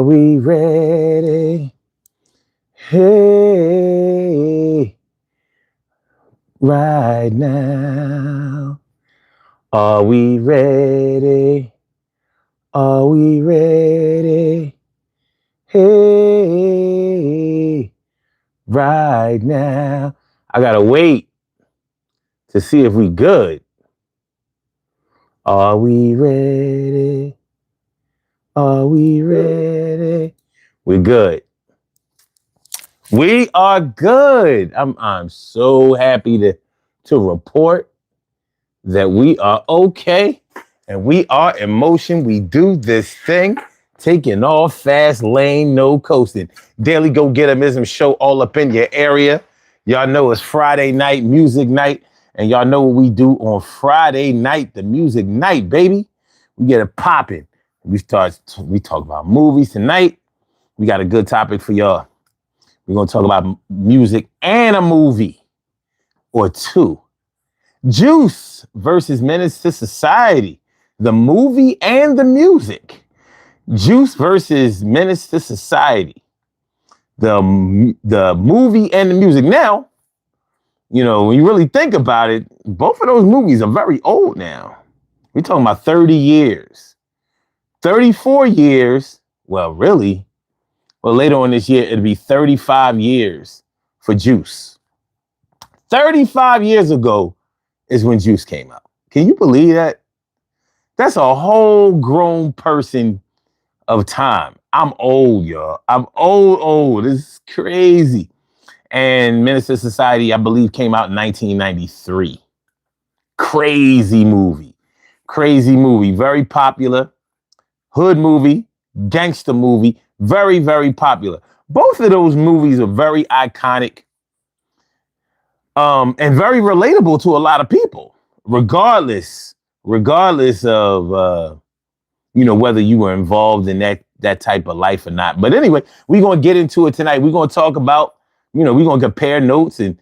we ready? Hey, right now. Are we ready? Are we ready? Hey, right now. I gotta wait to see if we good. Are we ready? Are we ready? We good. We are good. I'm so happy to report that we are okay and we are in motion. We do this thing, taking off fast lane, no coasting. Daily Go Getimism show all up in your area. Y'all know it's Friday night, music night, and y'all know what we do on Friday night, the music night, baby. We get it popping. We talk about movies tonight. We got a good topic for y'all. We're gonna talk about music and a movie or two. Juice versus Menace to Society, the movie and the music. Juice versus Menace to Society, the movie and the music. Now, you know, when you really think about it, both of those movies are very old now. We're talking about 30 years, 34 years. Well, really, well, later on this year, it'll be 35 years for Juice. 35 years ago is when Juice came out. Can you believe that? That's a whole grown person of time. I'm old, y'all. I'm old. It's crazy. And Menace to Society, I believe, came out in 1993. Crazy movie. Very popular. Hood movie, gangster movie. Very, very popular. Both of those movies are very iconic and very relatable to a lot of people, regardless of whether you were involved in that type of life or not. But anyway, we're gonna get into it tonight. We're gonna talk about, we're gonna compare notes and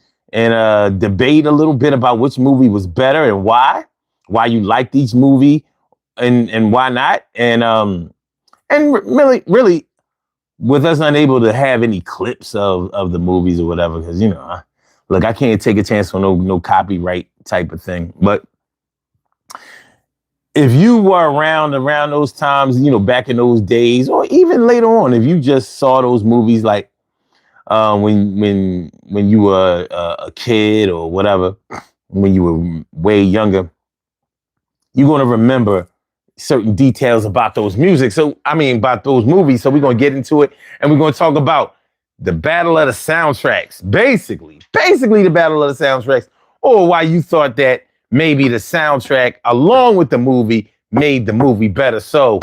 debate a little bit about which movie was better and why you liked each movie and why not. And really, with us unable to have any clips of the movies or whatever, because look, I can't take a chance on no copyright type of thing. But if you were around those times, back in those days, or even later on, if you just saw those movies like when you were a kid or whatever, when you were way younger, you're gonna remember certain details about those music. About those movies. So we're gonna get into it, and we're gonna talk about the battle of the soundtracks, basically the battle of the soundtracks, or why you thought that maybe the soundtrack along with the movie made the movie better. So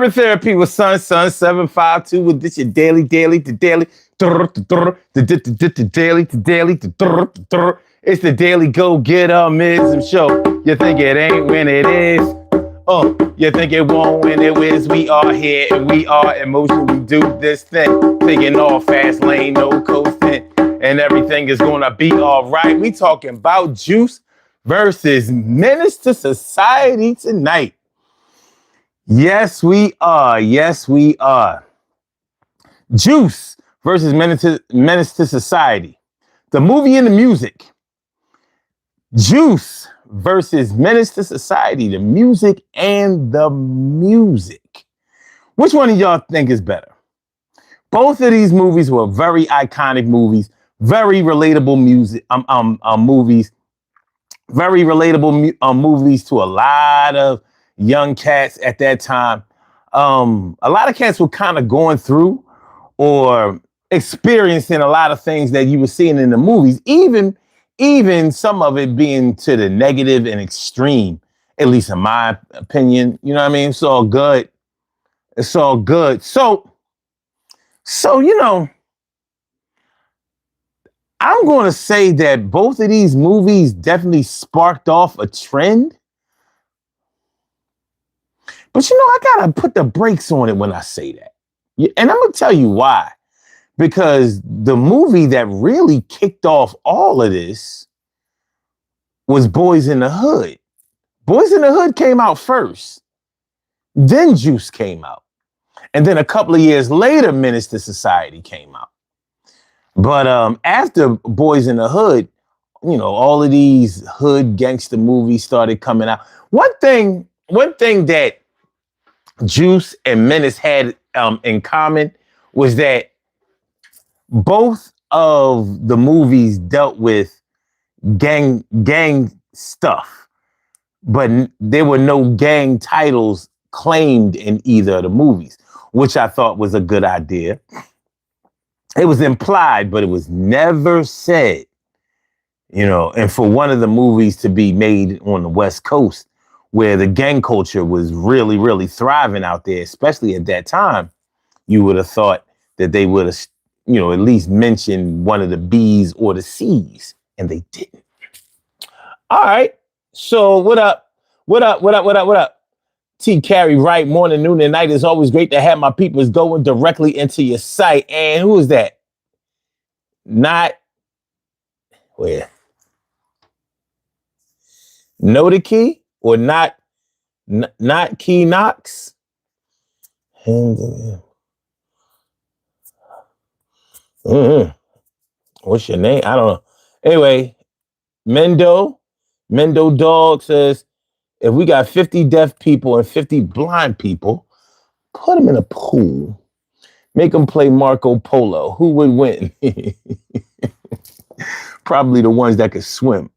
Urban Therapy with Sun 752 with this your the daily, the daily. It's the daily go get mism show. You think it ain't when it is. You think it won't when it is. We are here and we are in motion. We do this thing, taking all fast lane, no coasting, and everything is gonna be all right. We talking about Juice versus Menace to Society tonight. Yes, we are. Yes, we are. Juice versus Menace to Society. The movie and the music. Juice versus Menace to Society. The music and the music. Which one of y'all think is better? Both of these movies were very iconic movies, very relatable movies, very relatable movies to a lot of young cats at that time. A lot of cats were kind of going through or experiencing a lot of things that you were seeing in the movies, even some of it being to the negative and extreme, at least in my opinion. You know what I mean? It's all good. It's all good. So, I'm going to say that both of these movies definitely sparked off a trend. But I got to put the brakes on it when I say that. And I'm going to tell you why. Because the movie that really kicked off all of this was Boys in the Hood. Boys in the Hood came out first. Then Juice came out. And then a couple of years later, Menace to Society came out. But after Boys in the Hood, all of these hood gangster movies started coming out. One thing that Juice and Menace had in common was that both of the movies dealt with gang stuff, but there were no gang titles claimed in either of the movies, which I thought was a good idea. It was implied, but it was never said, and for one of the movies to be made on the West Coast, where the gang culture was really, really thriving out there, especially at that time, you would have thought that they would have, at least mentioned one of the B's or the C's, and they didn't. All right. So what up? What up? T. Carey, right? Morning, noon, and night. It's always great to have my peoples going directly into your site. And who is that? Not where? Know the key or not Key Knox? What's your name? I don't know. Anyway, Mendo Dog says, if we got 50 deaf people and 50 blind people, put them in a pool. Make them play Marco Polo. Who would win? Probably the ones that could swim.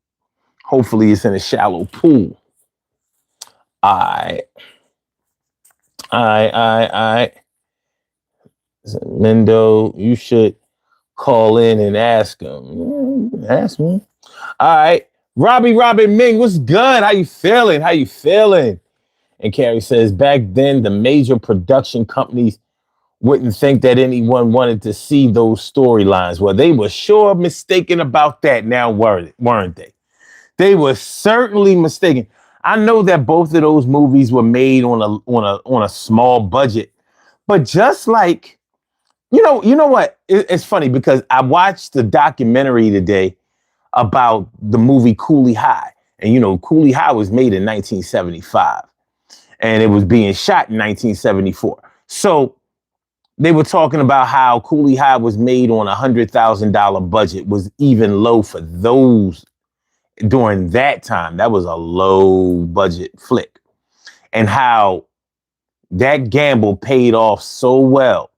Hopefully it's in a shallow pool. All right. Mendo, you should call in and ask him. Ask me. All right. Robin Ming, what's good? How you feeling? And Carrie says, back then, the major production companies wouldn't think that anyone wanted to see those storylines. Well, they were sure mistaken about that now, weren't they? They were certainly mistaken. I know that both of those movies were made on a small budget, but just like, you know what? It's funny because I watched the documentary today about the movie Cooley High. And, Cooley High was made in 1975 and it was being shot in 1974. So they were talking about how Cooley High was made on $100,000 budget, was even low for those during that time. That was a low budget flick, and how that gamble paid off so well.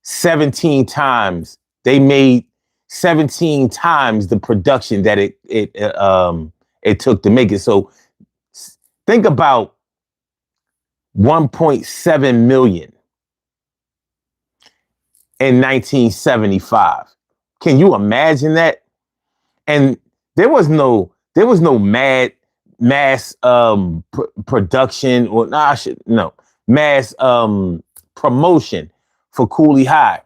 17 times they made 17 times the production that it took to make it. So think about 1.7 million in 1975. Can you imagine that? And there was no mass production or no. mass promotion for Cooley High.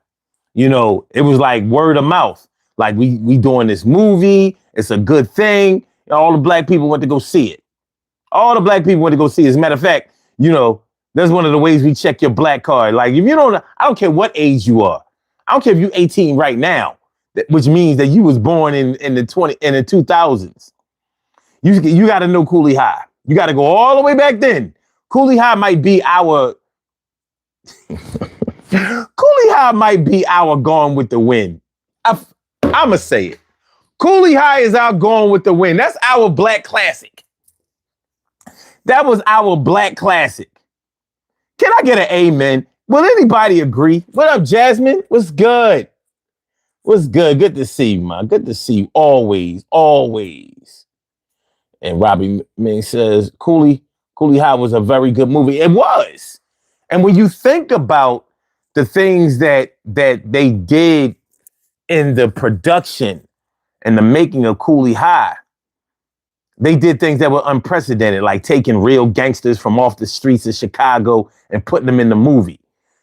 You know, it was like word of mouth. Like we doing this movie. It's a good thing. All the black people went to go see it. All the black people went to go see it. As a matter of fact, you know, that's one of the ways we check your black card. Like if you don't, I don't care what age you are. I don't care if you're 18 right now, which means that you was born in the 2000s. You got to know Cooley High. You got to go all the way back then. Cooley High might be our Cooley High might be our Gone with the Wind. I'ma say it. Cooley High is our Gone with the Wind. That's our black classic. That was our black classic. Can I get an amen? Will anybody agree? What up, Jasmine? What's good? What's good? Good to see you, man. Good to see you always, always. And Robbie Ming says, Cooley High was a very good movie. It was. And when you think about the things that they did in the production and the making of Cooley High, they did things that were unprecedented, like taking real gangsters from off the streets of Chicago and putting them in the movie.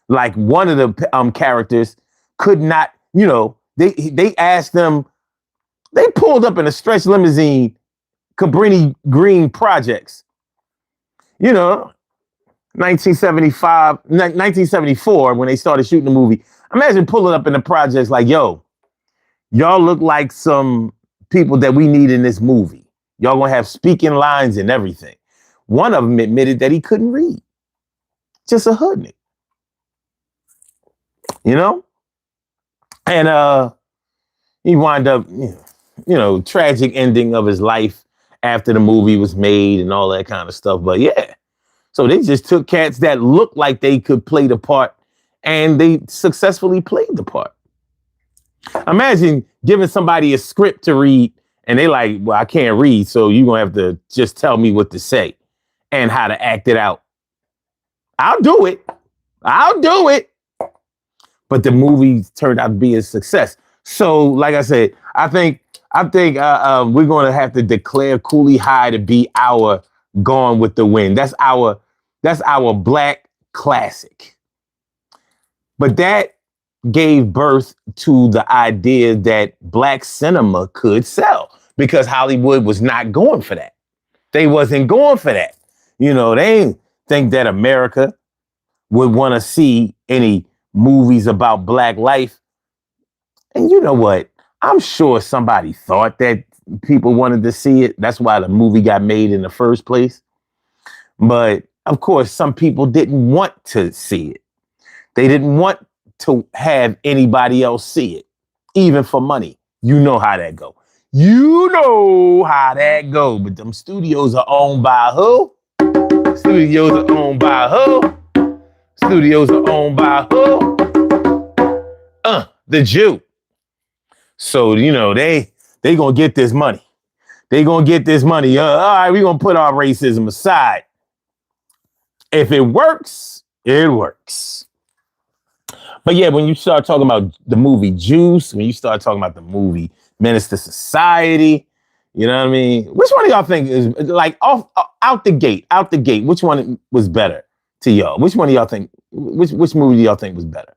Like one of the characters could not, you know, they asked them, they pulled up in a stretch limousine, Cabrini Green projects. You know, 1974, when they started shooting the movie. Imagine pulling up in the projects like, yo, y'all look like some people that we need in this movie. Y'all gonna have speaking lines and everything. One of them admitted that he couldn't read. Just a hoodnik. You know? And he wound up, you know, tragic ending of his life after the movie was made and all that kind of stuff. But yeah. So they just took cats that looked like they could play the part and they successfully played the part. Imagine giving somebody a script to read and they like, well, I can't read, so you're going to have to just tell me what to say and how to act it out. I'll do it. But the movie turned out to be a success. So, like I said, I think we're going to have to declare Cooley High to be our Gone with the Wind. That's our black classic. But that gave birth to the idea that black cinema could sell because Hollywood was not going for that. They wasn't going for that. You know, they didn't think that America would want to see any movies about black life. And you know what? I'm sure somebody thought that people wanted to see it. That's why the movie got made in the first place. But of course, some people didn't want to see it. They didn't want to have anybody else see it, even for money. You know how that go. But them studios are owned by who? Studios are owned by who? The Jew. So, you know, they gonna get this money. All right, we're gonna put our racism aside. If it works, it works. But yeah, when you start talking about the movie Juice, when you start talking about the movie Menace to Society, you know what I mean? Which one of y'all think is like out the gate? Which one was better to y'all? Which one of y'all think? Which movie do y'all think was better?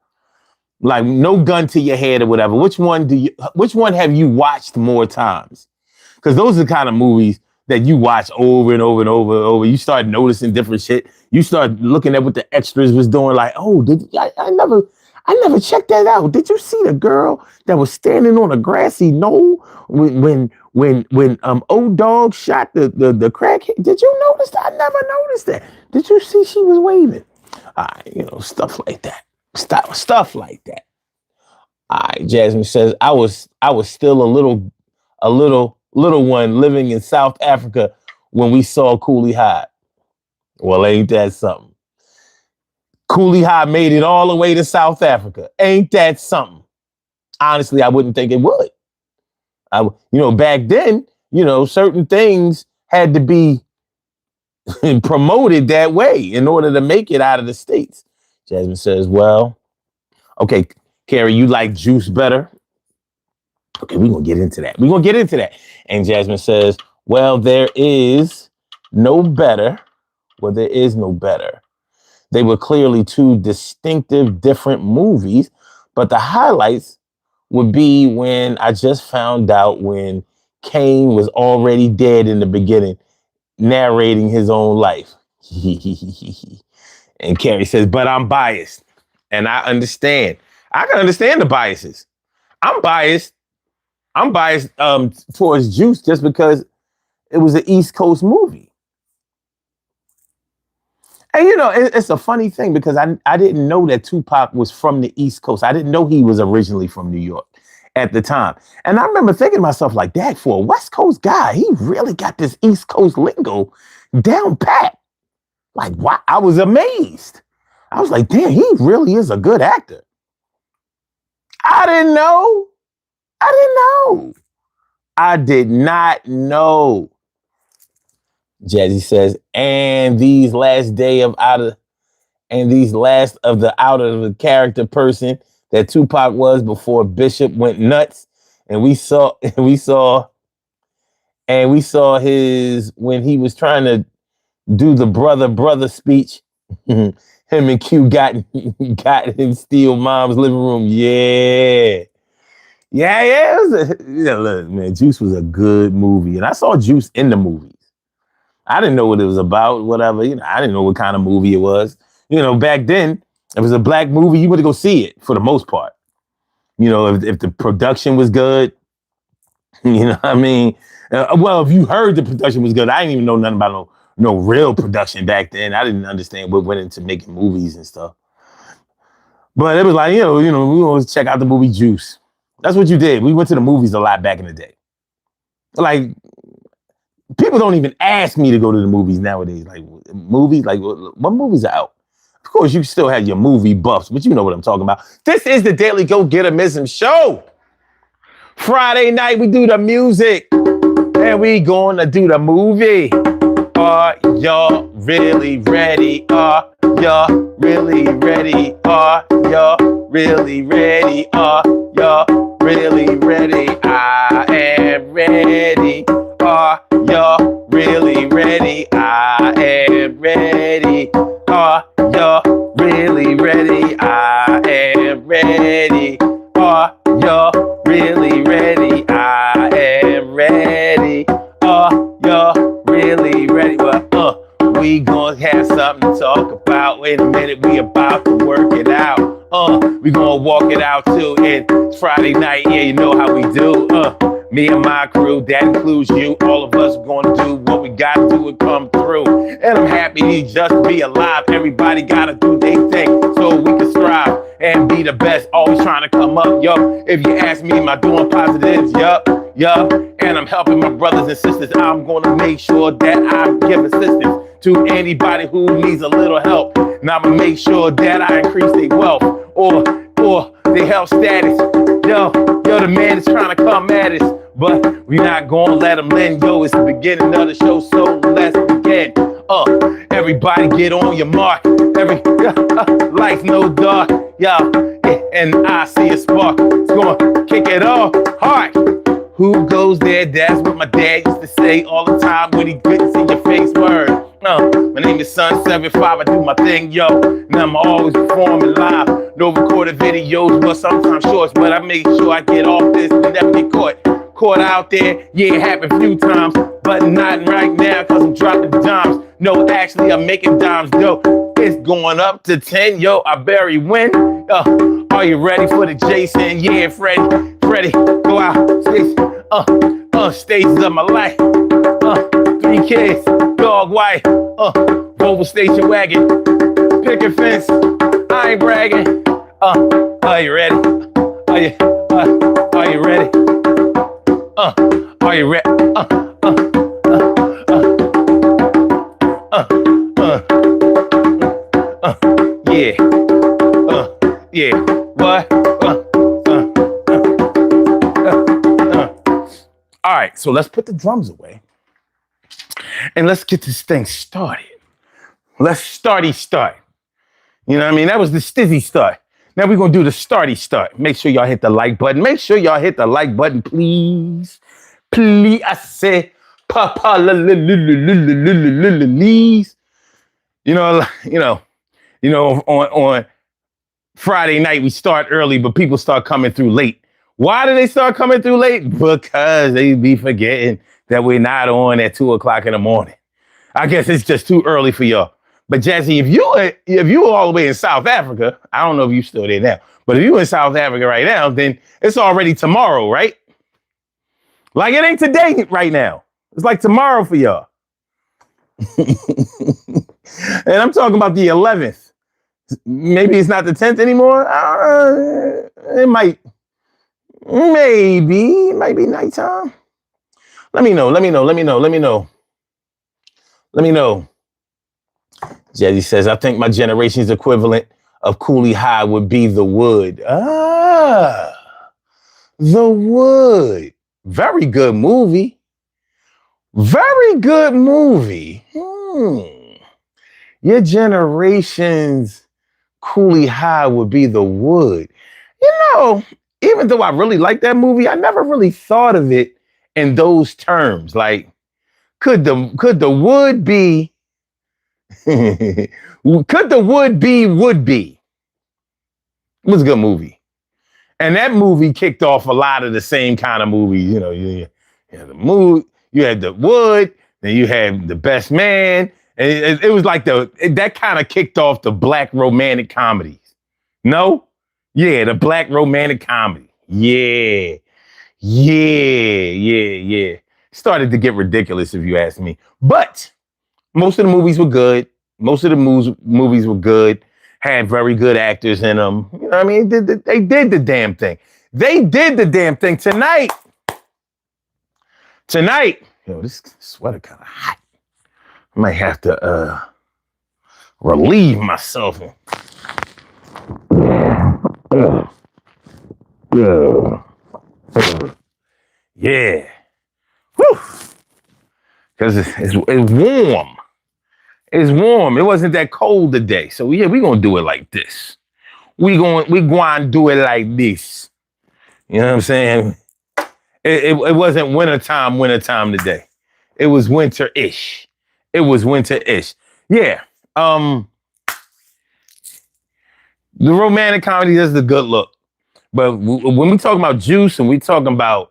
Like no gun to your head or whatever. Which one have you watched more times? Because those are the kind of movies that you watch over and over and over. You start noticing different shit. You start looking at what the extras was doing. Like, oh, I never checked that out. Did you see the girl that was standing on a grassy knoll when old dog shot the crackhead? Did you notice that? I never noticed that. Did you see she was waving? Stuff like that. Stuff like that. All right, Jasmine says I was still a little one living in South Africa when we saw Cooley High. Well, ain't that something? Cooley High made it all the way to South Africa. Ain't that something? Honestly, I wouldn't think it would. Back then, certain things had to be promoted that way in order to make it out of the States. Jasmine says, well, okay, Carrie, you like Juice better? Okay, we're going to get into that. And Jasmine says, well, there is no better. They were clearly two distinctive, different movies, but the highlights would be when I just found out when Kane was already dead in the beginning, narrating his own life. And Carrie says, but I'm biased. And I understand. I can understand the biases. I'm biased. I'm biased towards Juice just because it was an East Coast movie. And it's a funny thing because I didn't know that Tupac was from the East Coast. I didn't know he was originally from New York at the time. And I remember thinking to myself, like, Dad, for a West Coast guy, he really got this East Coast lingo down pat. Like, wow, I was amazed. I was like, damn, he really is a good actor. I didn't know. I did not know. Jazzy says, and these last of the out of the character person that Tupac was before Bishop went nuts. And we saw his when he was trying to do the brother speech. Him and Q got in Steel Mom's living room. Yeah. Yeah. Look, man, Juice was a good movie. And I saw Juice in the movies. I didn't know what it was about, whatever. I didn't know what kind of movie it was. Back then, if it was a black movie, you would go see it for the most part. If the production was good, what I mean? Well, if you heard the production was good, I didn't even know nothing about no real production back then. I didn't understand what went into making movies and stuff. But it was like, we always check out the movie Juice. That's what you did. We went to the movies a lot back in the day. Like, people don't even ask me to go to the movies nowadays. Like, movies? Like, what movies are out? Of course, you still have your movie buffs, but you know what I'm talking about. This is the Daily Go Get 'Emism show. Friday night, we do the music. And we gonna do the movie. Are y'all really ready? Are y'all really ready? Are y'all really ready? Are y'all really ready? I am ready. Are y'all really ready? I am ready. Are y'all really ready? I am ready. Are y'all really ready? I am ready. Are y'all really ready? Well, we gonna have something to talk about. Wait a minute, we about to work it out. We gonna walk it out too. And it's Friday night, yeah, you know how we do. Me and my crew, that includes you. All of us gonna do what we gotta do and come through. And I'm happy to just be alive. Everybody gotta do their thing so we can strive and be the best. Always trying to come up, yo. If you ask me, am I doing positives? Yup. And I'm helping my brothers and sisters. I'm gonna make sure that I give assistance to anybody who needs a little help. And I'm gonna make sure that I increase their wealth or their health status. Yo, the man is trying to come at us, but we not gonna let him in. Yo, it's the beginning of the show, so let's begin. Everybody get on your mark. Life no dark. Yo, and I see a spark. It's gonna kick it off hard. Who goes there? That's what my dad used to say all the time when he couldn't see your face. Word. My name is Sun75. I do my thing, yo. And I'm always performing live. No recorded videos, but sometimes shorts. But I make sure I get off this and never get caught out there. Yeah, it happened a few times, but not right now because I'm dropping dimes. No, actually, I'm making dimes, yo. It's going up to 10, yo. I bury win. Are you ready for the Jason? Yeah, Freddie, go out. Stages of my life. 3 kids, dog white. Volvo station wagon. Picket fence. I ain't bragging. Are you ready? Are you ready? Are you ready? Yeah. What? All right, so let's put the drums away and let's get this thing started. Let's start. You know what I mean? That was the stizzy start. Now we're going to do the starty start. Make sure y'all hit the like button. Make sure y'all hit the like button, please. Please. I said, please. You know, On Friday night, we start early, but people start coming through late. Why do they start coming through late? Because they be forgetting that we're not on at 2 o'clock in the morning. I guess it's just too early for y'all. But Jazzy, if you all the way in South Africa, I don't know if you're still there now, but if you're in South Africa right now, then it's already tomorrow, right? Like it ain't today right now. It's like tomorrow for y'all. And I'm talking about the 11th. Maybe it's not the 10th anymore. It might be nighttime. Let me know. Jazzy says, I think my generation's equivalent of Coolie High would be The Wood. The Wood. Very good movie. Very good movie. Your generation's Coolie High would be The Wood. Even though I really like that movie, I never really thought of it in those terms. Like, could the wood be could the would be would be? It was a good movie. And that movie kicked off a lot of the same kind of movies. You had the mood, you had The Wood, then you had The Best Man. And it was like that kind of kicked off the black romantic comedies. No? Yeah, the black romantic comedy. Yeah. Started to get ridiculous if you ask me. But most of the movies were good. Most of the movies were good. Had very good actors in them. You know what I mean? They did the damn thing. They did the damn thing tonight. This sweater kind of hot. I might have to relieve myself. Yeah. Whew. Because it's warm. It's warm. It wasn't that cold today. So yeah, we're gonna do it like this. We going to do it like this. You know what I'm saying? It wasn't wintertime today. It was winter-ish. Yeah. The romantic comedy is the good look. But when we talk about Juice and we're talking about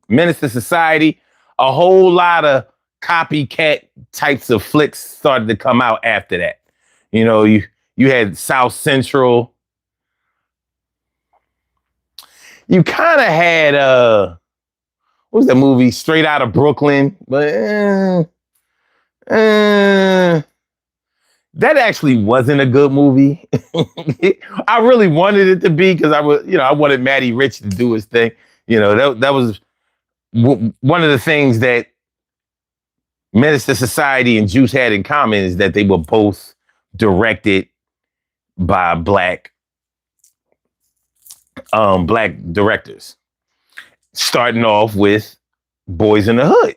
Menace to Society, a whole lot of copycat types of flicks started to come out after that. You had South Central. You kind of had what was that movie? Straight Outta Brooklyn, but that actually wasn't a good movie. I really wanted it to be because I wanted Matty Rich to do his thing. That was one of the things that Menace to Society and Juice had in common is that they were both directed by black directors. Starting off with Boys in the Hood,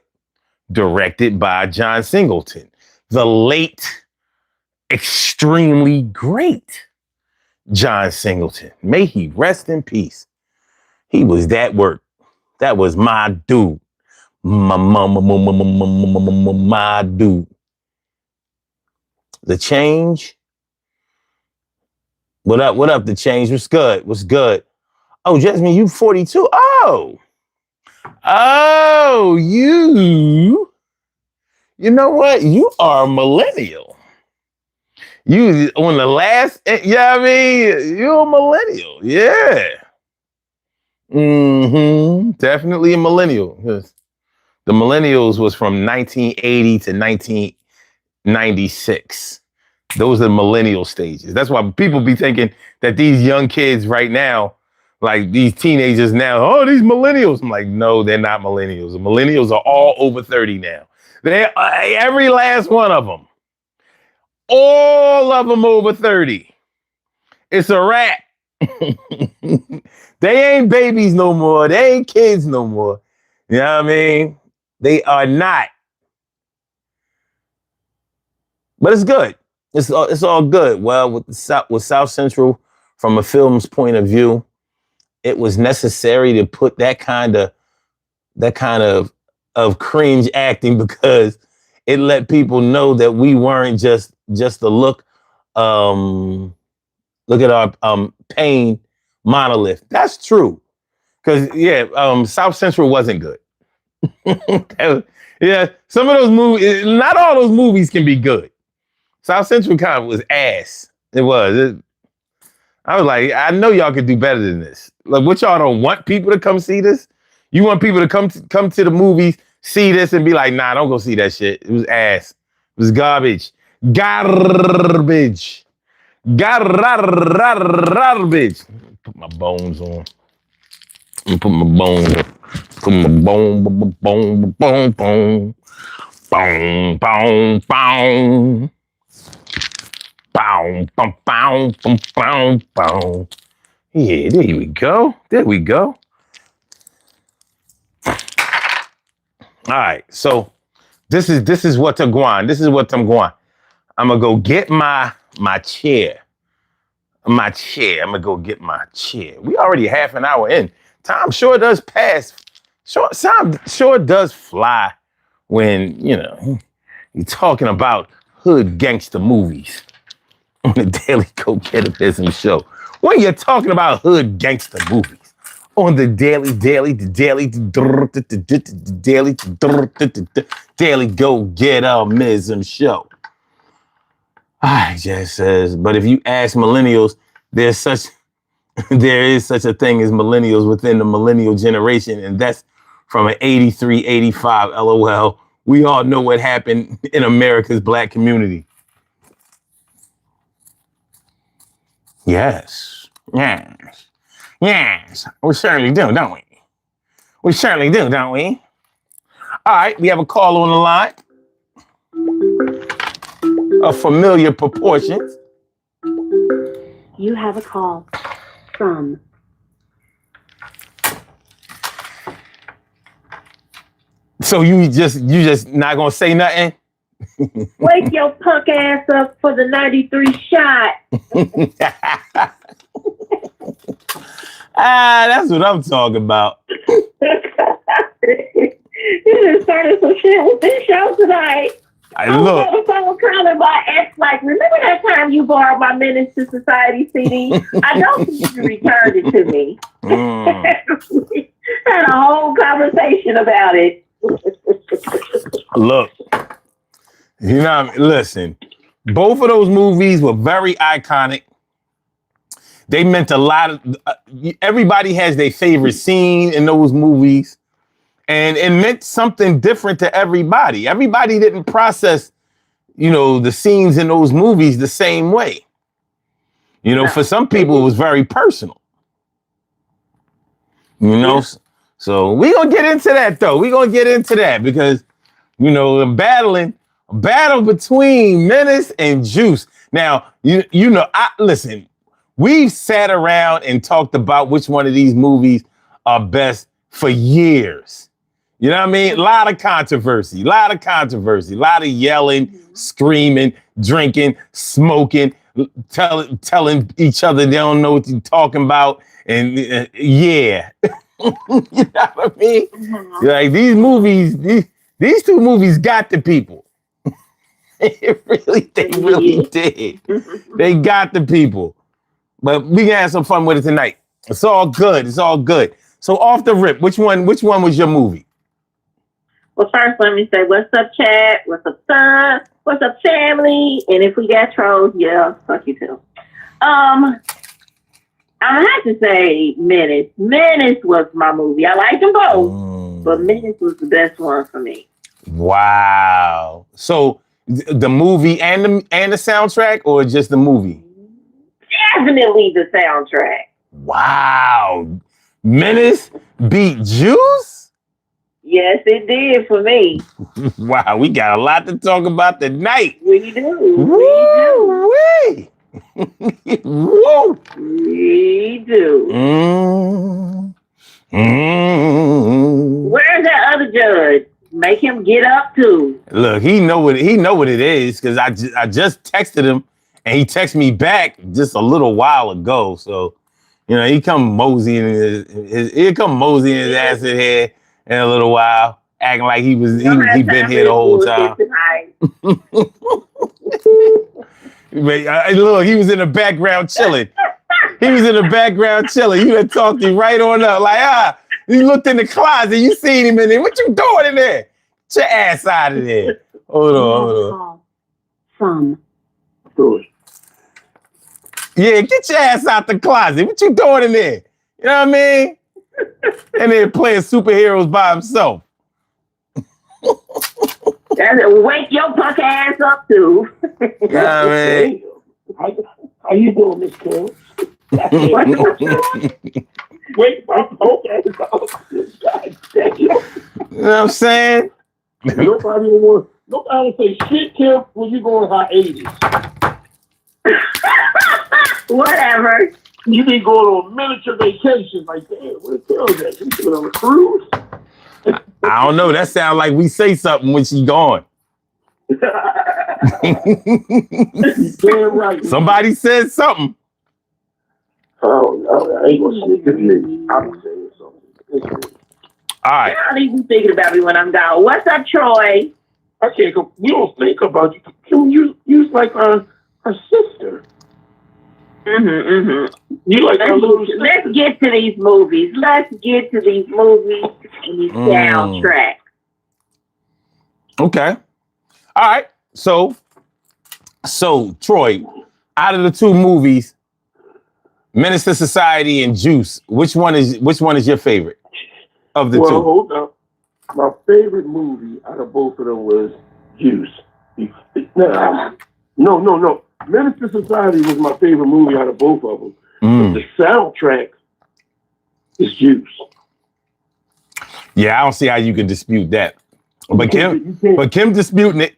directed by John Singleton, the late, extremely great John Singleton. May he rest in peace. He was that work. That was my dude. My dude. The Change. What up, The Change? What's good? Oh, Jasmine, you 42. Oh, you know what? You are a millennial. You on the last, you're a millennial. Yeah. Definitely a millennial. Yes. The millennials was from 1980 to 1996. Those are the millennial stages. That's why people be thinking that these young kids right now, like these teenagers now, oh, these millennials. I'm like, no, they're not millennials. The millennials are all over 30 now. They're every last one of them. All of them over 30. It's a wrap. They ain't babies no more. They ain't kids no more. You know what I mean? They are not. But it's good. It's all good. Well, with South Central, from a film's point of view, it was necessary to put that kind of cringe acting because it let people know that we weren't just just to look at our Pain monolith. That's true. Because South Central wasn't good. Yeah, some of those movies, not all those movies can be good. South Central kind of was ass. It was. I was like, I know y'all could do better than this. Like, what, y'all don't want people to come see this? You want people to come to the movies, see this, and be like, nah, don't go see that shit. It was ass. It was garbage. Garbage. Garbage. Put my bones on. Put my bones on. Put my bone, bone, bone, bone, bone, bone, bone, bone. Bow, bow, bow, bow, bow, bow. Yeah, there we go. There we go. All right, so this is what I'm going. This is what I'm going. I'm gonna go get my chair. My chair. I'm gonna go get my chair. We already half an hour in. Time sure does pass. Time sure does fly when you're talking about hood gangster movies on the Daily Go-Getterism Show. When you're talking about hood gangster movies on the Daily Go-Getterism Show. I just says, but if you ask millennials, there is such a thing as millennials within the millennial generation, and that's from an 83, 85, LOL. We all know what happened in America's black community. Yes. We certainly do, don't we? We certainly do, don't we? All right, we have a call on the line. Of familiar proportions. You have a call from. So you just not gonna say nothing? Wake your punk ass up for the 93 shot. That's what I'm talking about. You just started some shit with this show tonight. I was on the phone calling my ex, like, remember that time you borrowed my Menace to Society CD? I don't think you returned it to me. Had a whole conversation about it. Look, listen, both of those movies were very iconic. They meant a lot. Everybody has their favorite scene in those movies. And it meant something different to everybody. Everybody didn't process, the scenes in those movies the same way. For some people, it was very personal. So we're going to get into that, though. We're going to get into that because, a battle between Menace and Juice. Now, listen, we've sat around and talked about which one of these movies are best for years. You know what I mean? A lot of controversy, a lot of yelling, screaming, drinking, smoking, telling each other they don't know what you're talking about. And yeah, you know what I mean? Mm-hmm. Like these movies, these two movies got the people. They really did. They got the people. But we can have some fun with it tonight. It's all good. So off the rip, which one was your movie? Well, first, let me say, what's up, chat? What's up, son? What's up, family? And if we got trolls, yeah, fuck you too. I have to say Menace. Menace was my movie. I like them both, but Menace was the best one for me. Wow. So the movie and the soundtrack, or just the movie? Definitely the soundtrack. Wow. Menace beat Juice? Yes, it did for me. Wow, we got a lot to talk about tonight. We do. Woo! Whoa! We do. Where's that other judge? Make him get up too. Look, he know what it is because I just texted him and he texted me back just a little while ago. So, he come moseying his ass in here in a little while, acting like he been here the whole time. How Look, he was in the background chilling. You had talked him right on up. Like, you looked in the closet, you seen him in there. What you doing in there? Get your ass out of there. Hold on. Some. Yeah, get your ass out the closet. What you doing in there? You know what I mean? And then playing superheroes by himself. Wake your punk ass up too. Yeah, man. How you doing, Miss Kim? Wake my punk ass up. God damn. You know what I'm saying? Nobody will say shit, Kim, when you go on hiatus. Whatever. You be going on miniature vacations. Like, damn, what the hell is that? You been on a cruise? I don't know. That sounds like we say something when she's gone. Damn right. Somebody said something. Oh, no, I ain't gonna say it. I'm saying something. All right. I'll leave you thinking about me when I'm gone. What's up, Troy? I can't go. We don't think about you. You like our sister. You like our little sister. Let's get to these movies. And these soundtracks. Okay. All right. So Troy, out of the two movies, Menace to Society and Juice, which one is your favorite of the two? Well, hold up. My favorite movie out of both of them was Juice. No. Menace to Society was my favorite movie out of both of them. But the soundtrack is Juice. Yeah, I don't see how you can dispute that. But Kim disputing it,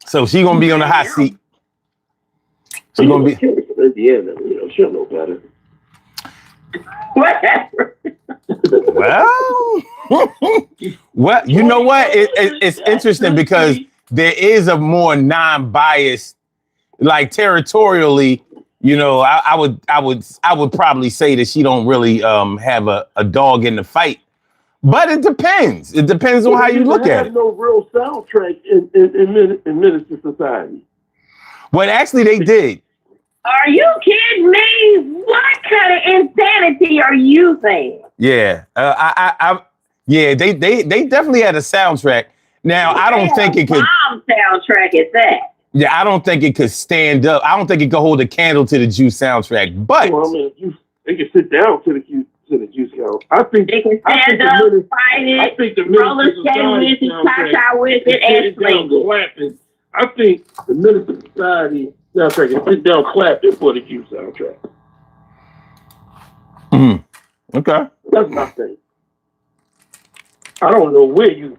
so she gonna be on the hot seat. She's gonna be. Yeah, she'll know better. Whatever. Well, you know what? It's interesting because there is a more non-biased, like territorially. You know, I would probably say that she don't really have a dog in the fight. But it depends. It depends on how you look at it. No real soundtrack in Menace to Society. Well, actually, they did. Are you kidding me? What kind of insanity are you saying? Yeah, they definitely had a soundtrack. Now, I don't think it could. Bomb soundtrack is that? Yeah, I don't think it could stand up. I don't think it could hold a candle to the Juice soundtrack. But well, I mean, they can sit down to the Juice count. I think they can stand up, fight it, roller skate with it, cha-cha with it, and sling it. I think the Menace to Society soundtrack can sit down, clap it for the Juice soundtrack. Okay. That's my thing. I don't know where you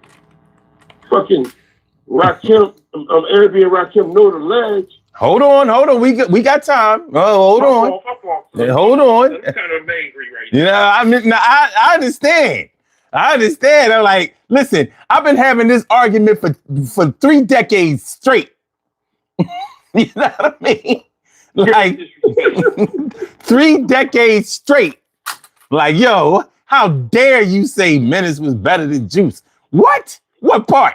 fucking Rakim, Airbnb and Rakim know the ledge. Hold on. We got time. Oh, hold on. Hold on. I'm kind of angry right now. You know, I mean, I understand. I'm like, listen, I've been having this argument for 3 decades straight. You know what I mean? Like 3 decades straight. Like, yo, how dare you say Menace was better than Juice? What? What part?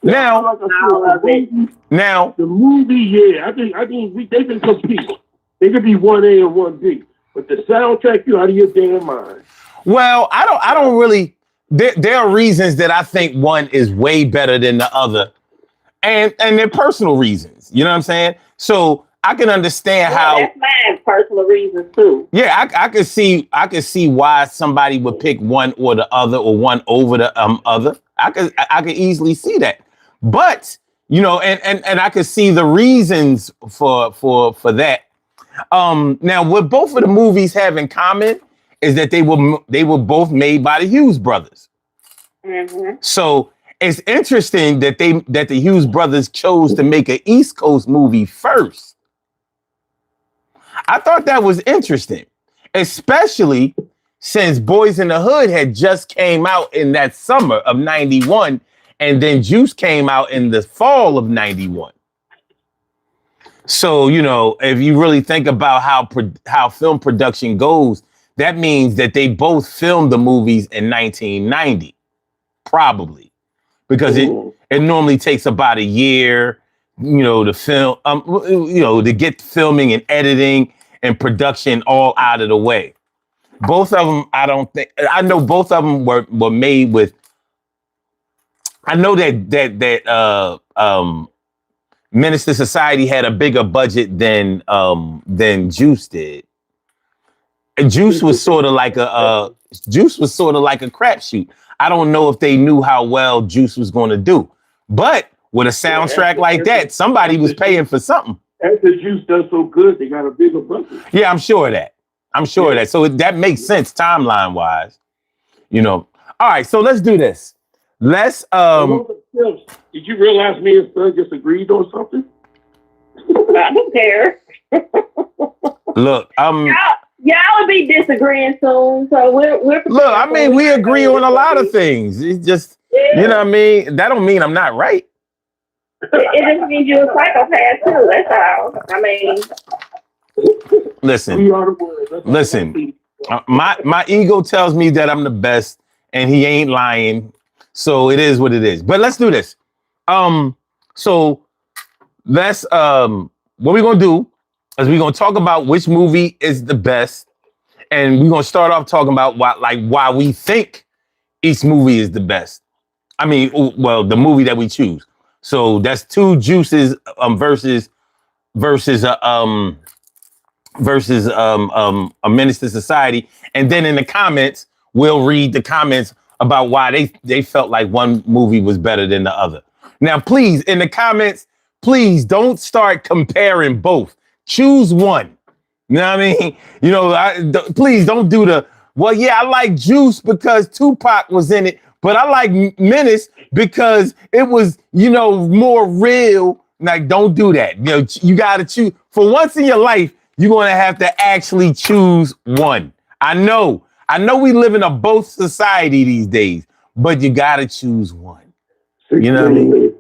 Now, the movie, yeah, I think they can compete. They could be 1A and 1B, but the soundtrack, you out of your damn mind. Well, I don't really. There are reasons that I think one is way better than the other, and they're personal reasons. You know what I'm saying? So I can understand how. That's mine, personal reasons too. Yeah, I could see why somebody would pick one or the other, or one over the other. I could easily see that. But, you know, and I could see the reasons for that. Now, what both of the movies have in common is that they were both made by the Hughes brothers. Mm-hmm. So it's interesting that the Hughes brothers chose to make an East Coast movie first. I thought that was interesting, especially since Boys in the Hood had just came out in that summer of 91. And then Juice came out in the fall of 91. So, you know, if you really think about how film production goes, that means that they both filmed the movies in 1990, probably. because it normally takes about a year, to film, to get filming and editing and production all out of the way. Both of them, I know both of them were made with. I know that Menace to Society had a bigger budget than Juice did. And Juice was sort of like a crapshoot. I don't know if they knew how well Juice was going to do, but with a soundtrack like that, somebody was paying for something. After Juice does so good, they got a bigger budget. Yeah, I'm sure of that. So that makes sense timeline wise. All right, so let's do this. Let's Did you realize me and Son just agreed on something? I don't care. Look, y'all will be disagreeing soon, so we're look. I mean, we agree on a lot of things. It's just, you know what I mean. That don't mean I'm not right. It just means you're a psychopath too. That's all. I mean, listen. My ego tells me that I'm the best, and he ain't lying. So it is what it is. But let's do this. So let's what we're gonna do is we're gonna talk about which movie is the best, and we're gonna start off talking about why we think each movie is the best. I mean, well, the movie that we choose. So that's two Juices versus a Menace to Society, and then in the comments we'll read the comments about why they felt like one movie was better than the other. Now, please, in the comments, please don't start comparing both. Choose one. You know what I mean? Please don't do I like Juice because Tupac was in it, but I like Menace because it was, more real. Like, don't do that. You got to choose. For once in your life, you're going to have to actually choose one. I know we live in a both society these days, but you gotta choose one. You know what I mean?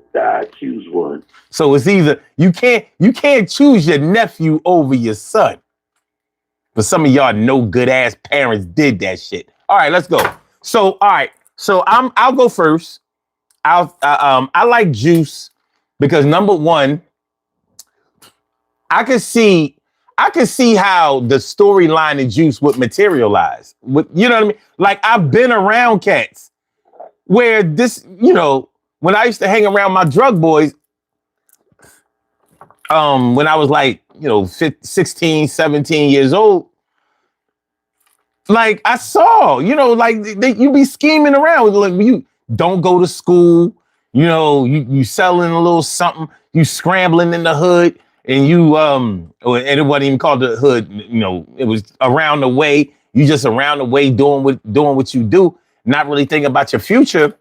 Choose one. So it's either you can't choose your nephew over your son. But some of y'all no good ass parents did that shit. All right, let's go. So all right, so I'll go first. I like Juice because number one, I could see how the storyline in Juice would materialize. You know what I mean? Like, I've been around cats where this, when I used to hang around my drug boys, when I was like, 16, 17 years old, like I saw, you be scheming around. Like, you don't go to school, you selling a little something, you scrambling in the hood. And and it wasn't even called the hood, it was around the way. You just around the way doing what you do, not really thinking about your future.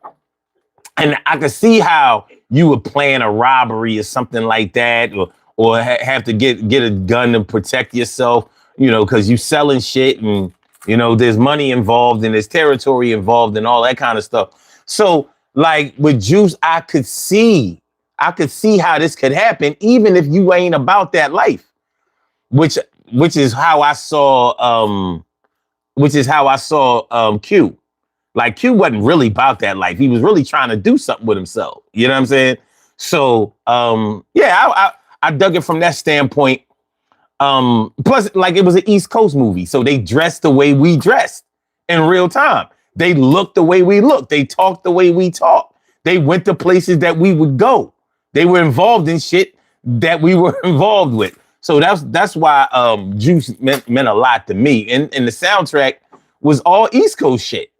And I could see how you would plan a robbery or something like that, or have to get a gun to protect yourself, because you selling shit and, there's money involved and there's territory involved and all that kind of stuff. So like with Juice, I could see how this could happen, even if you ain't about that life, which is how I saw Q. Like, Q wasn't really about that life. He was really trying to do something with himself. You know what I'm saying? So I dug it from that standpoint. Plus, like, it was an East Coast movie, so they dressed the way we dressed in real time. They looked the way we looked. They talked the way we talked. They went to places that we would go. They were involved in shit that we were involved with. So that's why Juice meant a lot to me. And the soundtrack was all East Coast shit.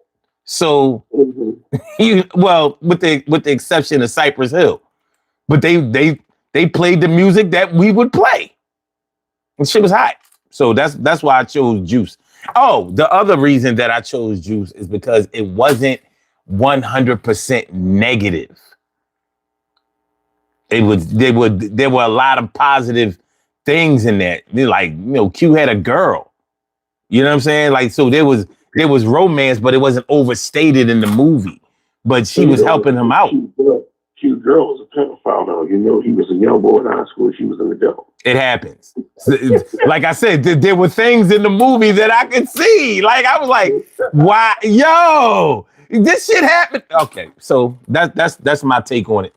So with the exception of Cypress Hill. But they played the music that we would play. And shit was hot. So that's why I chose Juice. Oh, the other reason that I chose Juice is because it wasn't 100% negative. There were a lot of positive things in that. Like, Q had a girl. You know what I'm saying? Like, so there was romance, but it wasn't overstated in the movie. But she was helping him out. Q girl was a pedophile, though. He was a young boy in high school. She was an adult. It happens. Like I said, there were things in the movie that I could see. Like, I was like, why? Yo, This shit happened. Okay, so that's my take on it.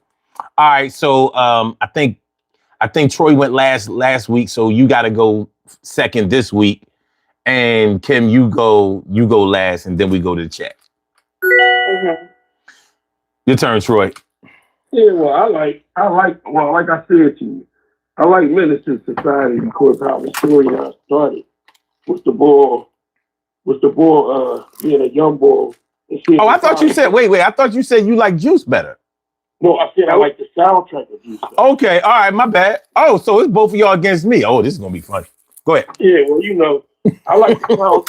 All right, so I think Troy went last week, so you got to go second this week, and Kim, you go last, and then we go to the chat. Mm-hmm. Your turn, Troy. Yeah, well, like I said to you, I like Menace in Society because how the story started with the boy, being a young boy. Oh, I thought you said, wait, I thought you said you like Juice better. No, I said I like the soundtrack of Juice better. Okay, all right, my bad. Oh, so it's both of y'all against me. Oh, this is gonna be fun. Go ahead. Yeah, well, you know, I like the sound,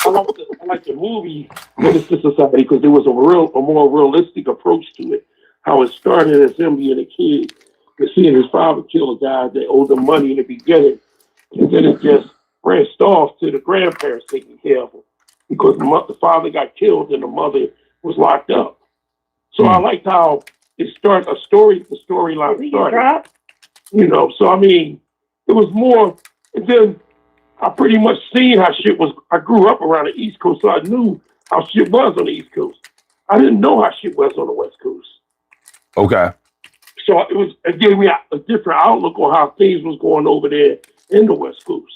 I like the movie Menace to Society because there was a more realistic approach to it. How it started as him being a kid, and seeing his father kill a guy that owed him money in the beginning, and then it just branched off to the grandparents taking care of him because the father got killed and the mother was locked up. So I liked how it started the storyline started. You know, so I mean, it was more, and then I pretty much seen how shit was. I grew up around the East Coast, so I knew how shit was on the East Coast. I didn't know how shit was on the West Coast. Okay. So it gave me a different outlook on how things was going over there in the West Coast.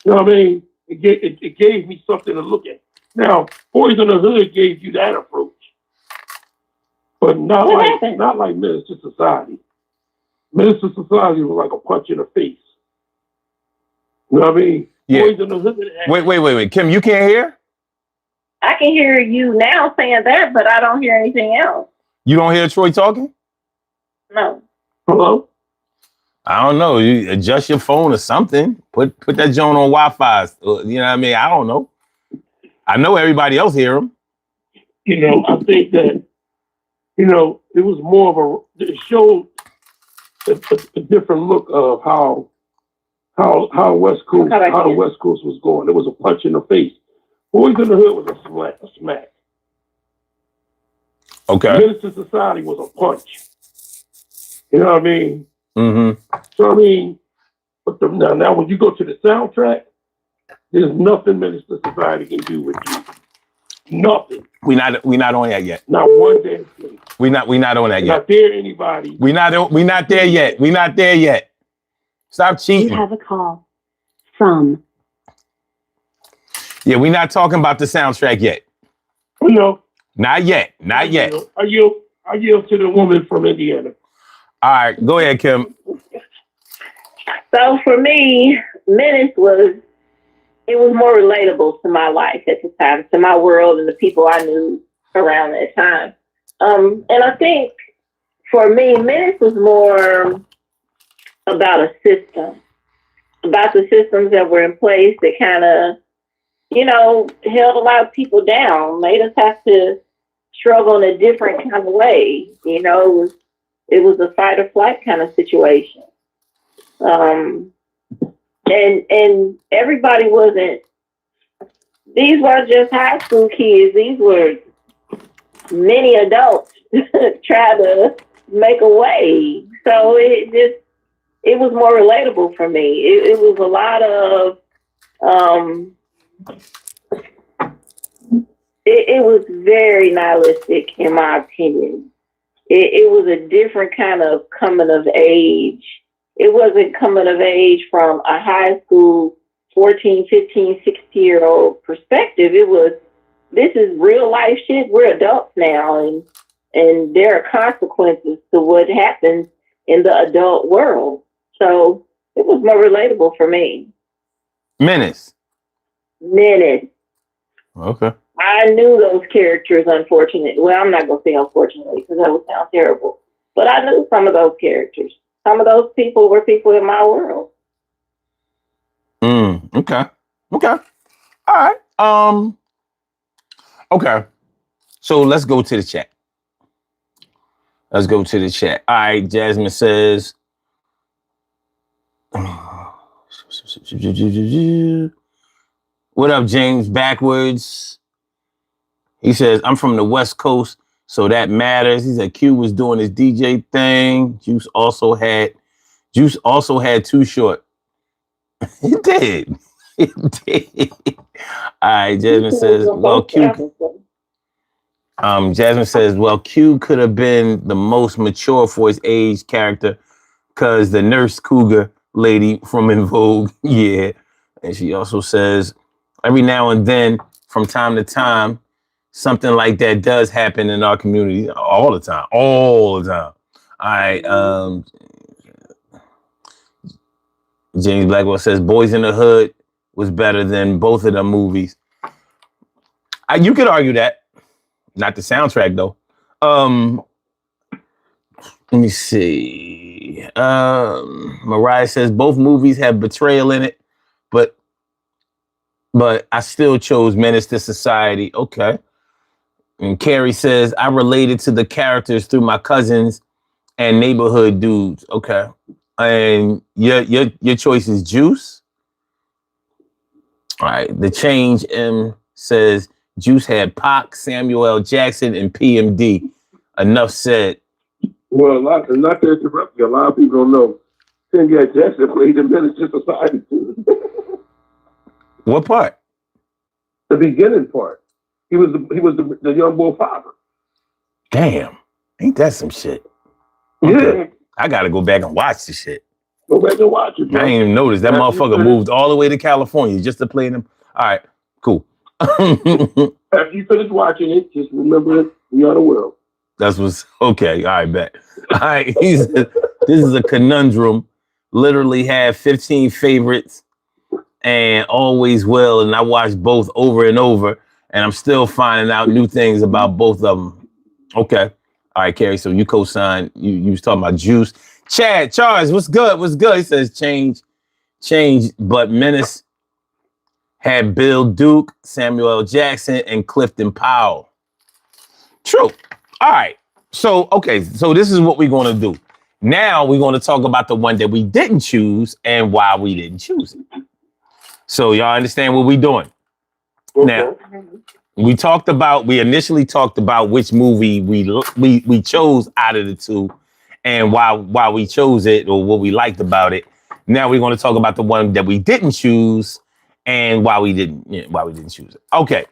You know what I mean? It gave me something to look at. Now, Boys in the Hood gave you that approach, but not like Menace to Society. Menace to Society was like a punch in the face. You know what I mean? Yeah. Boys in the Hood. Wait. Kim, you can't hear? I can hear you now saying that, but I don't hear anything else. You don't hear Troy talking? No. Hello? I don't know. You adjust your phone or something. Put that joint on Wi-Fi. You know what I mean? I don't know. I know everybody else hear him. You know, I think that, you know, it was more of it showed a different look of how the West Coast was going. It was a punch in the face. Boys in the Hood was a smack. Okay. Menace to Society was a punch. You know what I mean? Mm-hmm. So I mean, but now when you go to the soundtrack, there's nothing Menace to Society can do with you. Nothing. We not on that yet. Not one damn thing. We not on that yet. Not there anybody. We not there yet. We not there yet. Stop cheating. You have a call from. Yeah, we not talking about the soundtrack yet. You know. Not yet. Not yet. I yield to the woman from Indiana. All right, go ahead, Kim. So for me, Menace was more relatable to my life at the time, to my world and the people I knew around that time. And I think for me, Menace was more about a system, about the systems that were in place that kind of, you know, held a lot of people down, made us have to struggle in a different kind of way. You know, it was a fight or flight kind of situation. And everybody these weren't just high school kids. These were many adults trying to make a way. So it was more relatable for me. It was a lot of, it was very nihilistic in my opinion. It was a different kind of coming of age. It wasn't coming of age from a high school 14, 15, 16-year-old perspective. It was, this is real life shit. We're adults now, and there are consequences to what happens in the adult world. So it was more relatable for me. Menace. Okay. I knew those characters, unfortunately. Well, I'm not going to say unfortunately because that would sound terrible. But I knew some of those characters. Some of those people were people in my world. Okay. All right. Okay. So let's go to the chat. All right. Jasmine says, what up, James? Backwards. He says, I'm from the West Coast, so that matters. He said Q was doing his DJ thing. Juice also had Too Short. He did. All right, Jasmine says, well, Q Jasmine says, well, Q could have been the most mature for his age character because the nurse cougar lady from In Vogue, yeah. And she also says, every now and then, from time to time, something like that does happen in our community all the time. All the time. All right. James Blackwell says Boys in the Hood was better than both of them movies. You could argue that. Not the soundtrack, though. Let me see. Mariah says both movies have betrayal in it, but I still chose Menace to Society. Okay. And Carrie says I related to the characters through my cousins and neighborhood dudes. Okay. And your choice is Juice. All right. The Change M says Juice had Pac, Samuel L. Jackson, and PMD. Enough said. Well, not to interrupt you, a lot of people don't know. Samuel Jackson played in Menace to Society too. What part? The beginning part. He was the young boy father. Damn, ain't that some shit? Okay. Yeah, I gotta go back and watch this shit. Go back and watch it, bro. I ain't even noticed that motherfucker moved all the way to California just to play them. All right, cool. After you finish watching it, just remember we are the world. That's what's okay. All right, bet. All right, this is a conundrum. Literally have 15 favorites and always will, and I watched both over and over, and I'm still finding out new things about both of them. Okay. All right, Carrie. So you co-signed. You was talking about Juice. Chad, Charles, what's good? What's good? He says change, but Menace had Bill Duke, Samuel L. Jackson, and Clifton Powell. True. All right. So, okay. So this is what we're going to do. Now we're going to talk about the one that we didn't choose and why we didn't choose it. So y'all understand what we're doing? Okay. Now, we initially talked about which movie we chose out of the two and why we chose it or what we liked about it. Now we're going to talk about the one that we didn't choose and why we didn't choose it. Okay.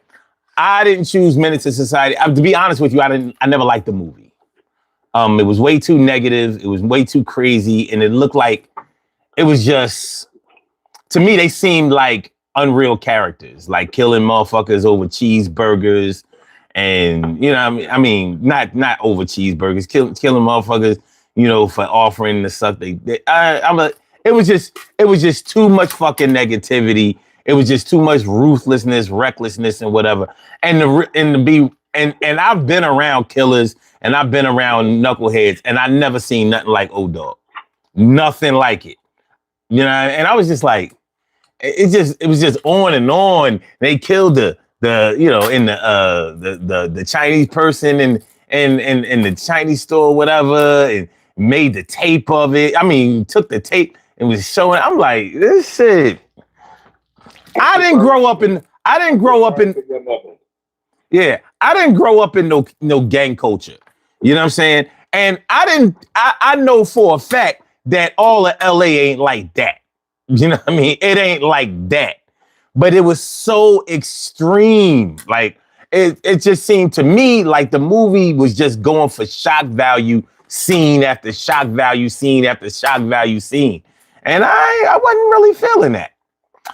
I didn't choose Menace to Society. To be honest with you, I never liked the movie. It was way too negative. It was way too crazy. And it looked like it was just, to me, they seemed like unreal characters, like killing motherfuckers over cheeseburgers and, you know, I mean, not over cheeseburgers, killing motherfuckers, you know, for offering the stuff it was just too much fucking negativity. It was just too much ruthlessness, recklessness, and whatever. And I've been around killers and I've been around knuckleheads, and I never seen nothing like O-Dog. Nothing like it. You know, and I was just like, it was just on and on. They killed the you know, in the Chinese person in the Chinese store or whatever, and made the tape of it. I mean, took the tape and was showing. I'm like, this shit. I didn't grow up in no gang culture. You know what I'm saying? And I know for a fact that all of LA ain't like that. You know what I mean? It ain't like that. But it was so extreme. Like it just seemed to me like the movie was just going for shock value, scene after shock value, scene after shock value, scene. And I wasn't really feeling that.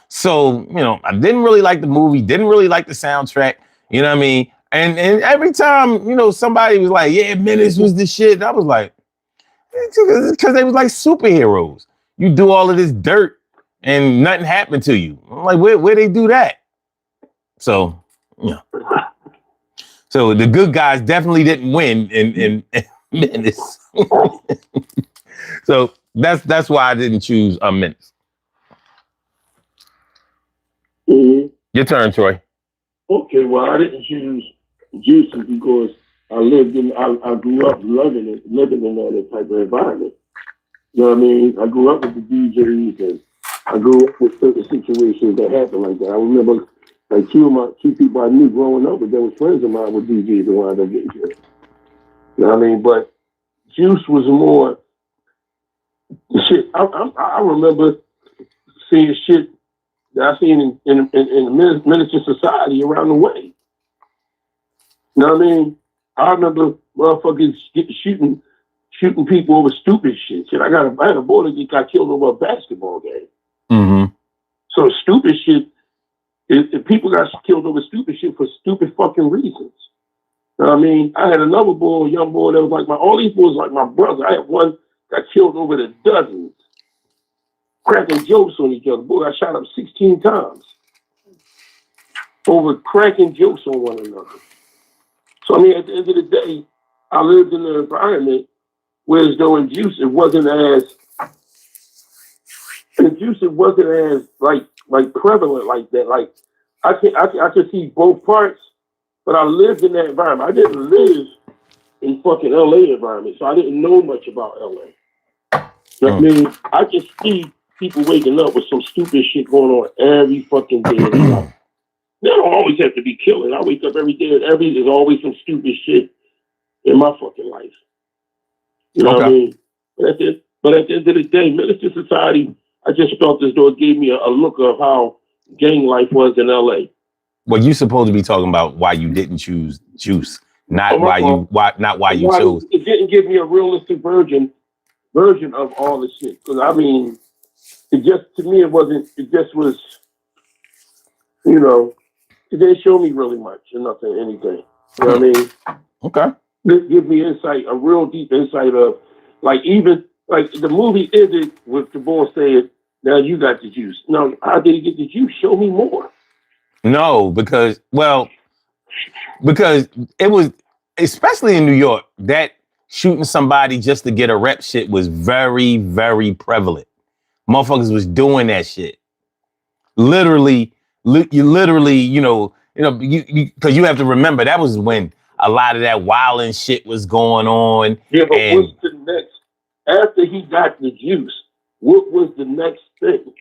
So, you know, I didn't really like the movie, didn't really like the soundtrack, you know what I mean? And every time, you know, somebody was like, yeah, Menace was the shit. I was like, because they was like superheroes. You do all of this dirt and nothing happened to you. I'm like, where they do that? So, you know. So the good guys definitely didn't win in Menace. So that's why I didn't choose Menace. Mm-hmm. Your turn, Troy. Okay, well, I didn't choose Juice because I grew up living in that type of environment. You know what I mean? I grew up with the DJs, and I grew up with certain situations that happened like that. I remember like two people I knew growing up, but they were friends of mine with DJs and wound up getting killed. You know what I mean? But Juice was more shit. I remember seeing shit that I seen in the Menace to Society around the way. You know what I mean? I remember motherfuckers shooting people over stupid shit. I had a boy that got killed over a basketball game. Mm-hmm. So stupid shit. If people got killed over stupid shit for stupid fucking reasons. You know what I mean? I had another boy, a young boy that was like all these boys like my brother. I had one got killed over the dozens, cracking jokes on each other. Boy, I shot up 16 times over cracking jokes on one another. So I mean, at the end of the day, I lived in an environment where as though in juice it wasn't as like prevalent like that. Like I can see both parts, but I lived in that environment. I didn't live in fucking LA environment, so I didn't know much about LA. You know what I mean? I just see people waking up with some stupid shit going on every fucking day of their life. They don't always have to be killing. I wake up every day and there's always some stupid shit in my fucking life. You know what I mean? But at the end of the day, Menace to Society, I just felt as though it gave me a look of how gang life was in LA. Well, you supposed to be talking about why you didn't choose Juice, not why you chose. It didn't give me a realistic version of all the shit. Because I mean, it just was, you know, it didn't show me really much or anything. You know what I mean? Okay. This gives me insight, a real deep insight of, like, even, like, the movie ended with the boy saying, now you got the juice. No, how did he get the juice? Show me more. No, because it was, especially in New York, that shooting somebody just to get a rep shit was very, very prevalent. Motherfuckers was doing that shit. Literally, because you have to remember that was when a lot of that wilding shit was going on. Yeah, but what's the next? After he got the juice, what was the next thing?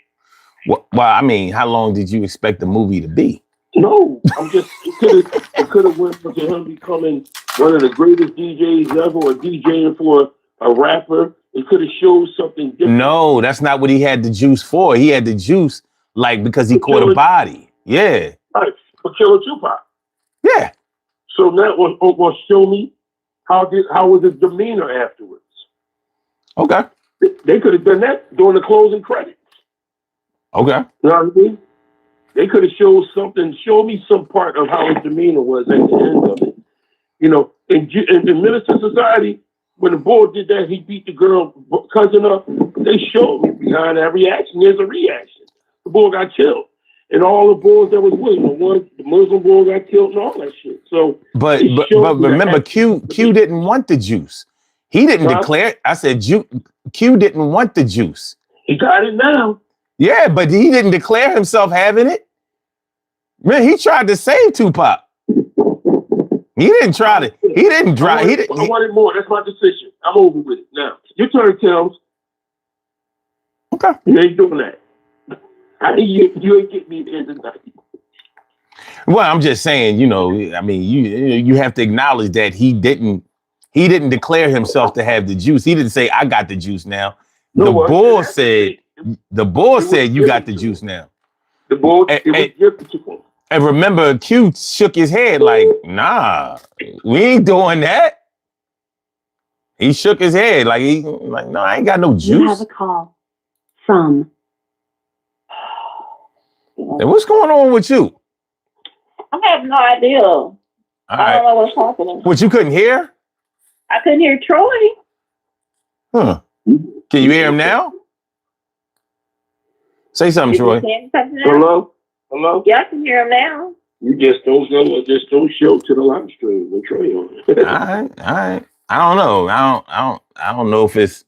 Well, I mean, how long did you expect the movie to be? No, I'm just, it could have went to him becoming one of the greatest DJs ever, or DJing for a rapper. It could have showed something different. No, that's not what he had the juice for. He had the juice because he caught a body. Yeah. Right, for killing Tupac. Yeah. So that was show me how was his demeanor afterwards. Okay. They could have done that during the closing credits. Okay. You know what I mean? They could have showed me some part of how his demeanor was at the end of it. You know, in Menace to Society, when the boy did that, he beat the girl cousin up. They showed me behind that reaction, there's a reaction. The boy got killed. And all the boys that was with him, the Muslim boy got killed and all that shit. So, but remember, Q didn't want the juice. He didn't declare. I said, Q didn't want the juice. He got it now. Yeah, but he didn't declare himself having it. Man, he tried to save Tupac. He didn't try to. He didn't drive. I wanted more. That's my decision. I'm over with it now. Your turn, Tels. Okay. You ain't doing that. You ain't getting me there tonight. Well, I'm just saying, I mean, you have to acknowledge that he didn't declare himself to have the juice. He didn't say, I got the juice now. The bull said you got the juice now. The bull, it was gifted to him. And remember, Q shook his head like, nah, we ain't doing that. He shook his head like, no, I ain't got no juice. You have a call from. And what's going on with you? I have no idea. I don't know what's happening. What, you couldn't hear? I couldn't hear Troy. Huh. Can you hear him now? Say something, Troy. Hello? Hello? Yeah, I can hear him now. You just don't show to the live stream with Troy on it. All right. I don't know. I don't know if it's.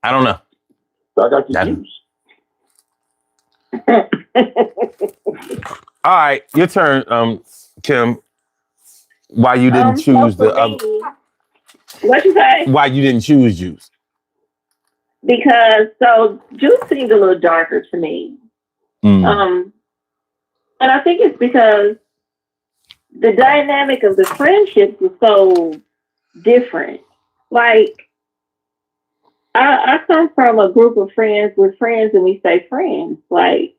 I don't know. I got the juice. All right, your turn, Kim. Why you didn't choose the other? What you say? Why you didn't choose Juice? Because Juice seemed a little darker to me. And I think it's because the dynamic of the friendship was so different. Like, I come from a group of friends. We're friends and we stay friends. Like,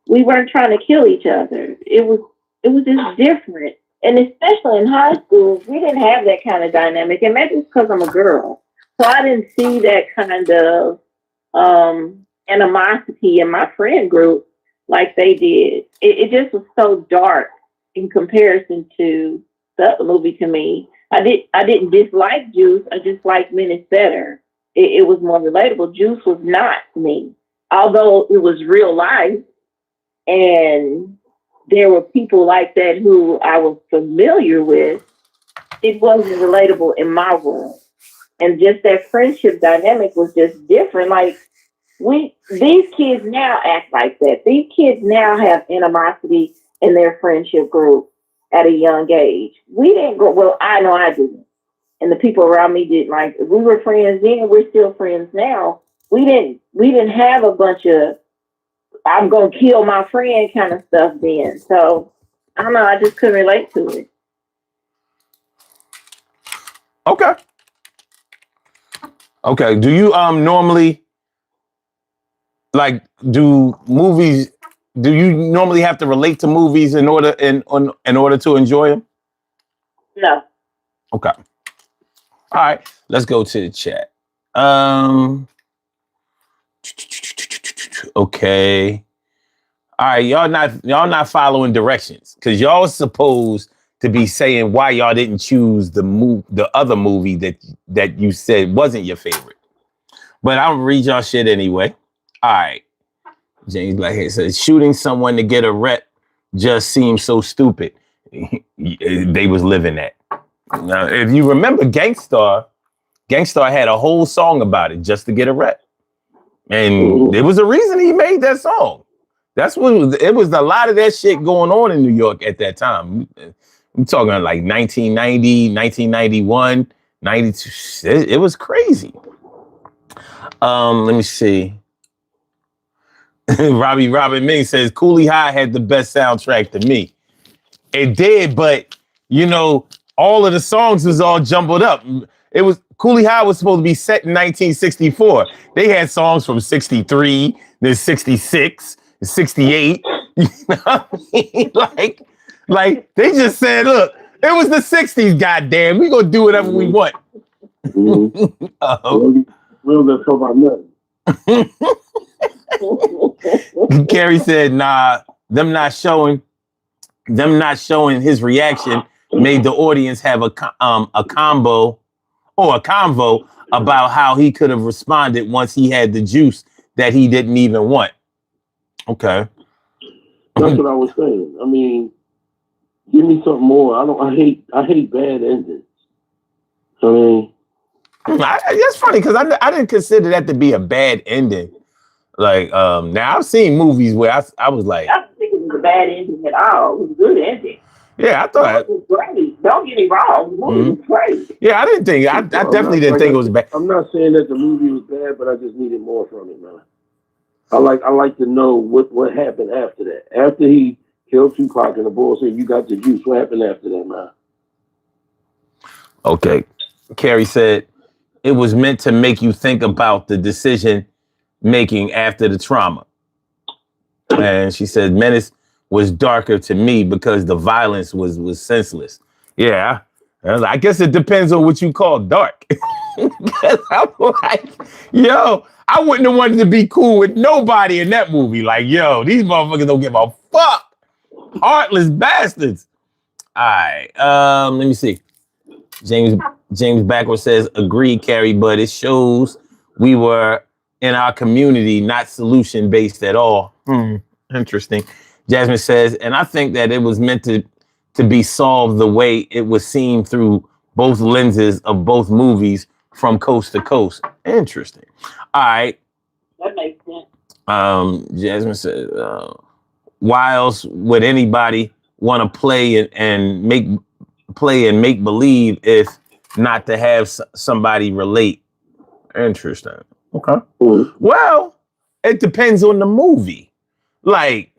we weren't trying to kill each other. It was just different. And especially in high school, we didn't have that kind of dynamic. And maybe it's because I'm a girl. So I didn't see that kind of animosity in my friend group like they did. It just was so dark in comparison to the other movie to me. I didn't dislike Juice. I just liked Menace better. It was more relatable. Juice was not me. Although it was real life and there were people like that who I was familiar with, it wasn't relatable in my world. And just that friendship dynamic was just different. Like these kids now act like that. These kids now have animosity in their friendship group at a young age. We didn't go, well, I know I didn't. And the people around me didn't. Like we were friends then, we're still friends now. We didn't have a bunch of I'm gonna kill my friend kind of stuff then. So I don't know, I just couldn't relate to it. Okay. Okay. Do you normally like do you normally have to relate to movies in order to enjoy them? No. Okay. All right. Let's go to the chat. Okay. All right, y'all not following directions because y'all supposed to be saying why y'all didn't choose the other movie that you said wasn't your favorite. But I'll read y'all shit anyway. All right. James Blackhead says shooting someone to get a rep just seems so stupid. They was living that. Now, if you remember Gangstar had a whole song about it just to get a rep. And there was a reason he made that song. That's what it was a lot of that shit going on in New York at that time. I'm talking like 1990, 1991, 92. It was crazy. Let me see. Robin Ming says Cooley High had the best soundtrack to me. It did, but you know, all of the songs was all jumbled up. It was Cooley High was supposed to be set in 1964. They had songs from 63, then 66, 68. You know what I mean? Like they just said, look, it was the 60s, goddamn. We gonna do whatever we want. We'll just talk about nothing. Carrie said, nah, them not showing his reaction made the audience have a convo about how he could have responded once he had the juice that he didn't even want. Okay. That's what I was saying. I mean, give me something more. I hate bad endings. I mean, that's funny because I didn't consider that to be a bad ending. Like, now I've seen movies where I was like, I don't think it was a bad ending at all. It was a good ending. Yeah, I thought it was great. Don't get me wrong, the movie was great. Yeah, I definitely didn't think it was bad. I'm not saying that the movie was bad, but I just needed more from it, man. I like to know what happened after that. After he killed Tupac and the boy said, "You got the juice." What happened after that, man? Okay, Carrie said it was meant to make you think about the decision making after the trauma, and she said Menace was darker to me because the violence was senseless. Yeah, I guess it depends on what you call dark. I'm like, yo, I wouldn't have wanted to be cool with nobody in that movie. Like, yo, these motherfuckers don't give a fuck. Heartless bastards. All right, let me see. James Backward says, agree, Carrie, but it shows we were in our community, not solution-based at all. Interesting. Jasmine says, and I think that it was meant to be solved the way it was seen through both lenses of both movies from coast to coast. Interesting. All right. That makes sense. Jasmine says, why else would anybody want to play and make believe if not to have somebody relate? Interesting. Okay. Mm-hmm. Well, it depends on the movie. Like,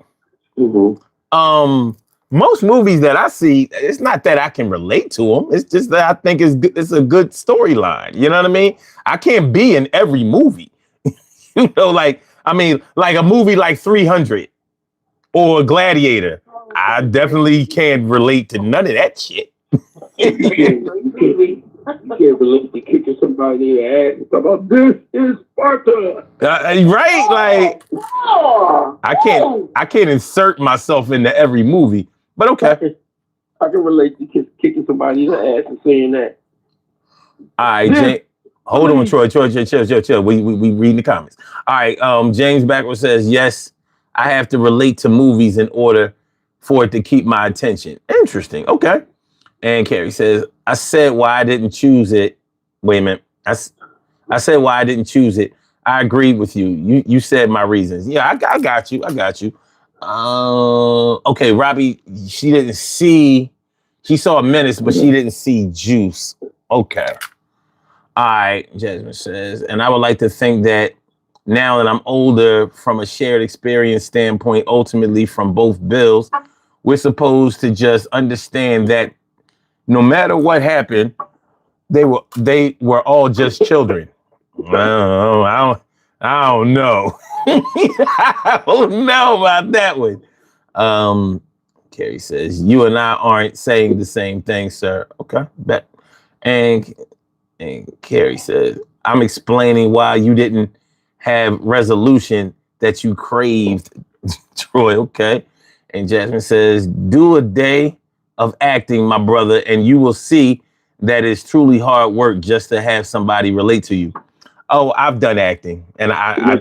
most movies that I see, it's not that I can relate to them. It's just that I think it's a good storyline. You know what I mean? I can't be in every movie. You know, like a movie like 300 or Gladiator. I definitely can't relate to none of that shit. You can't relate to kicking somebody in the ass and talk about this is Sparta. Right? Like Oh, I can't insert myself into every movie. But okay. I can relate to kicking somebody in the ass and saying that. All right, James. Hold on, Troy. Chill. We reading the comments. All right. James Backward says, yes, I have to relate to movies in order for it to keep my attention. Interesting. Okay. And Carrie says, I said why I didn't choose it. Wait a minute. I said why I didn't choose it. I agreed with you. You said my reasons. Yeah, I got you. I got you. Okay, Robbie, she saw Menace, but she didn't see Juice. Okay. All right, Jasmine says, and I would like to think that now that I'm older, from a shared experience standpoint, ultimately from both bills, we're supposed to just understand that no matter what happened, they were all just children. I don't know. I don't know about that one. Carrie says, you and I aren't saying the same thing, sir. Okay, bet. And Carrie says, I'm explaining why you didn't have resolution that you craved, Troy. Okay. And Jasmine says, do a day of acting, my brother, and you will see that it's truly hard work just to have somebody relate to you. Oh, I've done acting, and I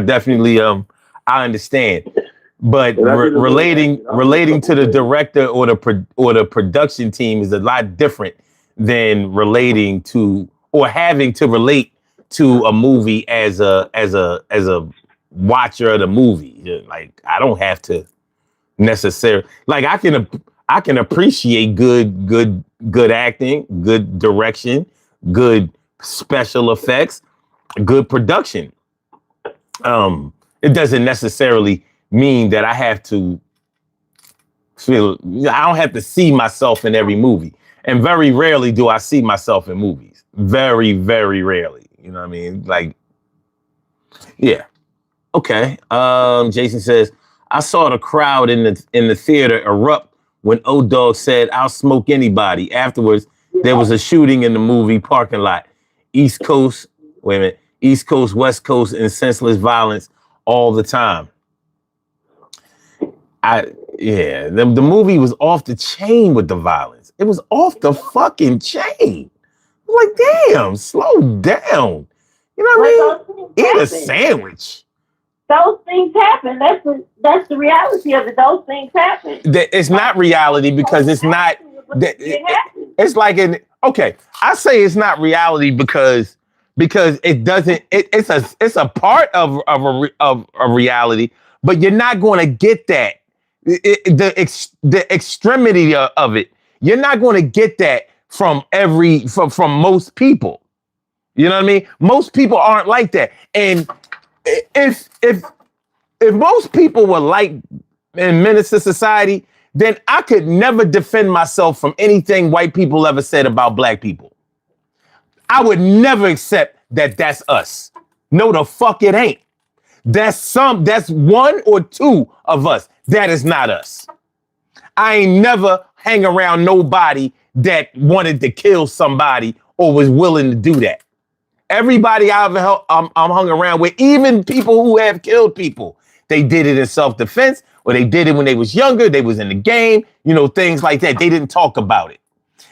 definitely I understand. But relating to the director or the production team is a lot different than relating to or having to relate to a movie as a watcher of the movie. Like I don't have to necessarily like I can appreciate good acting, good direction, good special effects, good production. It doesn't necessarily mean that I have to feel, I don't have to see myself in every movie. And very rarely do I see myself in movies. Very, very rarely. You know what I mean? Like, yeah. Okay. Jason says, I saw the crowd in the theater erupt when O-Dog said, I'll smoke anybody. Afterwards, there was a shooting in the movie parking lot. East Coast, wait a minute, East Coast, West Coast, and senseless violence all the time. The movie was off the chain with the violence. It was off the fucking chain. Like, damn, slow down. You know what I mean? Eat a sandwich. Those things happen. That's the reality of it. Those things happen. It's not reality because it's not. It's like I say it's not reality because it doesn't. It's a part of a reality, but you're not going to get that. The extremity of it. You're not going to get that from most people. You know what I mean? Most people aren't like that, and if most people were like in Menace to Society, then I could never defend myself from anything white people ever said about black people. I would never accept that that's us. No, the fuck it ain't. That's one or two of us. That is not us. I ain't never hang around nobody that wanted to kill somebody or was willing to do that. Everybody I'm hung around with, even people who have killed people, they did it in self-defense, or they did it when they was younger, they was in the game, things like that. They didn't talk about it.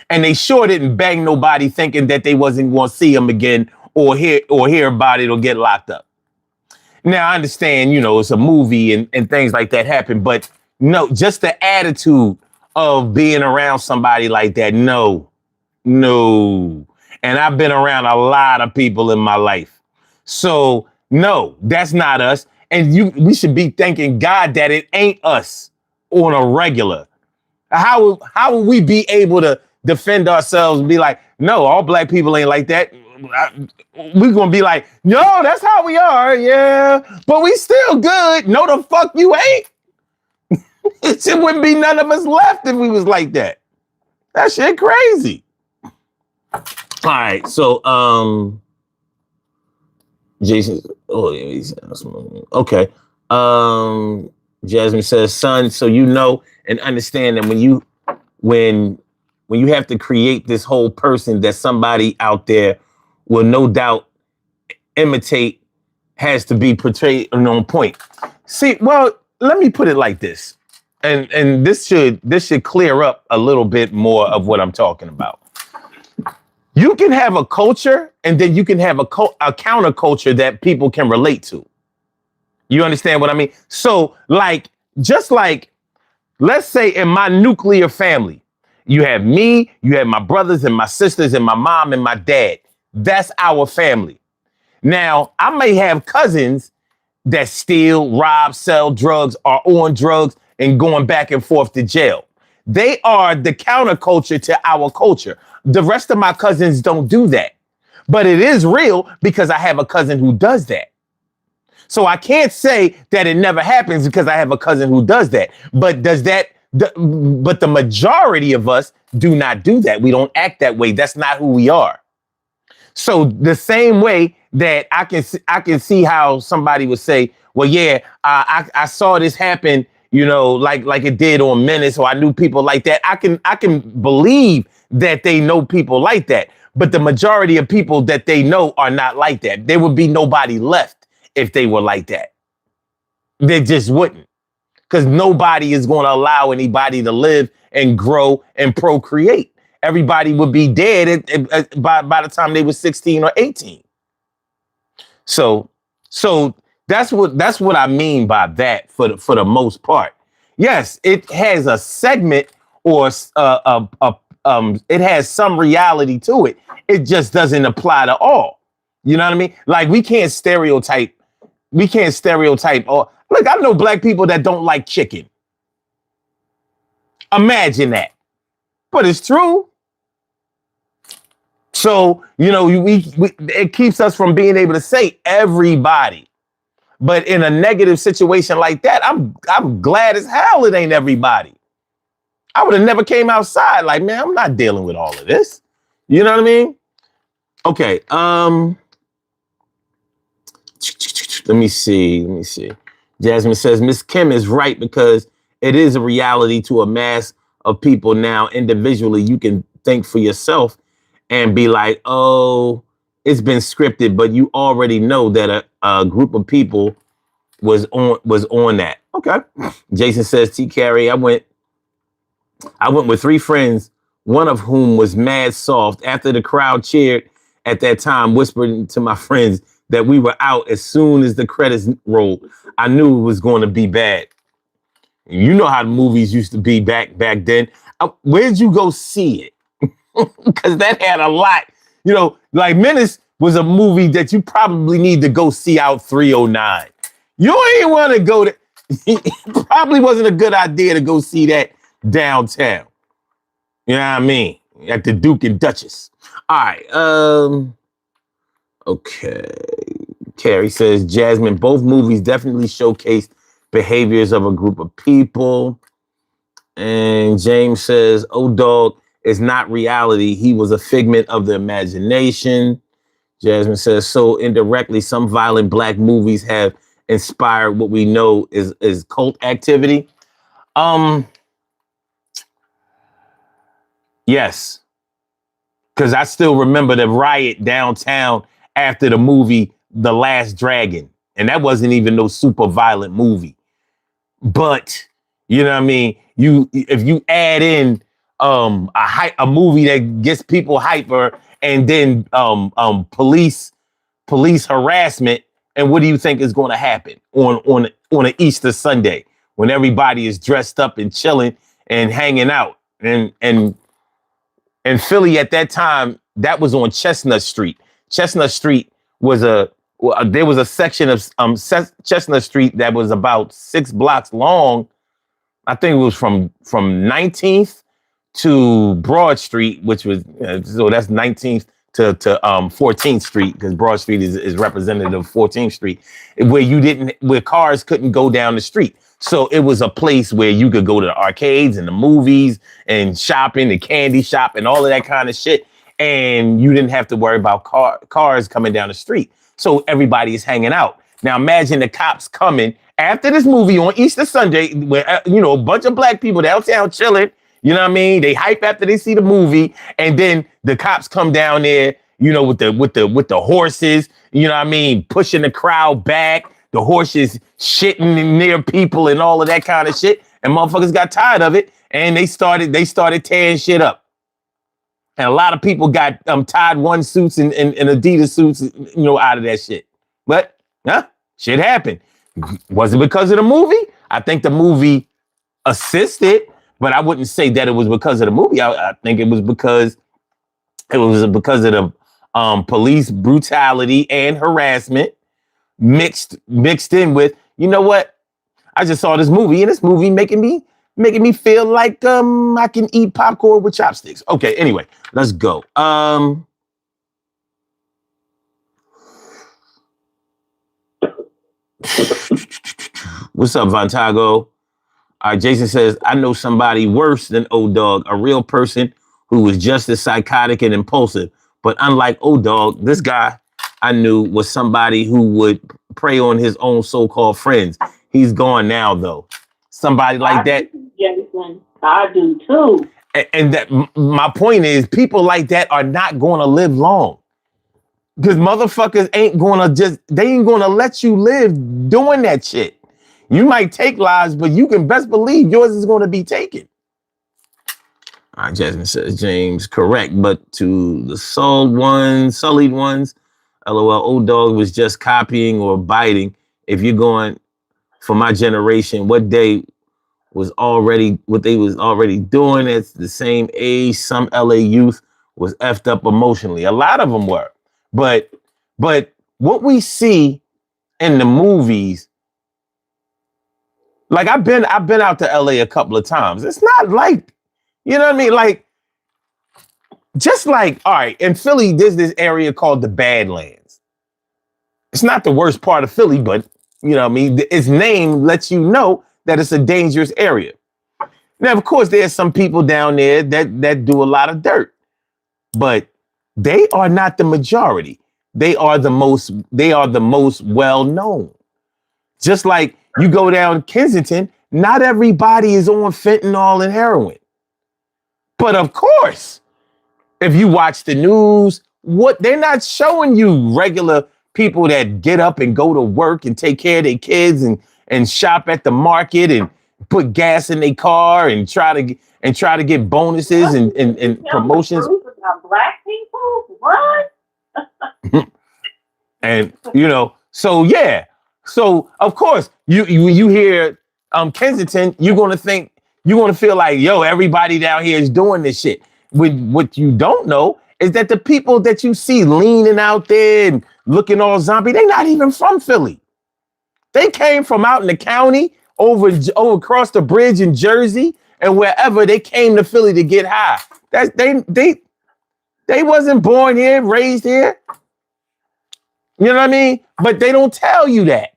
And they sure didn't bang nobody thinking that they wasn't going to see them again or hear about it or get locked up. Now, I understand, it's a movie and things like that happen, but no, just the attitude of being around somebody like that, no. And I've been around a lot of people in my life. So, no, that's not us. And we should be thanking God that it ain't us on a regular. How will we be able to defend ourselves and be like, no, all black people ain't like that? We're going to be like, no, that's how we are. Yeah, but we still good. No, the fuck you ain't. It wouldn't be none of us left if we was like that. That shit crazy. All right, so Jason. Oh, yeah, okay. Jasmine says, son, so you know and understand that when you have to create this whole person that somebody out there will no doubt imitate, has to be portrayed on point. See, well, let me put it like this. And this should clear up a little bit more of what I'm talking about. You can have a culture, and then you can have a counterculture that people can relate to. You understand what I mean? So, just like, let's say in my nuclear family, you have me, you have my brothers and my sisters and my mom and my dad. That's our family. Now, I may have cousins that steal, rob, sell drugs, are on drugs, and going back and forth to jail. They are the counterculture to our culture. The rest of my cousins don't do that. But it is real because I have a cousin who does that. So I can't say that it never happens because I have a cousin who does that. But but the majority of us do not do that. We don't act that way. That's not who we are. So the same way that I can see how somebody would say, well, yeah, I saw this happen, like it did on Menace, or I knew people like that. I can believe that they know people like that. But the majority of people that they know are not like that. There would be nobody left if they were like that. They just wouldn't. Because nobody is going to allow anybody to live and grow and procreate. Everybody would be dead by the time they were 16 or 18. So that's what I mean by that for the most part. Yes, it has a segment or it has some reality to it. It just doesn't apply to all. You know what I mean? Like we can't stereotype. Or look, I know black people that don't like chicken. Imagine that. But it's true. So, it keeps us from being able to say everybody. But in a negative situation like that, I'm glad as hell it ain't everybody. I would have never came outside like, man, I'm not dealing with all of this. You know what I mean? Okay. Let me see. Jasmine says, Miss Kim is right because it is a reality to a mass of people now. Individually, you can think for yourself and be like, oh, it's been scripted, but you already know that a group of people was on that. Okay. Jason says, T. Carey, I went with 3 friends, one of whom was mad soft. After the crowd cheered at that time, whispered to my friends that we were out as soon as the credits rolled. I knew it was going to be bad. You know how the movies used to be back then. Where'd you go see it? Because that had a lot, like Menace was a movie that you probably need to go see out 309. You ain't want to go to, it probably wasn't a good idea to go see that downtown. You know what I mean? At the Duke and Duchess. All right. Okay. Carrie says, Jasmine, both movies definitely showcased behaviors of a group of people. And James says, oh, dog, it's not reality. He was a figment of the imagination. Jasmine says, so indirectly, some violent black movies have inspired what we know is cult activity. Yes. Because I still remember the riot downtown after the movie The Last Dragon. And that wasn't even no super violent movie. But, you know what I mean? If you add in a movie that gets people hyper and then police harassment, and what do you think is going to happen on an Easter Sunday when everybody is dressed up and chilling and hanging out? And Philly at that time, that was on Chestnut Street. Chestnut Street was there was a section of Chestnut Street that was about 6 blocks long. I think it was from 19th to Broad Street, which was so that's 19th to 14th Street, because Broad Street is representative of 14th Street, where cars couldn't go down the street. So it was a place where you could go to the arcades and the movies and shopping, the candy shop and all of that kind of shit. And you didn't have to worry about cars coming down the street. So everybody is hanging out. Now imagine the cops coming After this movie on Easter Sunday, where a bunch of black people downtown chilling, you know what I mean? They hype after they see the movie, and then the cops come down there, with the horses, you know what I mean, pushing the crowd back, the horses shitting near people and all of that kind of shit. And motherfuckers got tired of it, and they started tearing shit up. And a lot of people got Tide One suits and Adidas suits, out of that shit. But shit happened. Was it because of the movie? I think the movie assisted, but I wouldn't say that it was because of the movie. I think it was because of the police brutality and harassment mixed in with, you know what? I just saw this movie, and this movie making me feel like I can eat popcorn with chopsticks. Okay, anyway, let's go. What's up, Vontago? Jason says, I know somebody worse than O-Dog, a real person who was just as psychotic and impulsive. But unlike O-Dog, this guy I knew was somebody who would prey on his own so-called friends. He's gone now, though. Somebody like that. Jason, I do too. And that my point is, people like that are not going to live long. Because motherfuckers ain't gonna let you live doing that shit. You might take lives, but you can best believe yours is gonna be taken. All right, Jasmine says, James, correct. But to the sullied ones, LOL, O-Dog was just copying or biting. If you're going for my generation, what they was already doing at the same age, some LA youth was effed up emotionally. A lot of them were. But what we see in the movies, like I've been out to LA a couple of times. It's not like, you know what I mean? Like, just like, all right, in Philly, there's this area called the Badlands. It's not the worst part of Philly, but you know what I mean? Its name lets you know that it's a dangerous area. Now, of course, there's some people down there that do a lot of dirt, but they are not the majority. They are the most well known. Just like you go down Kensington, not everybody is on fentanyl and heroin. But of course, if you watch the news, they're not showing you regular people that get up and go to work and take care of their kids and shop at the market and put gas in their car and try to get bonuses and promotions. Black people? What? And so yeah. So of course you hear Kensington, you're gonna feel like, yo, everybody down here is doing this shit. What you don't know is that the people that you see leaning out there and looking all zombie, they're not even from Philly. They came from out in the county, over across the bridge in Jersey, and wherever they came to Philly to get high. They wasn't born here, raised here. You know what I mean? But they don't tell you that.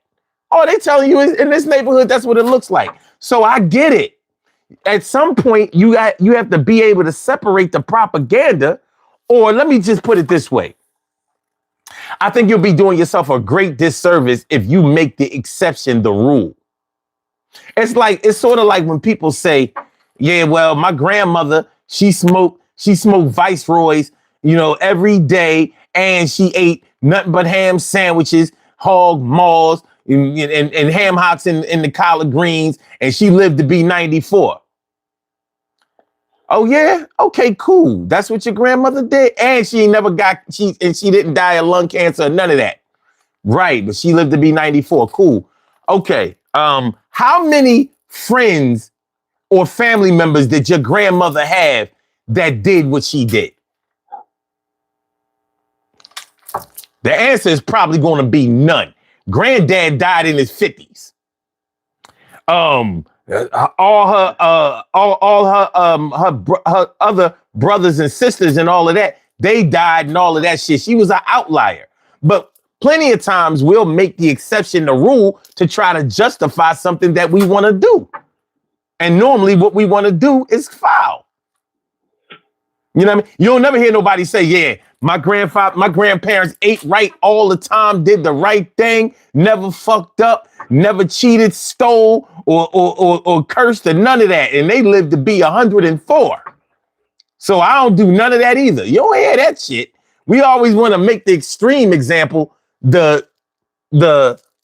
All they telling you is in this neighborhood, that's what it looks like. So I get it. At some point, you have to be able to separate the propaganda, or let me just put it this way. I think you'll be doing yourself a great disservice if you make the exception the rule. It's sort of like when people say, yeah, well, my grandmother, she smoked Viceroys, every day, and she ate nothing but ham sandwiches, hog maws, and ham hocks in the collard greens, and she lived to be 94. Oh yeah? Okay, cool. That's what your grandmother did. And she didn't die of lung cancer or none of that. Right, but she lived to be 94. Cool. Okay. How many friends or family members did your grandmother have that did what she did? The answer is probably going to be none. Granddad died in his 50s. All her other brothers and sisters and all of that, they died and all of that shit. She was an outlier. But plenty of times we'll make the exception the rule to try to justify something that we want to do. And normally what we want to do is foul. You know what I mean? You'll never hear nobody say, yeah, My grandparents ate right all the time, did the right thing, never fucked up, never cheated, stole, or cursed, or none of that. And they lived to be 104. So I don't do none of that either. You don't hear that shit. We always want to make the extreme example the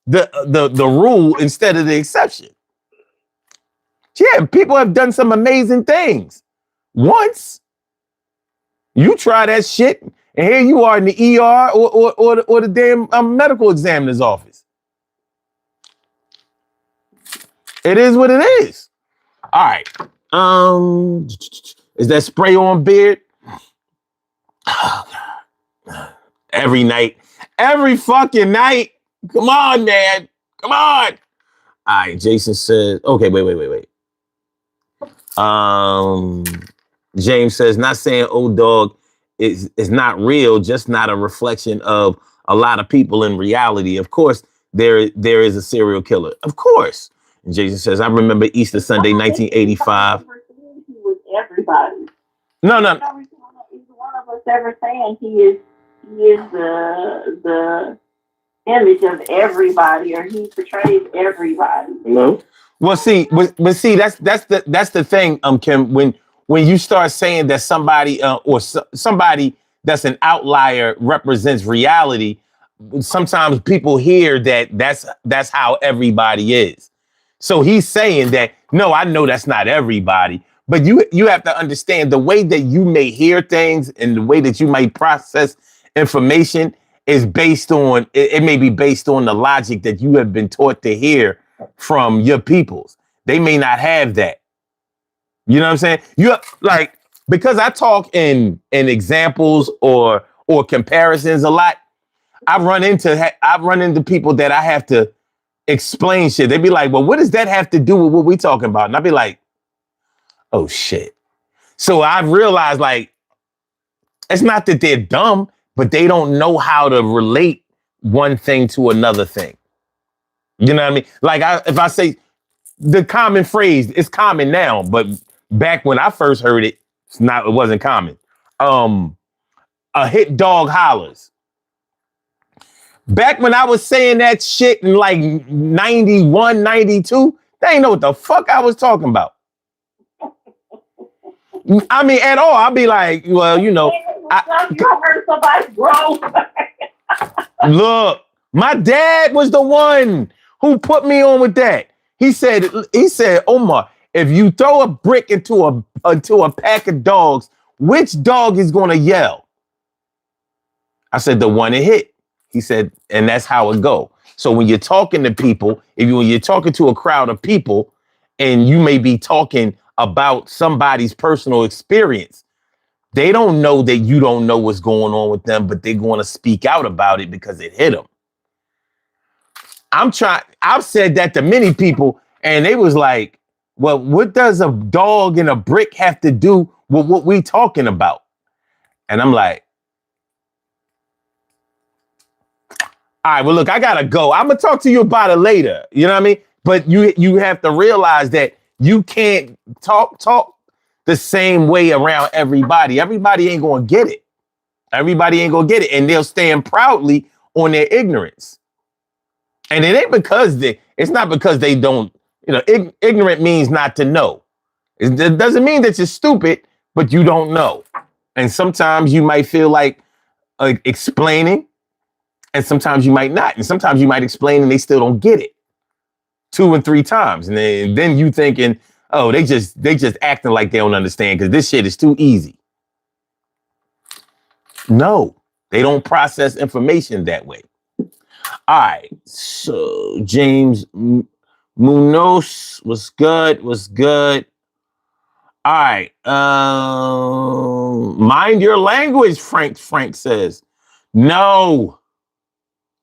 the rule instead of the exception. Yeah, people have done some amazing things. Once you try that shit, and here you are in the ER or the damn medical examiner's office. It is what it is. All right. Is that spray on beard? Every night. Every fucking night. Come on, man. Come on. All right, Jason says, okay, wait. James says, not saying old dog is not real, just not a reflection of a lot of people in reality. Of course, there is a serial killer. Of course. And Jason says, I remember Easter Sunday, 1985. He was everybody. No. Either one of us ever saying he is the image of everybody, or he portrays everybody. No. Well, see, but see, that's the thing, Kim. When you start saying that somebody somebody that's an outlier represents reality, sometimes people hear that's how everybody is. So he's saying that, no, I know that's not everybody, but you have to understand the way that you may hear things and the way that you might process information is based on, it may be based on the logic that you have been taught to hear from your peoples. They may not have that. You know what I'm saying? Because I talk in examples or comparisons a lot. I run into people that I have to explain shit. They be like, well, what does that have to do with what we talking about? And I'll be like, oh shit. So I've realized, like, it's not that they're dumb, but they don't know how to relate one thing to another thing. You know what I mean? Like, if I say the common phrase, it's common now, but back when I first heard it, it wasn't common. A hit dog hollers. Back when I was saying that shit in like 91, 92, they ain't know what the fuck I was talking about. I mean, at all. I'll be like, well, you know. You heard somebody grow. Look, my dad was the one who put me on with that. He said, Omar, if you throw a brick into a pack of dogs, which dog is going to yell? I said, the one it hit. He said, and that's how it go. So when you're talking to people, when you're talking to a crowd of people, and you may be talking about somebody's personal experience, they don't know that you don't know what's going on with them, but they're going to speak out about it because it hit them. I've said that to many people, and they was like, well, what does a dog and a brick have to do with what we talking about? And I'm like, all right, well, look, I gotta go. I'm gonna talk to you about it later. You know what I mean? But you have to realize that you can't talk the same way around everybody. Everybody ain't gonna get it. Everybody ain't gonna get it, and they'll stand proudly on their ignorance. And it ain't because it's not because they don't, ignorant means not to know. It doesn't mean that you're stupid, but you don't know. And sometimes you might feel like explaining, and sometimes you might not. And sometimes you might explain and they still don't get it 2 and 3 times. And then you thinking, oh, they just acting like they don't understand because this shit is too easy. No, they don't process information that way. All right, so James Munoz was good. All right, mind your language, Frank says. No.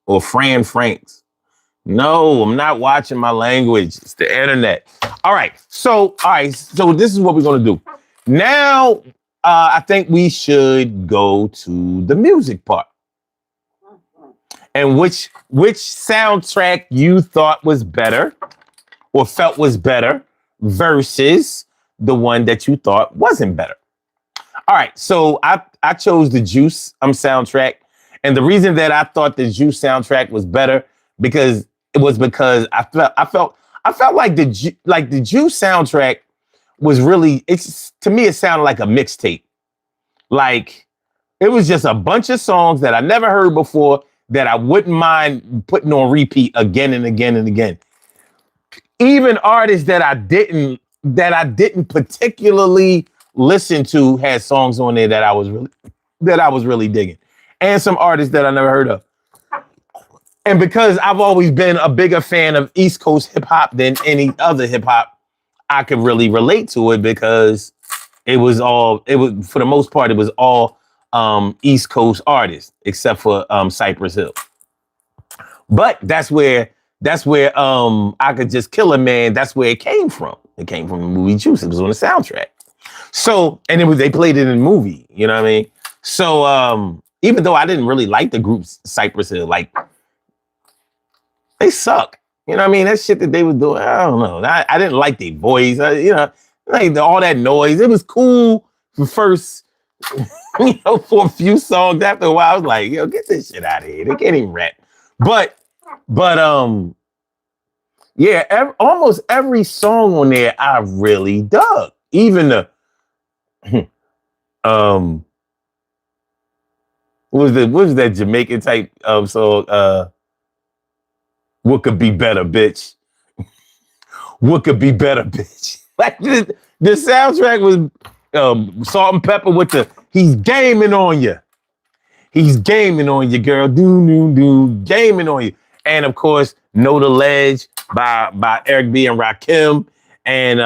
Or Franks. No, I'm not watching my language. It's the internet. All right, so this is what we're gonna do. Now, I think we should go to the music part. And which soundtrack you thought was better or felt was better versus the one that you thought wasn't better. All right, so I chose the Juice soundtrack, and the reason that I thought the Juice soundtrack was better because I felt like the Juice soundtrack was really, it's to me it sounded like a mixtape. Like it was just a bunch of songs that I never heard before that I wouldn't mind putting on repeat again and again and again. Even artists that I didn't particularly listen to had songs on there that I was really digging. And some artists that I never heard of. And because I've always been a bigger fan of East Coast hip hop than any other hip hop, I could really relate to it because it was for the most part, it was all East Coast artists, except for Cypress Hill. But that's where I Could Just Kill a Man, that's where it came from. It came from the movie Juice. It was on the soundtrack. So, and they played it in the movie, you know what I mean? So even though I didn't really like the group Cypress Hill, like they suck. You know what I mean? That shit that they was doing, I don't know. I didn't like their voice. Like all that noise. It was cool for first, for a few songs. After a while, I was like, yo, get this shit out of here. They can't even rap. But yeah, almost every song on there I really dug. Even the what was that Jamaican type of song? What could be better, bitch? What could be better, bitch? Like the soundtrack was Salt and Pepper with the he's gaming on you. He's gaming on you, girl. Gaming on you. And of course, Know the Ledge by Eric B and Rakim, and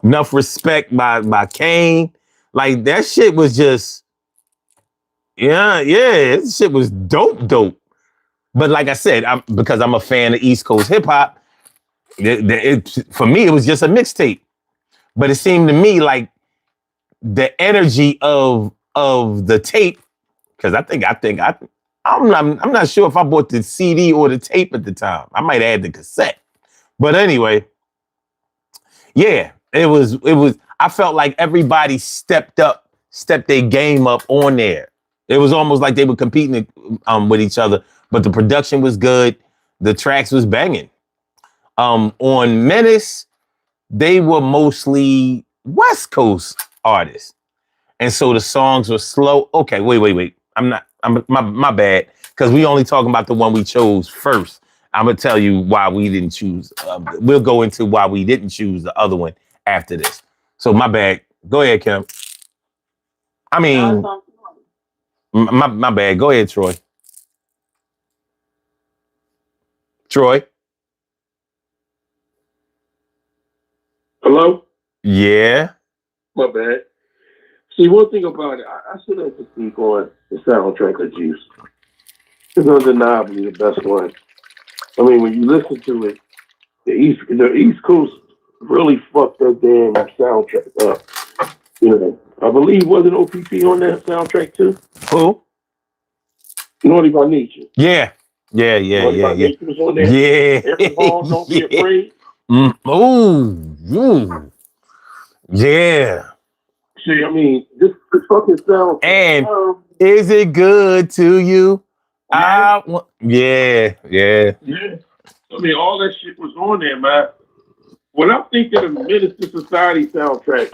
Enough Respect by Kane. Like that shit was just, that shit was dope. But like I said, because I'm a fan of East Coast hip hop, for me it was just a mixtape. But it seemed to me like the energy of the tape, because I'm not sure if I bought the CD or the tape at the time. I might add the cassette. But anyway, yeah, it was. I felt like everybody stepped their game up on there. It was almost like they were competing with each other. But the production was good. The tracks was banging. On Menace, they were mostly West Coast artists. And so the songs were slow. Okay, wait. My bad. Because we only talking about the one we chose first. I'm going to tell you why we didn't choose. We'll go into why we didn't choose the other one after this. So my bad. Go ahead, Kim. I mean, my bad. Go ahead, Troy. Troy? Hello? Yeah? My bad. See, one thing about it, I still have to speak on the soundtrack of Juice. It's undeniably the best one. I mean, when you listen to it, the East Coast really fucked that damn soundtrack up. I believe wasn't OPP on that soundtrack too? Who? Naughty by Nature. Yeah. Naughty by Nature was on there. Yeah. Everyone, don't be afraid. Ooh. Yeah. See, I mean, this fucking sound. And is it good to you? Yeah. Yeah. I mean, all that shit was on there, man. When I think of the Menace to Society soundtrack,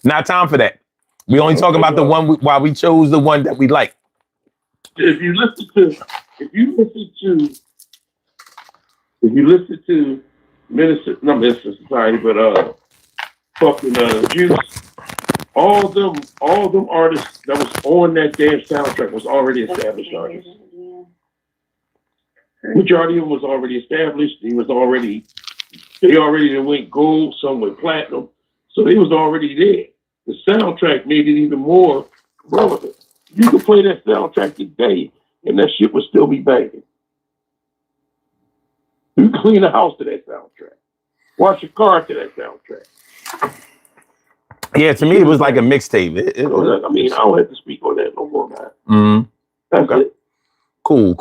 not time for that. We only talking about the one why we chose the one that we like. If you listen to not Menace to Society, but fucking Juice, all them artists that was on that damn soundtrack was already established artists. Majority of them was already established. They already went gold, some went platinum. So they was already there. The soundtrack made it even more relevant. You could play that soundtrack today and that shit would still be banging. You can clean the house to that soundtrack. Wash your car to that soundtrack. Yeah, to me it was like a mixtape. I mean, I don't have to speak on that no more, man. Mm-hmm. That's it. Cool.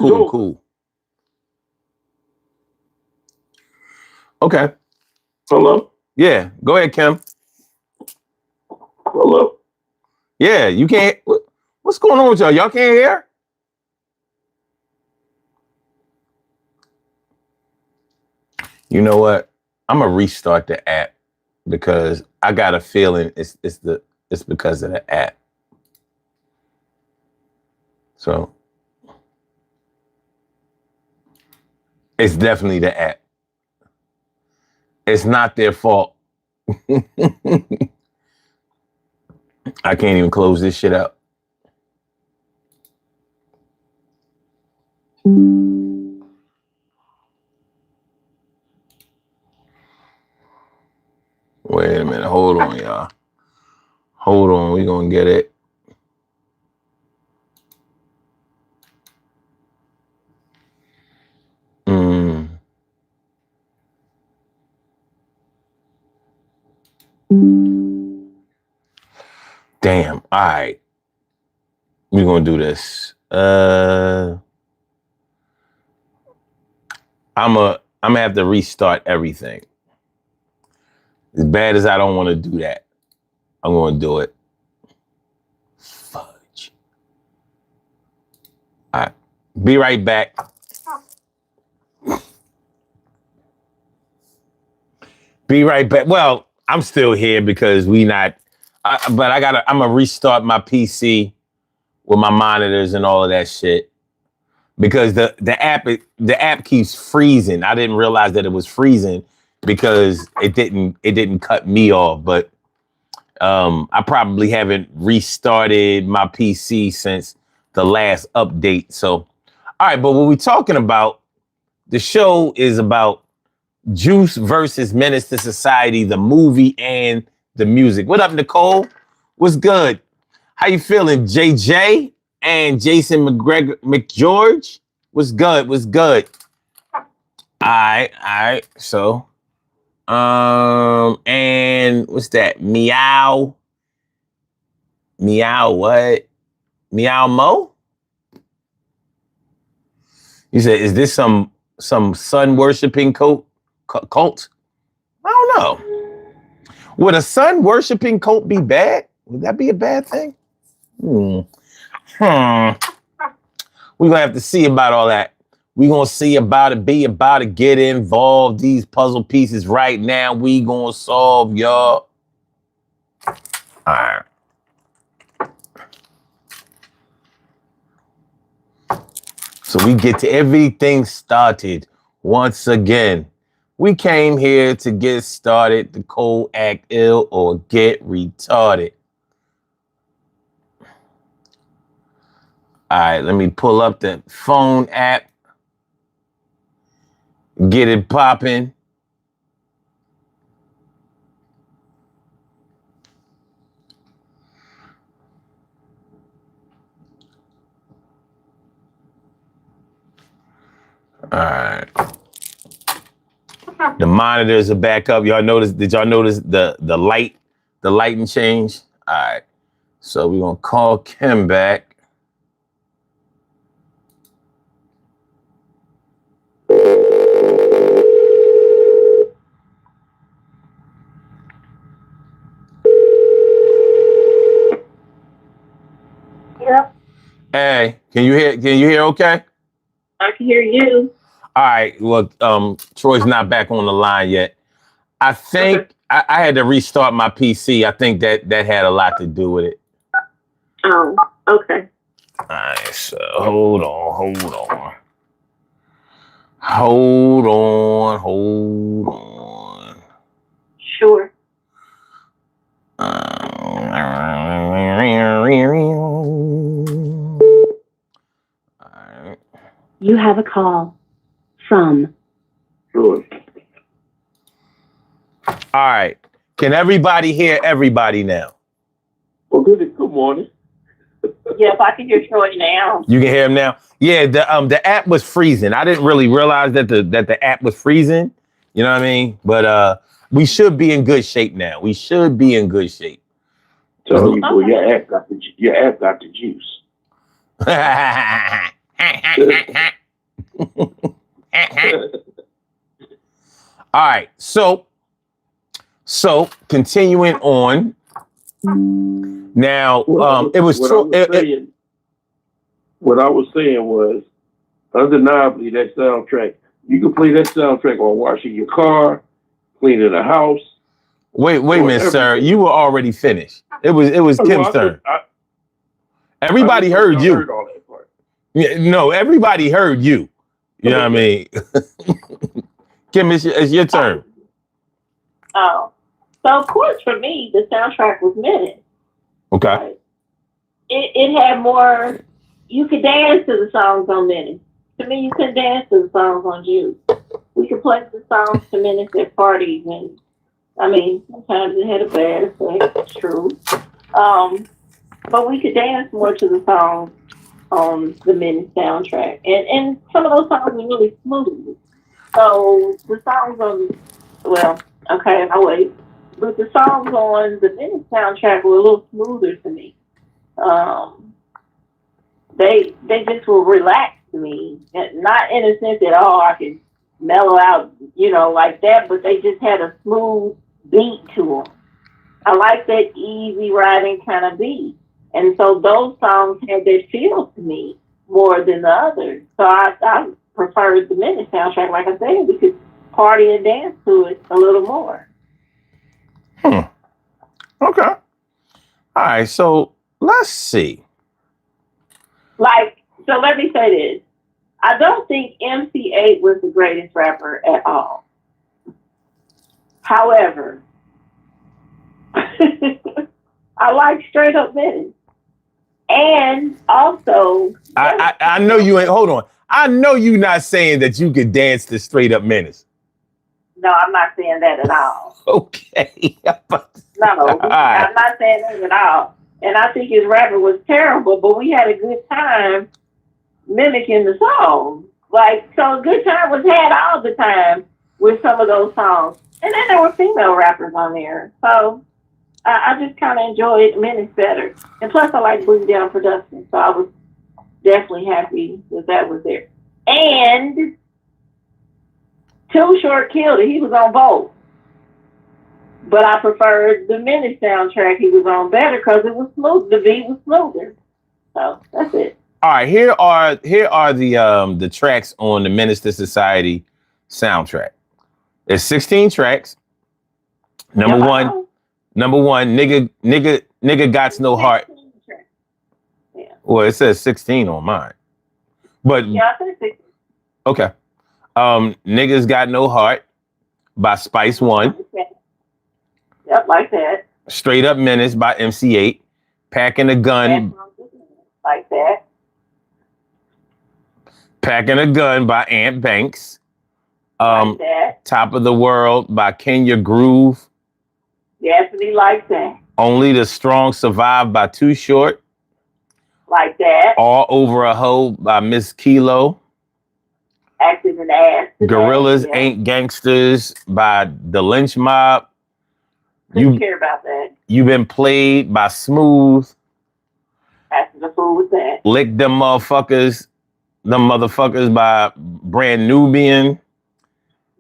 Okay. Hello? Yeah, go ahead, Kim. Hello. Yeah, you can't. What's going on with y'all? Y'all can't hear? You know what? I'm gonna restart the app because I got a feeling it's because of the app. So it's definitely the app. It's not their fault. I can't even close this shit out. Wait a minute. Hold on, y'all. Hold on. We're gonna get it. Damn. All right. We're gonna do this. I'm gonna have to restart everything. As bad as I don't want to do that, I'm gonna do it. Fudge. All right. Be right back. Be right back. Well, I'm still here because but I'm gonna restart my PC with my monitors and all of that shit because the app keeps freezing. I didn't realize that it was freezing because it didn't cut me off, but I probably haven't restarted my PC since the last update. So, all right, but what we're talking about, the show is about Juice versus Menace to Society, the movie and the music. What up, Nicole? What's good? How you feeling, JJ and Jason McGeorge? What's good? What's good? All right. So, and what's that? Meow what? Meow Mo? You said, is this some sun worshiping cult? I don't know. Would a sun worshiping cult be bad? Would that be a bad thing? We're gonna have to see about all that. We're gonna see about it, be about it, get involved. These puzzle pieces right now, we gonna solve, y'all. All right. So we get to everything started once again. We came here to get started, the cold act ill or get retarded. All right, let me pull up the phone app. Get it popping. All right. The monitors are back up. Did y'all notice the lighting change? All right. So we're gonna call Kim back. Yep, Hey, can you hear okay? I can hear you. All right. Well, Troy's not back on the line yet. I think Okay. I had to restart my PC. I think that had a lot to do with it. Oh, okay. All right, so hold on. Hold on. Sure. You have a call from. Sure. All right. Can everybody hear everybody now? Well, good morning. Yes, I can hear Troy now. You can hear him now? Yeah, the app was freezing. I didn't really realize that the app was freezing. You know what I mean? But we should be in good shape now. We should be in good shape. Tell you, boy, your app got the juice. All right. So So continuing on. Now, it was true. What I was saying was undeniably that soundtrack. You can play that soundtrack on washing your car, cleaning the house. Wait a minute, sir. You were already finished. It was Kim's turn. Everybody heard you. Heard all that part. Yeah, no, everybody heard you. You know what I mean? Kim, it's your turn. Oh. So, of course, for me, the soundtrack was Menace. Okay. Right? It had more, you could dance to the songs on Menace. To me, you couldn't dance to the songs on Juice. We could play the songs to Menace at parties, and I mean, sometimes it had a bad effect, it's true. But we could dance more to the songs on the Menace soundtrack. And some of those songs were really smooth. So the songs on, well, okay, I'll wait. But the songs on the Menace soundtrack were a little smoother to me. They just were relaxed to me. Not in a sense that, I can mellow out, like that, but they just had a smooth beat to them. I like that easy riding kind of beat. And so those songs had that feel to me more than the others. So I preferred the Menace soundtrack. Like I said, we could party and dance to it a little more. Okay. All right. So let's see. So let me say this. I don't think MC8 was the greatest rapper at all. However, I like Straight Up Menace. And also, I know you ain't. Hold on. I know you not saying that you could dance to Straight Up Menace. No, I'm not saying that at all. Okay. No, I'm not saying that at all. And I think his rapping was terrible, but we had a good time mimicking the song. So a good time was had all the time with some of those songs. And then there were female rappers on there. So I just kind of enjoyed Menace better. And plus I like Boogie Down Production. So I was definitely happy that was there. And Too Short killed it. He was on both. But I preferred the Menace soundtrack he was on better because it was smooth. The beat was smoother. So that's it. All right, here are the tracks on the Menace to Society soundtrack. There's 16 tracks. Number one, nigga Gots No Heart. Yeah. Well, it says 16 on mine. But yeah, I said 16. Okay. Niggas Got No Heart by Spice One. Yep, like that. Straight Up Menace by MC8. Packing a Gun. Like that. Packing a Gun by Ant Banks. Like that. Top of the World by Kenya Groove. Definitely like that. Only the Strong Survive by Too Short. Like that. All Over a Hoe by Miss Kilo. Acting an ass. Gorillas Ain't Gangsters by The Lynch Mob. Didn't care about that. You've Been Played by Smooth. Acting a fool with that. Lick Them Motherfuckers by Brand Nubian.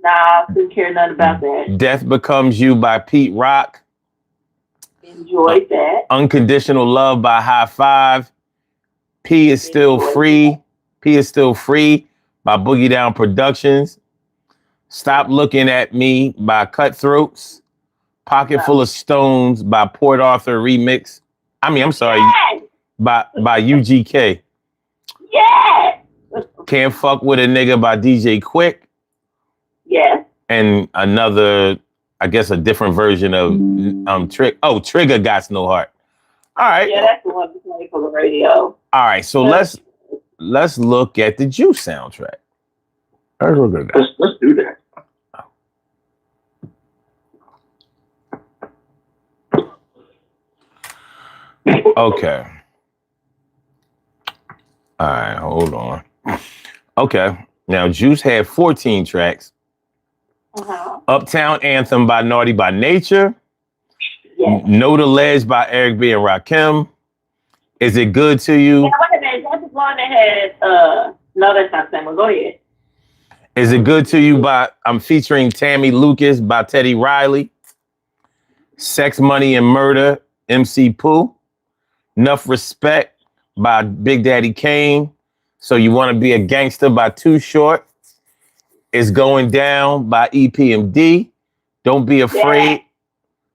Nah, didn't care nothing about that. Death Becomes You by Pete Rock. Enjoyed that. Unconditional Love by High Five. P is Still Free. P is Still Free by Boogie Down Productions. Stop Looking at Me by Cutthroats. Pocket Full of Stones by Port Arthur Remix. I'm sorry. Yes! By UGK. Yes! Can't Fuck With a Nigga by DJ Quick. Yes. And another, I guess, a different version of Trigger Gots No Heart. All right. Yeah, that's the one to play for the radio. All right, so let's look at the Juice soundtrack. Let's do that. Okay. All right, hold on. Okay, now Juice had 14 tracks. Uh-huh. Uptown Anthem by Naughty by Nature. Yes. Know the Ledge by Eric B. and Rakim. Is It Good to You? Yeah, wait a minute. That's the one that had, no, that's not the same one. Go ahead. Is It Good to You by, I'm featuring Tammy Lucas by Teddy Riley. Sex, Money, and Murder, MC Pooh. Enough Respect by Big Daddy Kane. So You Want to Be a Gangster by Too Short. It's Going Down by EPMD. Don't Be Afraid.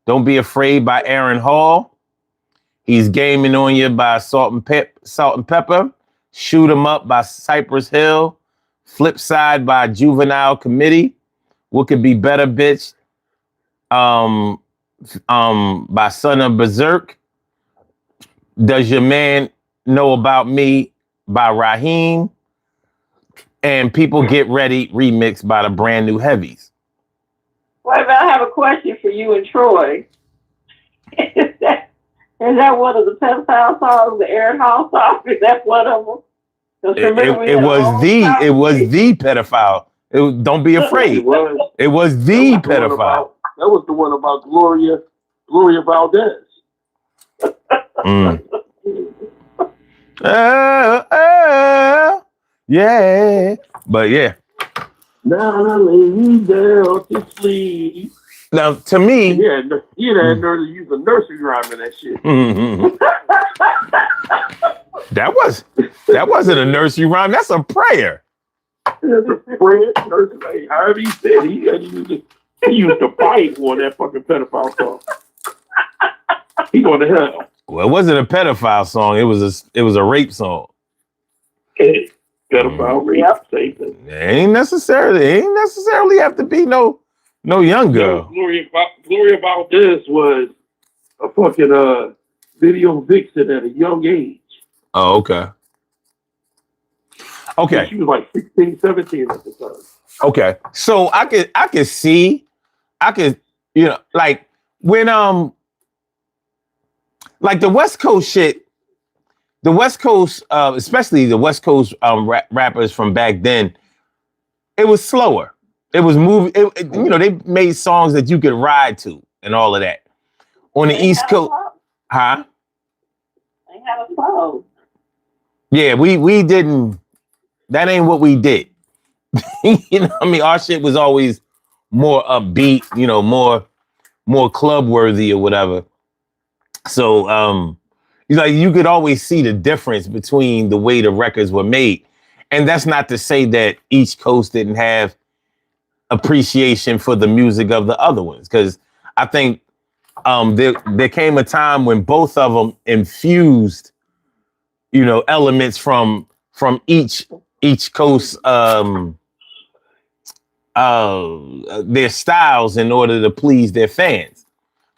Don't Be Afraid by Aaron Hall. He's Gaming on You by Salt and Pepper. Shoot 'Em Up by Cypress Hill. Flip Side by Juvenile Committee. What Could Be Better, Bitch? By Son of Berserk. Does Your Man Know About Me by Raheem. And People Get Ready remixed by the Brand New Heavies. Wait a minute, I have a question for you and Troy. Is that one of the pedophile songs, the Aaron Hall song? Is that one of them? It was the pedophile. Don't Be Afraid. It was the pedophile. That was the one about Gloria Valdez. Yeah. But yeah. Now I lay me down to sleep. Now, to me, he had nerve to use a nursery rhyme in that shit. That wasn't a nursery rhyme. That's a prayer. It's a prayer, nursery. However he said, he used the Bible on that fucking pedophile song. He going to hell. Well, it wasn't a pedophile song. It was a rape song. Pedophile rape, same thing. It ain't necessarily have to be no young girl. Gloria Valdez was a fucking video vixen at a young age. Oh, okay. Okay. She was like 16, 17 at the time. Okay. So I could see, like when like the West Coast shit, the West Coast, especially the West Coast rappers from back then, it was slower. It was moving. They made songs that you could ride to and all of that. On the East Coast, huh? They had a flow. Yeah, we didn't. That ain't what we did. Our shit was always more upbeat, more club worthy or whatever. So, you could always see the difference between the way the records were made. And that's not to say that each coast didn't have appreciation for the music of the other ones. Because I think there came a time when both of them infused, elements from each coast, their styles in order to please their fans.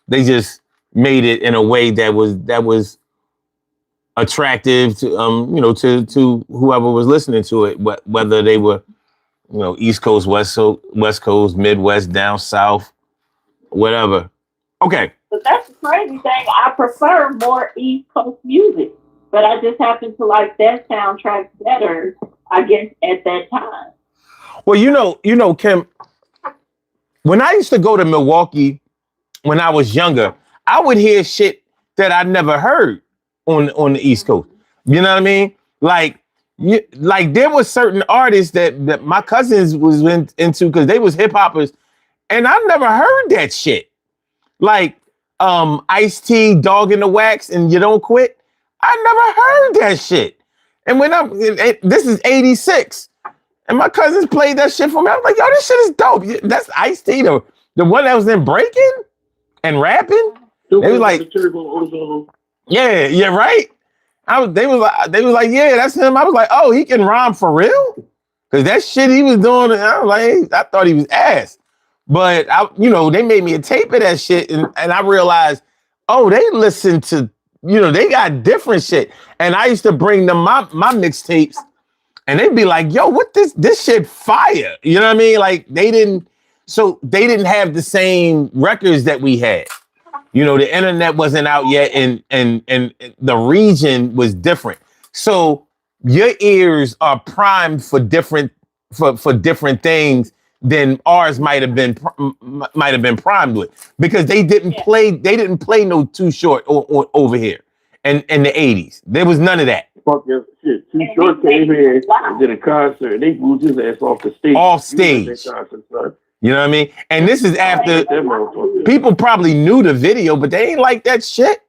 They just made it in a way that was attractive to to whoever was listening to it, whether they were East Coast, West Coast, Midwest, down south, whatever. Okay. But that's the crazy thing. I prefer more East Coast music, but I just happen to like that soundtrack better, I guess, at that time. Well, Kim, when I used to go to Milwaukee when I was younger, I would hear shit that I never heard on the East Coast. You know what I mean? Like there were certain artists that my cousins was into because they was hip hoppers, and I never heard that shit. Like Ice-T, Dog in the Wax, and You Don't Quit. I never heard that shit. And when this is 86, and my cousins played that shit for me, I was like, yo, this shit is dope. That's Ice-T, the one that was in breaking and rapping. They was like, yeah, right. They was like, yeah, that's him. I was like, oh, he can rhyme for real? Because that shit he was doing, I was like, I thought he was ass. But they made me a tape of that shit, and I realized, oh, they listen to, they got different shit. And I used to bring them my mixtapes, and they'd be like, yo, what this shit fire? You know what I mean? Like they didn't have the same records that we had. The internet wasn't out yet, and the region was different. So your ears are primed for different things than ours might have been primed with, because they didn't play no Too Short over here and in the 80s. There was none of that. Fuck your shit. Too Short came here and did a concert, and they moved his ass off the stage. Off stage. You know what I mean? And this is after That motherfucker. people probably knew the video, but they ain't like that shit.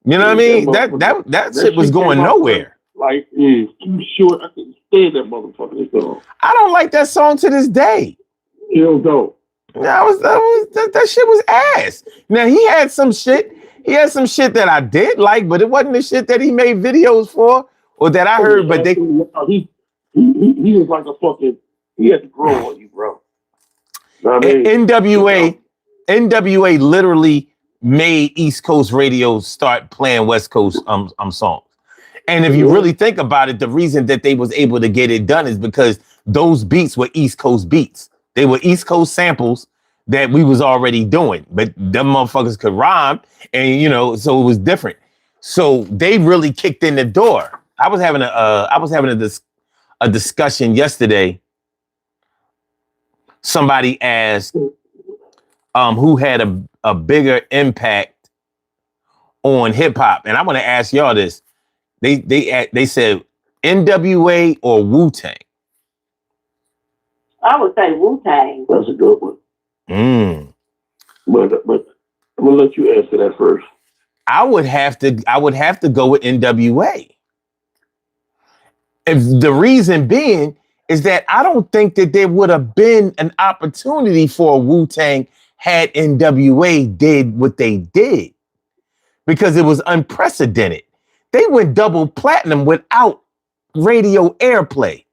You know what I mean? That shit was going nowhere. Like, is too short. I couldn't stand that motherfucking song. I don't like that song to this day. Still don't. That shit was ass. Now he had some shit. He had some shit that I did like, but it wasn't the shit that he made videos for or that I heard. But they he was like a fucking. He had to grow on you, bro. Know what I mean? NWA literally made East Coast radio start playing West Coast songs. And if you really think about it, the reason that they was able to get it done is because those beats were East Coast beats. They were East Coast samples that we was already doing, but them motherfuckers could rhyme, and you know, so it was different. So they really kicked in the door. I was having a discussion yesterday. Somebody asked who had a bigger impact on hip hop, and I want to ask y'all this. They said NWA or Wu-Tang. I would say Wu-Tang. That's a good one. But I'm gonna let you answer that first. I would have to go with NWA. If the reason being is that I don't think that there would have been an opportunity for Wu-Tang had NWA did what they did, because it was unprecedented. They went double platinum without radio airplay.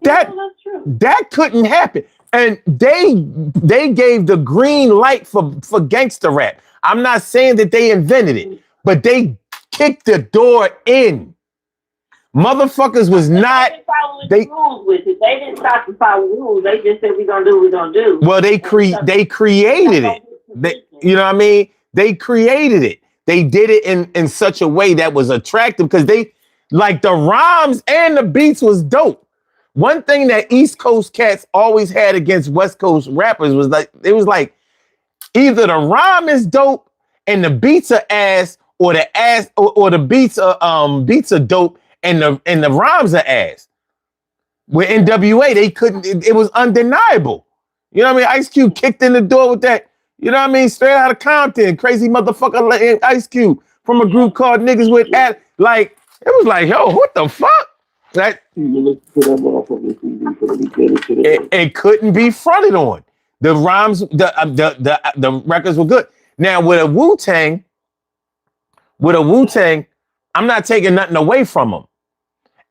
That couldn't happen. And they gave the green light for gangster rap. I'm not saying that they invented it, but they kicked the door in. Motherfuckers was not. They rules with it. They didn't stop to follow rules. They just said we're gonna do what we're gonna do. Well, they created it. You know what I mean? They created it. They did it in such a way that was attractive because they like the rhymes and the beats was dope. One thing that East Coast cats always had against West Coast rappers was like, it was like either the rhyme is dope and the beats are ass, or the beats are dope and the rhymes are ass. With NWA, they couldn't, it was undeniable. You know what I mean? Ice Cube kicked in the door with that, you know what I mean? Straight out of Compton, crazy motherfucker Ice Cube from a group called Niggas with Ad. Like, it was like, yo, what the fuck? It couldn't be fronted on. The rhymes, the records were good. Now with a Wu-Tang, I'm not taking nothing away from them.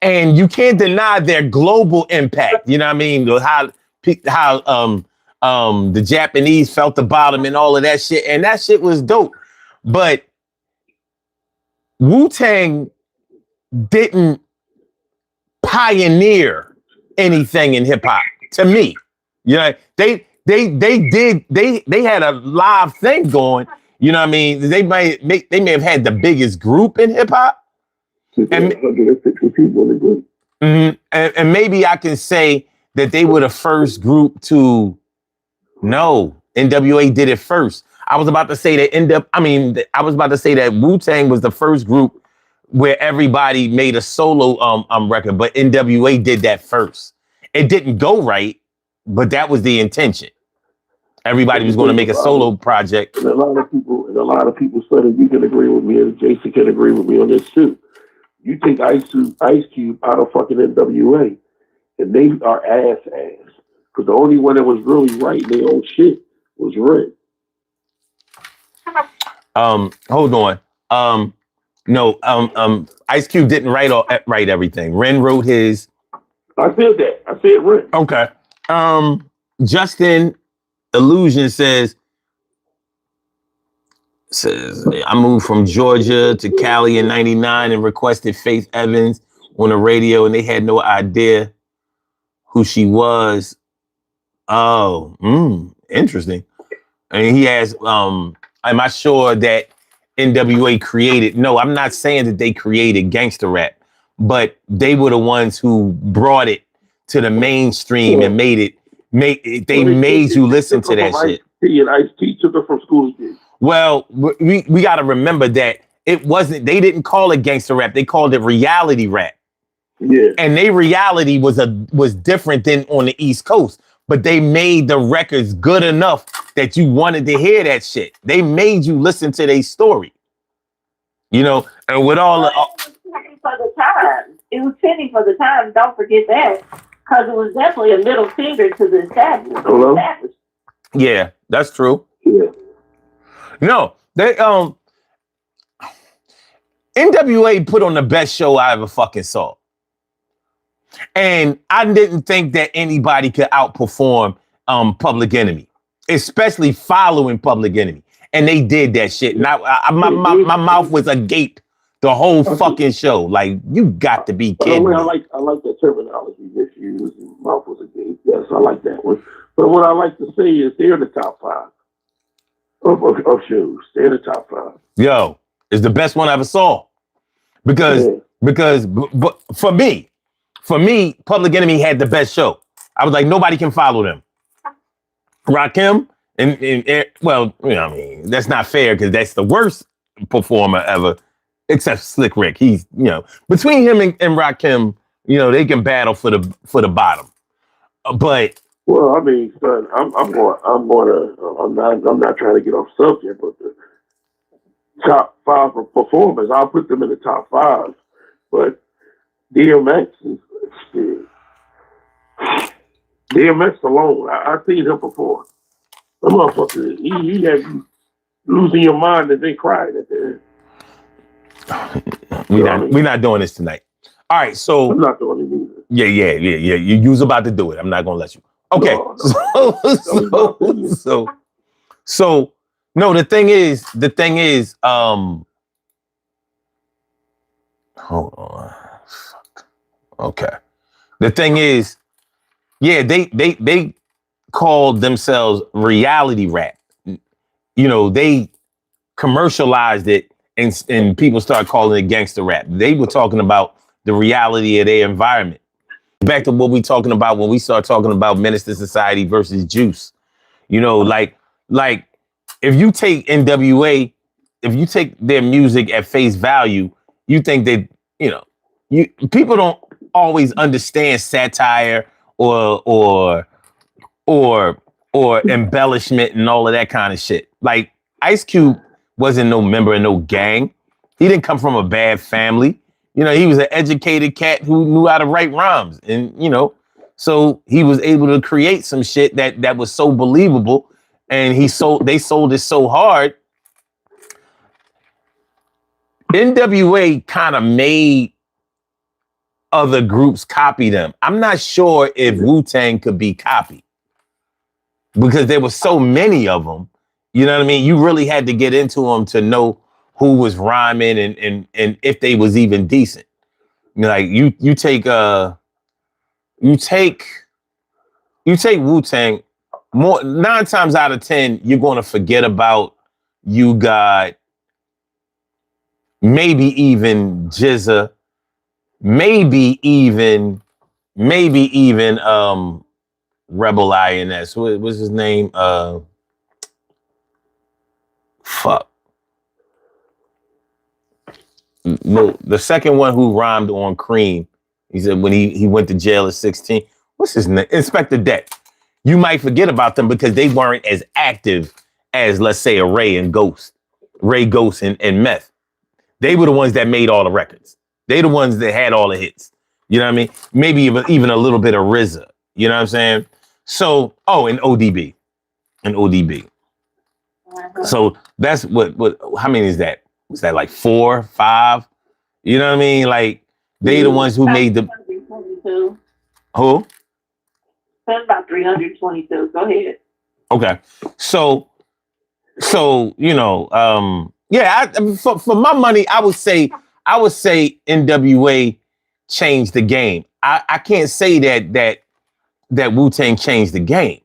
And you can't deny their global impact. You know what I mean? How the Japanese felt about them and all of that shit. And that shit was dope. But Wu-Tang didn't pioneer anything in hip hop to me. You know, they had a live thing going. You know what I mean? They may have had the biggest group in hip hop. And, 150 people in the group. Mm-hmm, and maybe I can say that they were the first group to. No, NWA did it first. I was about to say that Wu-Tang was the first group where everybody made a solo record, but NWA did that first. It didn't go right, but that was the intention. Everybody was going to make a solo project. And a lot of people said that you can agree with me, and Jason can agree with me on this too. You take Ice Cube out of fucking NWA, and they are ass. Because the only one that was really right in their own shit was Ren. Hold on. Ice Cube didn't write everything. Ren wrote his. I said that. I said Ren. Okay. Justin Illusion says I moved from Georgia to Cali in '99 and requested Faith Evans on the radio, and they had no idea who she was. Oh, interesting. And he asked, am I sure that NWA created? No, I'm not saying that they created gangster rap, but they were the ones who brought it to the mainstream and made you listen to that shit. And Ice-T took her from school. Well, we got to remember that they didn't call it gangster rap. They called it reality rap. Yeah. And their reality was different than on the East Coast. but they made the records good enough that you wanted to hear that shit. They made you listen to their story. You know, and with all it was fitting for the times. It was fitting for the times. Don't forget that, because it was definitely a middle finger to the establishment. Hello? Yeah, that's true. Yeah. No, they NWA put on the best show I ever fucking saw. And I didn't think that anybody could outperform Public Enemy, especially following Public Enemy. And they did that shit. And my mouth was agape the whole fucking show. Like, you got to be kidding me. I like that terminology that you use. Mouth was agape. Yes, I like that one. But what I like to say is they're the top 5 of shows. They're the top 5. Yo, it's the best one I ever saw. Because for me, Public Enemy had the best show. I was like, nobody can follow them. Rakim, and well, you know, I mean, that's not fair because that's the worst performer ever, except Slick Rick. He's, you know, between him and Rakim, you know, they can battle for the bottom. But well, I mean, son, I'm not trying to get off subject, but the top 5 performers, I'll put them in the top 5. But DMX is DMX alone. I've seen him perform. The motherfucker, he had you losing your mind and then crying at the end. We're not doing this tonight. All right, so I'm not doing it either. Yeah. You was about to do it. I'm not gonna let you. Okay. No. So no, the thing is, hold on. Fuck. Okay. The thing is, yeah, they called themselves reality rap. You know, they commercialized it and people started calling it gangster rap. They were talking about the reality of their environment. Back to what we talking about when we start talking about Menace to Society versus Juice. You know, like if you take NWA, if you take their music at face value, you think that, you know, people don't always understand satire or embellishment and all of that kind of shit. Like Ice Cube wasn't no member of no gang. He didn't come from a bad family. You know, he was an educated cat who knew how to write rhymes. And, you know, so he was able to create some shit that was so believable. And they sold it so hard. NWA kind of made other groups copy them. I'm not sure if Wu-Tang could be copied because there were so many of them. You know what I mean? You really had to get into them to know who was rhyming and if they was even decent. Like you take Wu-Tang, more 9 times out of 10, you're going to forget about You Got, maybe even Jizza, maybe even Rebel INS. What was his name? Fuck. No, the second one who rhymed on Cream. He said when he went to jail at 16. What's his name? Inspector Deck. You might forget about them because they weren't as active as, let's say, a Ray Ghost and Meth. They were the ones that made all the records. They the ones that had all the hits. You know what I mean? Maybe even a little bit of RZA. You know what I'm saying? So, and ODB. So that's what how many is that? Was that like 4, 5? You know what I mean? Like they the ones who made the 322. Who? That's about 322. Go ahead. Okay. So you know, for my money, I would say NWA changed the game. I can't say that Wu-Tang changed the game.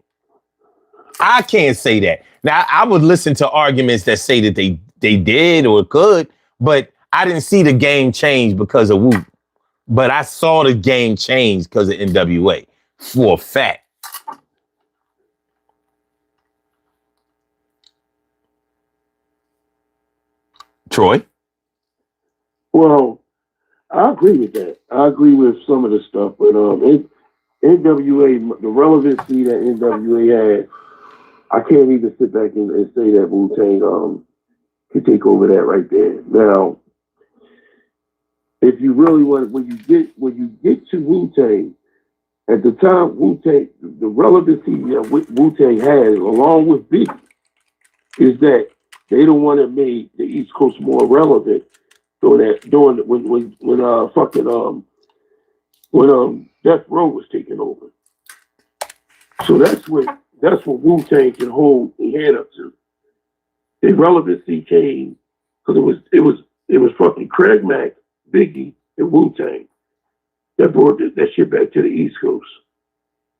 I can't say that. Now I would listen to arguments that say that they did or could, but I didn't see the game change because of Wu. But I saw the game change because of NWA for a fact. Troy? Well, I agree with that. I agree with some of the stuff, but NWA, the relevancy that NWA had, I can't even sit back and say that Wu-Tang can take over that right there. Now, if you really want, when you get to Wu-Tang, at the time Wu-Tang, the relevancy that Wu-Tang has, along with Biggie, is that they don't want to make the East Coast more relevant. So that when Death Row was taking over. So that's what Wu-Tang can hold their head up to. The relevancy came because it was fucking Craig Mack, Biggie, and Wu-Tang that brought that shit back to the East Coast.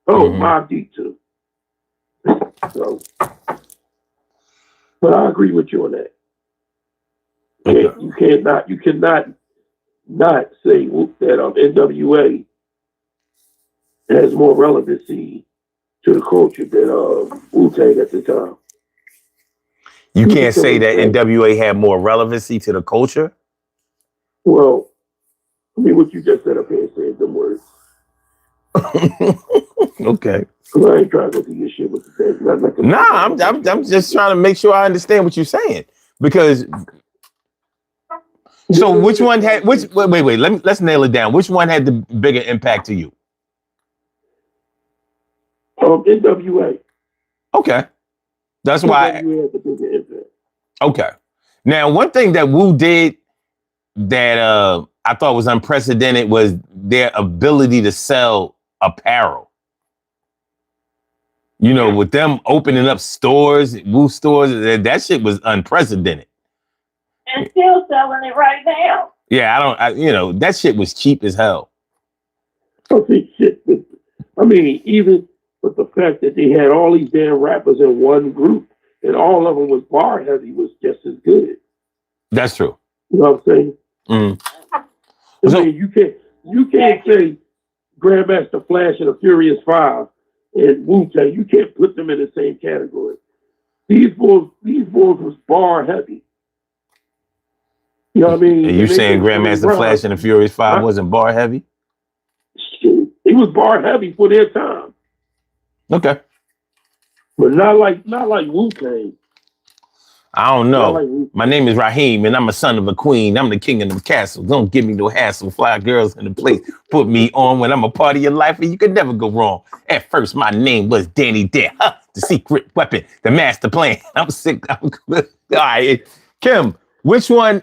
Oh, Mobb Deep too. So, but I agree with you on that. Okay. You cannot not say that NWA has more relevancy to the culture than Wu-Tang at the time. You can't say that NWA had more relevancy to the culture? Well, I mean, what you just said up here saying them words. Okay. Because I ain't trying to go through your shit with the Nah, I'm just trying to make sure I understand what you're saying. Because so which one had wait, let's nail it down. Which one had the bigger impact to you? NWA. Okay. That's why NWA had the bigger impact. Okay. Now, one thing that Wu did that I thought was unprecedented was their ability to sell apparel. You know, with them opening up stores, Wu stores, that shit was unprecedented. And still selling it right now. Yeah, that shit was cheap as hell. I mean, even with the fact that they had all these damn rappers in one group and all of them was bar heavy was just as good. That's true. You know what I'm saying? Mm. I mean, you can't say Grandmaster Flash and the Furious Five and Wu-Tang. You can't put them in the same category. These boys was bar heavy. You know what I mean? And you saying Grandmaster Flash and the Furious Five wasn't bar heavy? Shit, it was bar heavy for their time. Okay. But not like Wu-Tang. I don't know. My name is Raheem, and I'm a son of a queen. I'm the king of the castle. Don't give me no hassle. Fly girls in the place. Put me on when I'm a part of your life, and you can never go wrong. At first, my name was Danny Dare. The secret weapon, the master plan. I'm sick. All right, Kim. Which one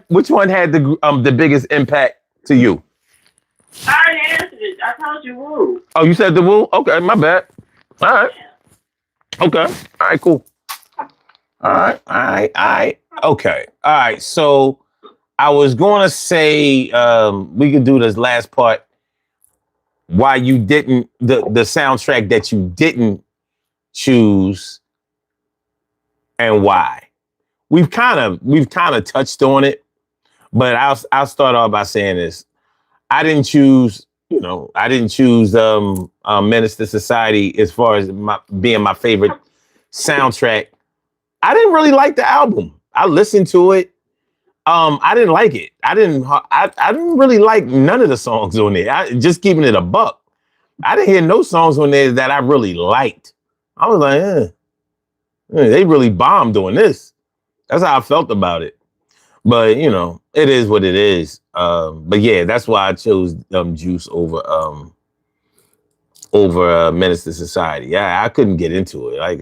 had the biggest impact to you? I already answered it. I told you Wu. Oh, you said the Wu? Okay, my bad. All right. Okay. All right, cool. All right. Okay. All right. So I was going to say we could do this last part. Why you didn't, the soundtrack that you didn't choose and why. We've kind of touched on it, but I'll start off by saying this. I didn't choose Menace to Society as far as being my favorite soundtrack. I didn't really like the album. I listened to it. I didn't like it. I didn't really like none of the songs on there. Just keeping it a buck. I didn't hear no songs on there that I really liked. I was like, they really bombed on this. That's how I felt about it. But it is what it is. But yeah, that's why I chose Juice over Menace to Society. Yeah, I couldn't get into it. I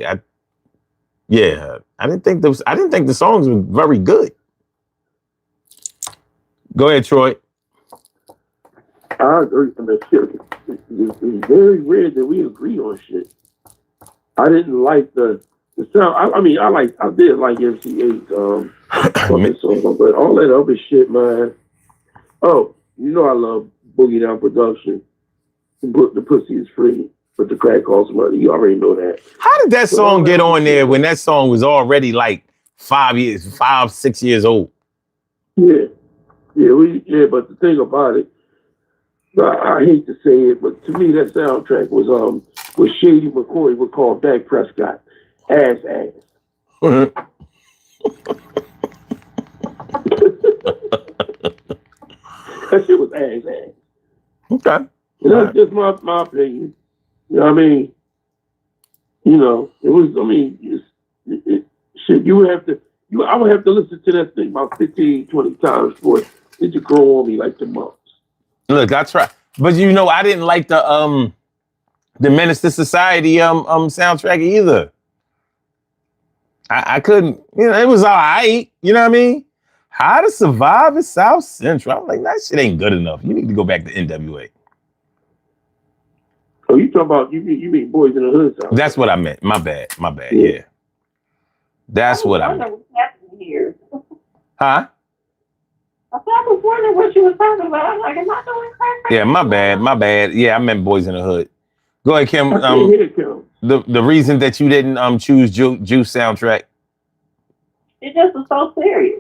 didn't think the songs were very good. Go ahead, Troy. I agree on that shit. It's very rare that we agree on shit. I didn't like the sound. I did like MC8's song, but all that other shit, man. Oh, I love Boogie Down Production. The pussy is free, but the crack costs money. You already know that. How did that song get on there when that song was already like 5, 6 years old? Yeah. But the thing about it, I hate to say it, but to me that soundtrack was Shady McCoy would call Dak Prescott ass. That shit was ass. Okay. And that's just my opinion. You know what I mean? It was. I mean, shit. You would have to. I would have to listen to that thing about 15, 20 times for it to grow on me like the months. Look, I try, but I didn't like the Menace to Society soundtrack either. I couldn't. It was all right. You know what I mean? How to Survive in South Central. I'm like, that shit ain't good enough. You need to go back to NWA. Oh, you talking about you mean Boys in the Hood sound? That's what I meant. My bad. Yeah. That's what I meant. What happened here? Huh? I was wondering what you were talking about. I'm like, am I doing crack? Yeah, my bad. Yeah, I meant Boys in the Hood. Go ahead, Kim. I can't hear it, Kim. The reason that you didn't choose Juice soundtrack. It just was so serious.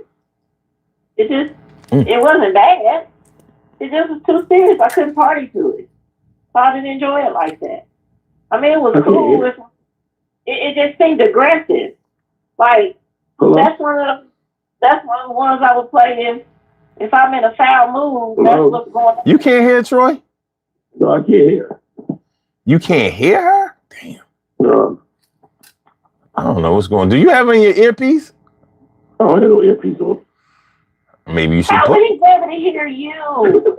It wasn't bad. It just was too serious. I couldn't party to it. So I didn't enjoy it like that. I mean, it was cool. It just seemed aggressive. Like, that's one of the ones I would play if I'm in a foul mood. That's what's going on. You can't hear Troy? No, I can't hear. You can't hear her? Damn. No. I don't know what's going on. Do you have in your earpiece? Oh, I had no earpiece on. Maybe you should How would he be able to hear you?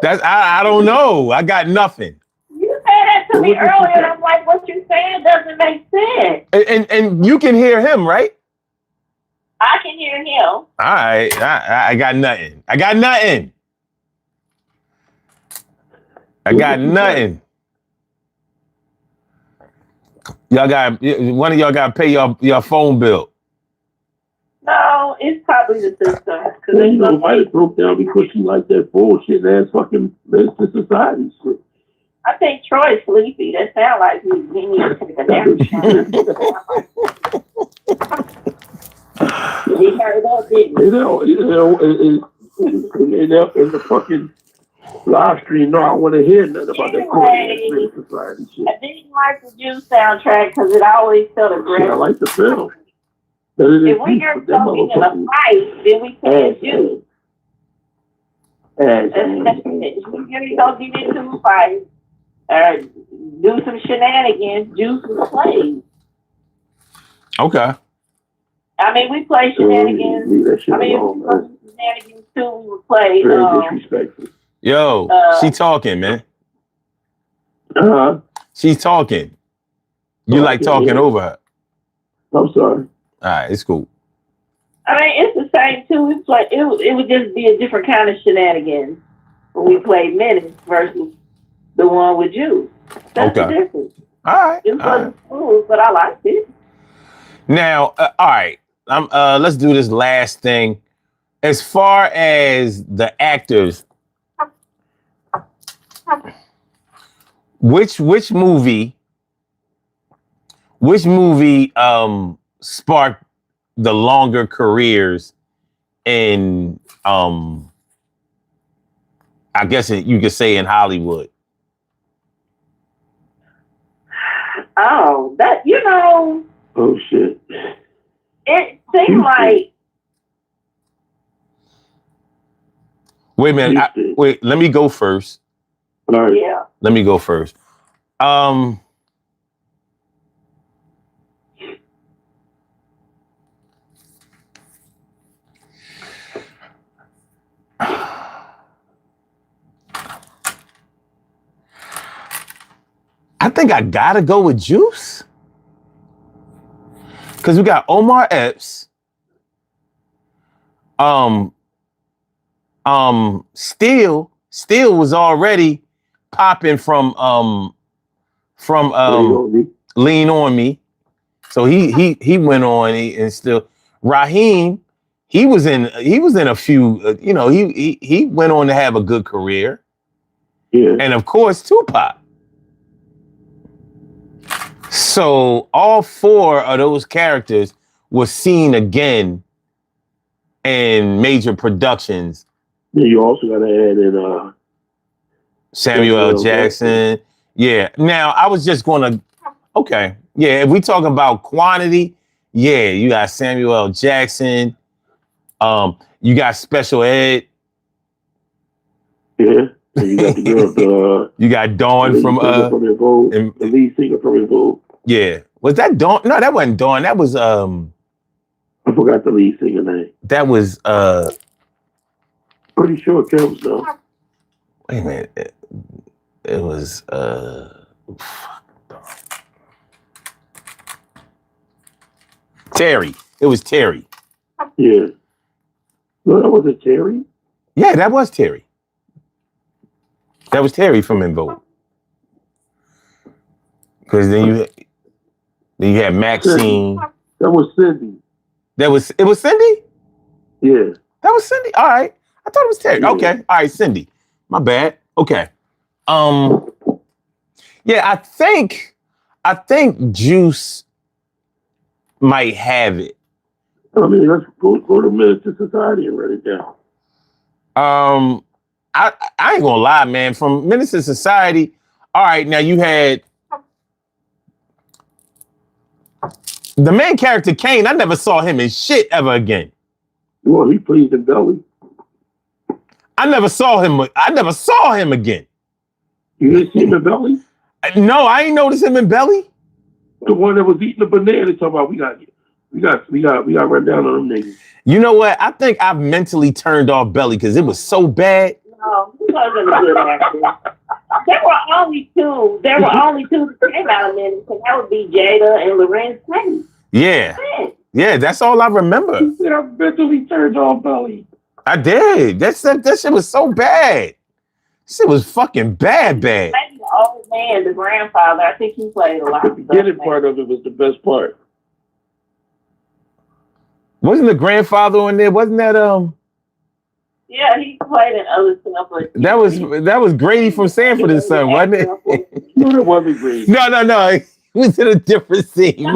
I don't know. I got nothing. You said that to me earlier, and I'm like, what you're saying doesn't make sense. And you can hear him, right? I can hear him. All right. I got nothing. I got nothing. One of y'all got to pay your phone bill. No, it's probably the system. It might have broke down because she liked that bullshit ass fucking Menace to Society shit. I think Troy's sleepy. That sounds like he needs to take a nap. He heard that, didn't he? In the fucking live stream, no, I want to hear nothing about that Menace to Society shit. I didn't like the Juice soundtrack because it always felt aggressive. I like the film. If we get something in a fight, then we can't do it. If we're going to go get into a fight or do some shenanigans, Juice will play. Okay. I mean, we play shenanigans. If we play shenanigans too, we would play. Very disrespectful. Yo, she talking, man. She's talking. You like talking over her. I'm sorry. All right, it's cool. I mean, it's the same too. We play. It would just be a different kind of shenanigans when we played Menace versus the one with you. That's the difference. All right. It wasn't cool, but I liked it. Now, all right. Let's do this last thing. As far as the actors, which movie sparked the longer careers in I guess you could say in Hollywood? Oh, that Oh shit. It seemed like. Wait a minute. Wait, let me go first. All right. Yeah. Let me go first. I think I gotta go with Juice. Because we got Omar Epps. Steel was already popping from Lean on Me. So he went on and still Raheem, he was in a few, he went on to have a good career. Yeah. And of course, Tupac. So all four of those characters were seen again in major productions. Yeah, you also got to add in Samuel L. Jackson. Yeah. Now, I was just going to, okay. Yeah, if we talk about quantity, yeah, you got Samuel L. Jackson. You got Special Ed. Yeah. And you got the girl, you got Dawn from the lead singer from Evolve. Yeah. Was that Dawn? No, that wasn't Dawn. That was I forgot the lead singer name. That was Pretty sure it counts though. Wait a minute. It was Terry. It was Terry. Yeah. No, that wasn't Terry. Yeah, that was Terry. That was Terry from Invoke. Because then you had Maxine. That was Cindy. It was Cindy? Yeah. That was Cindy. All right. I thought it was Terry. Yeah. Okay. All right, Cindy. My bad. Okay. Yeah, I think Juice might have it. I mean, let's go to Menace to Society and write it down. I ain't gonna lie, man. From Menace to Society, all right, now you had the main character, Kane. I never saw him in shit ever again. Well, he plays in Belly. I never saw him again. You didn't see him in Belly? No, I ain't noticed him in Belly. The one that was eating the banana. Talking about we got run down on them niggas. You know what? I think I've mentally turned off Belly because it was so bad. No, he wasn't a good actor. There were only two that came out of Menace, and that would be Jada and Lorenz Tate. Yeah. Yeah, that's all I remember. He said I mentally turned off Belly. I did. That shit was so bad. Shit was fucking bad. Maybe the old man, the grandfather, I think he played a lot. The beginning part of it was the best part. Wasn't the grandfather on there? Wasn't that Yeah, he played in other stuff. That was Grady from Sanford and Son, wasn't it? No, that wasn't Grady. No. He was in a different scene.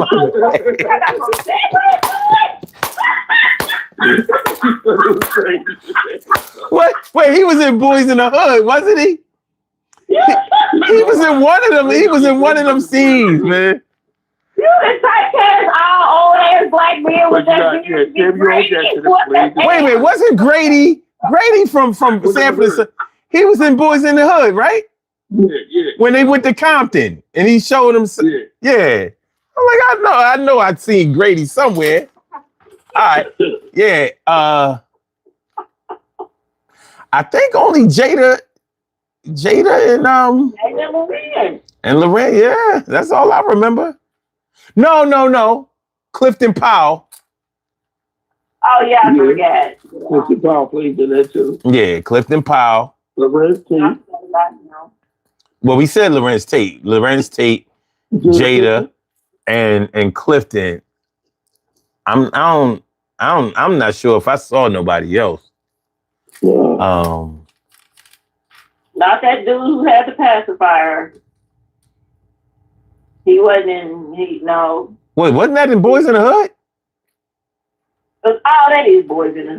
What? Wait, he was in Boys in the Hood, wasn't he? He was in one of them. He was in one of them scenes, man. You the typecast all old ass black men with that beard. Wait a minute, wasn't Grady from Sanford and Son? He was in Boys in the Hood, right? Yeah. When they went to Compton and he showed them. Yeah. I'm like, I know I'd seen Grady somewhere. All right. Yeah. I think only Jada and Loren. Yeah, that's all I remember. No. Clifton Powell. Oh yeah, I forgot. Clifton Powell played in that too. Yeah, Clifton Powell. Lorenz Tate. Well, we said Lorenz Tate, Jada, and Clifton. I'm not sure if I saw nobody else. Yeah. Not that dude who had the pacifier. He wasn't. No. Wait, wasn't that in Boys in the Hood? That is Boys in the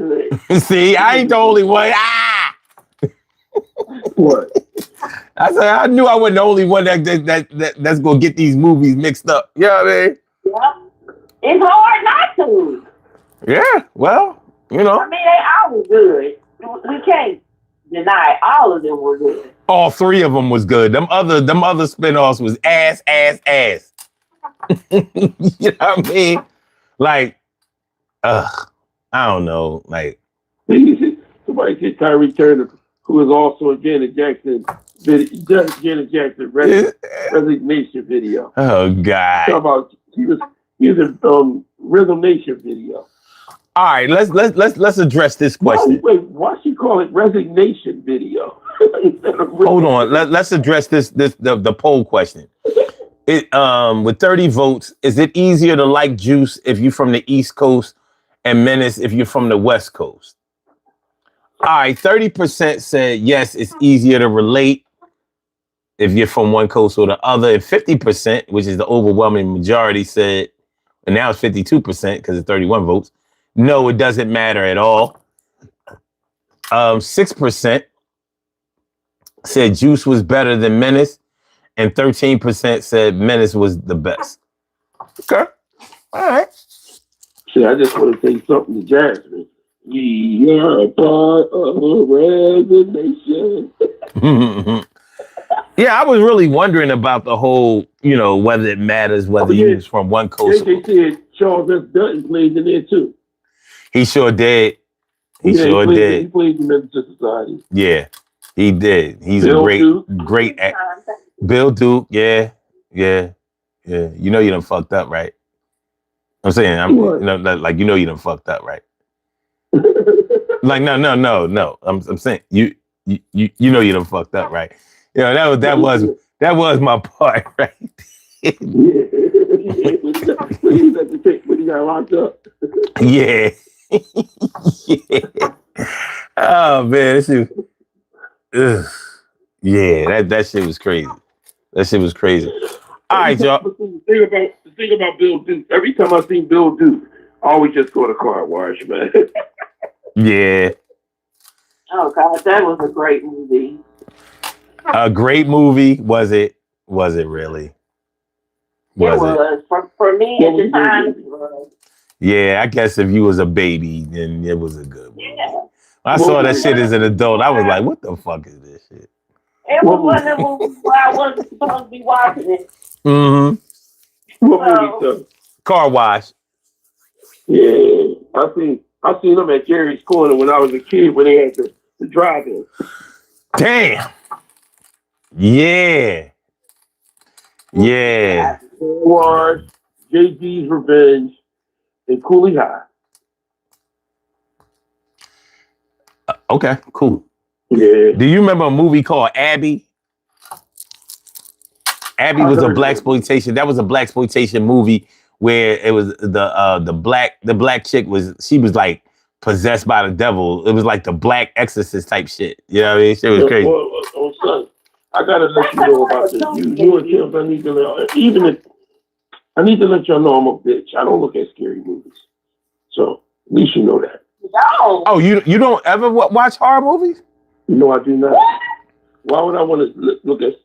Hood. See, I ain't the only one. What? I said I knew I wasn't the only one that's gonna get these movies mixed up. You know what I mean? Yeah. It's hard not to. Yeah. Well, you know. I mean, they all were good. We can't deny all of them were good. All three of them was good. Them other spinoffs was ass. You know what I mean? Like, I don't know. Like, somebody said Tyree Turner, who was also a Janet Jackson resignation video. Oh God! Talk about he was in Rhythm Nation video. All right, let's address this question. Why she call it resignation video? Hold on, let's address the poll question. It with 30 votes, is it easier to like Juice if you're from the East Coast and Menace if you're from the West Coast? All right, 30% said yes, it's easier to relate if you're from one coast or the other, and 50%, which is the overwhelming majority, said, and now it's 52% because it's 31 votes. No, it doesn't matter at all. 6% said Juice was better than Menace, and 13% said Menace was the best. Okay. All right. See, I just want to say something to Jasmine. We are a part of a resignation. Yeah, I was really wondering about the whole, whether it matters whether he was from one coast. They said Charles S. Dutton played in there too. He sure did. He He did. played in Menace Society. Yeah, he did. He's Bill a Duke. great actor. Bill Duke. Yeah. You know you done fucked up, right? I'm saying, you done fucked up, right? Like, no. I'm saying, you know you done fucked up, right? That was my part, right? When he got locked up. Yeah. Yeah. Oh man, that shit. Yeah, that shit was crazy. That shit was crazy. All right, y'all. The thing about Bill Duke, every time I see Bill Duke, I always just go to car wash, man. Yeah. Oh God, that was a great movie. A great movie, was it? Was it really? Was it? For me at the time. It was. Yeah, I guess if you was a baby, then it was a good movie. Yeah. I saw that shit as an adult. I was like, what the fuck is this shit? It was one of the movies where I wasn't supposed to be watching it. Mm-hmm. What movie, though? Car Wash. Yeah, I seen them at Jerry's Corner when I was a kid when they had the drive-in. Damn. Yeah. Yeah. Wars, JD's Revenge, and Cooley High. Okay, cool. Yeah. Do you remember a movie called Abby? Abby was a blaxploitation. That was a blaxploitation movie where it was the black chick she was like possessed by the devil. It was like the Black Exorcist type shit. You know what I mean? Shit was crazy. Well, son, I gotta let you know about this. You and Kim, I need to let y'all know I'm a bitch. I don't look at scary movies, so at least you know that. No. Oh, you don't ever watch horror movies? No, I do not. Why would I want to look at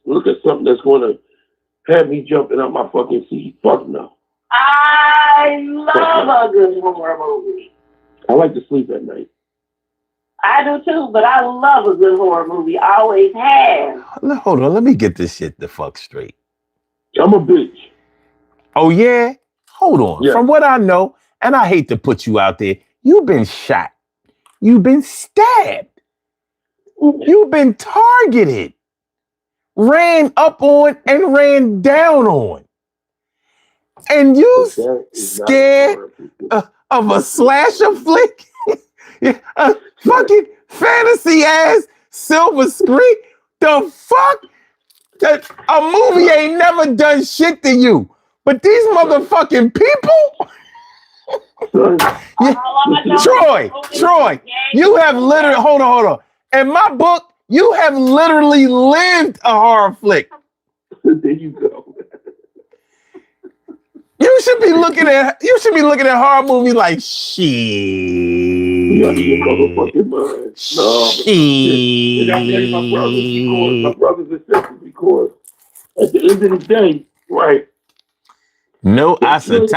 something that's going to have me jumping out my fucking seat? Fuck no. I love a good horror movie. I like to sleep at night. I do too, but I love a good horror movie. I always have. Hold on, let me get this shit the fuck straight. I'm a bitch. Oh yeah? Hold on. Yeah. From what I know, and I hate to put you out there, you've been shot. You've been stabbed. You've been targeted. Ran up on and ran down on. And you scared of a slasher flick? A fucking fantasy ass silver screen? The fuck? A movie ain't never done shit to you. But these motherfucking people? Troy, you have literally, hold on. In my book, you have literally lived a horror flick. There you go. You should be looking at horror movies like shit. You got your motherfucking mind. No, shit. I blame my brothers and sisters because at the end of the day, right? No acetable.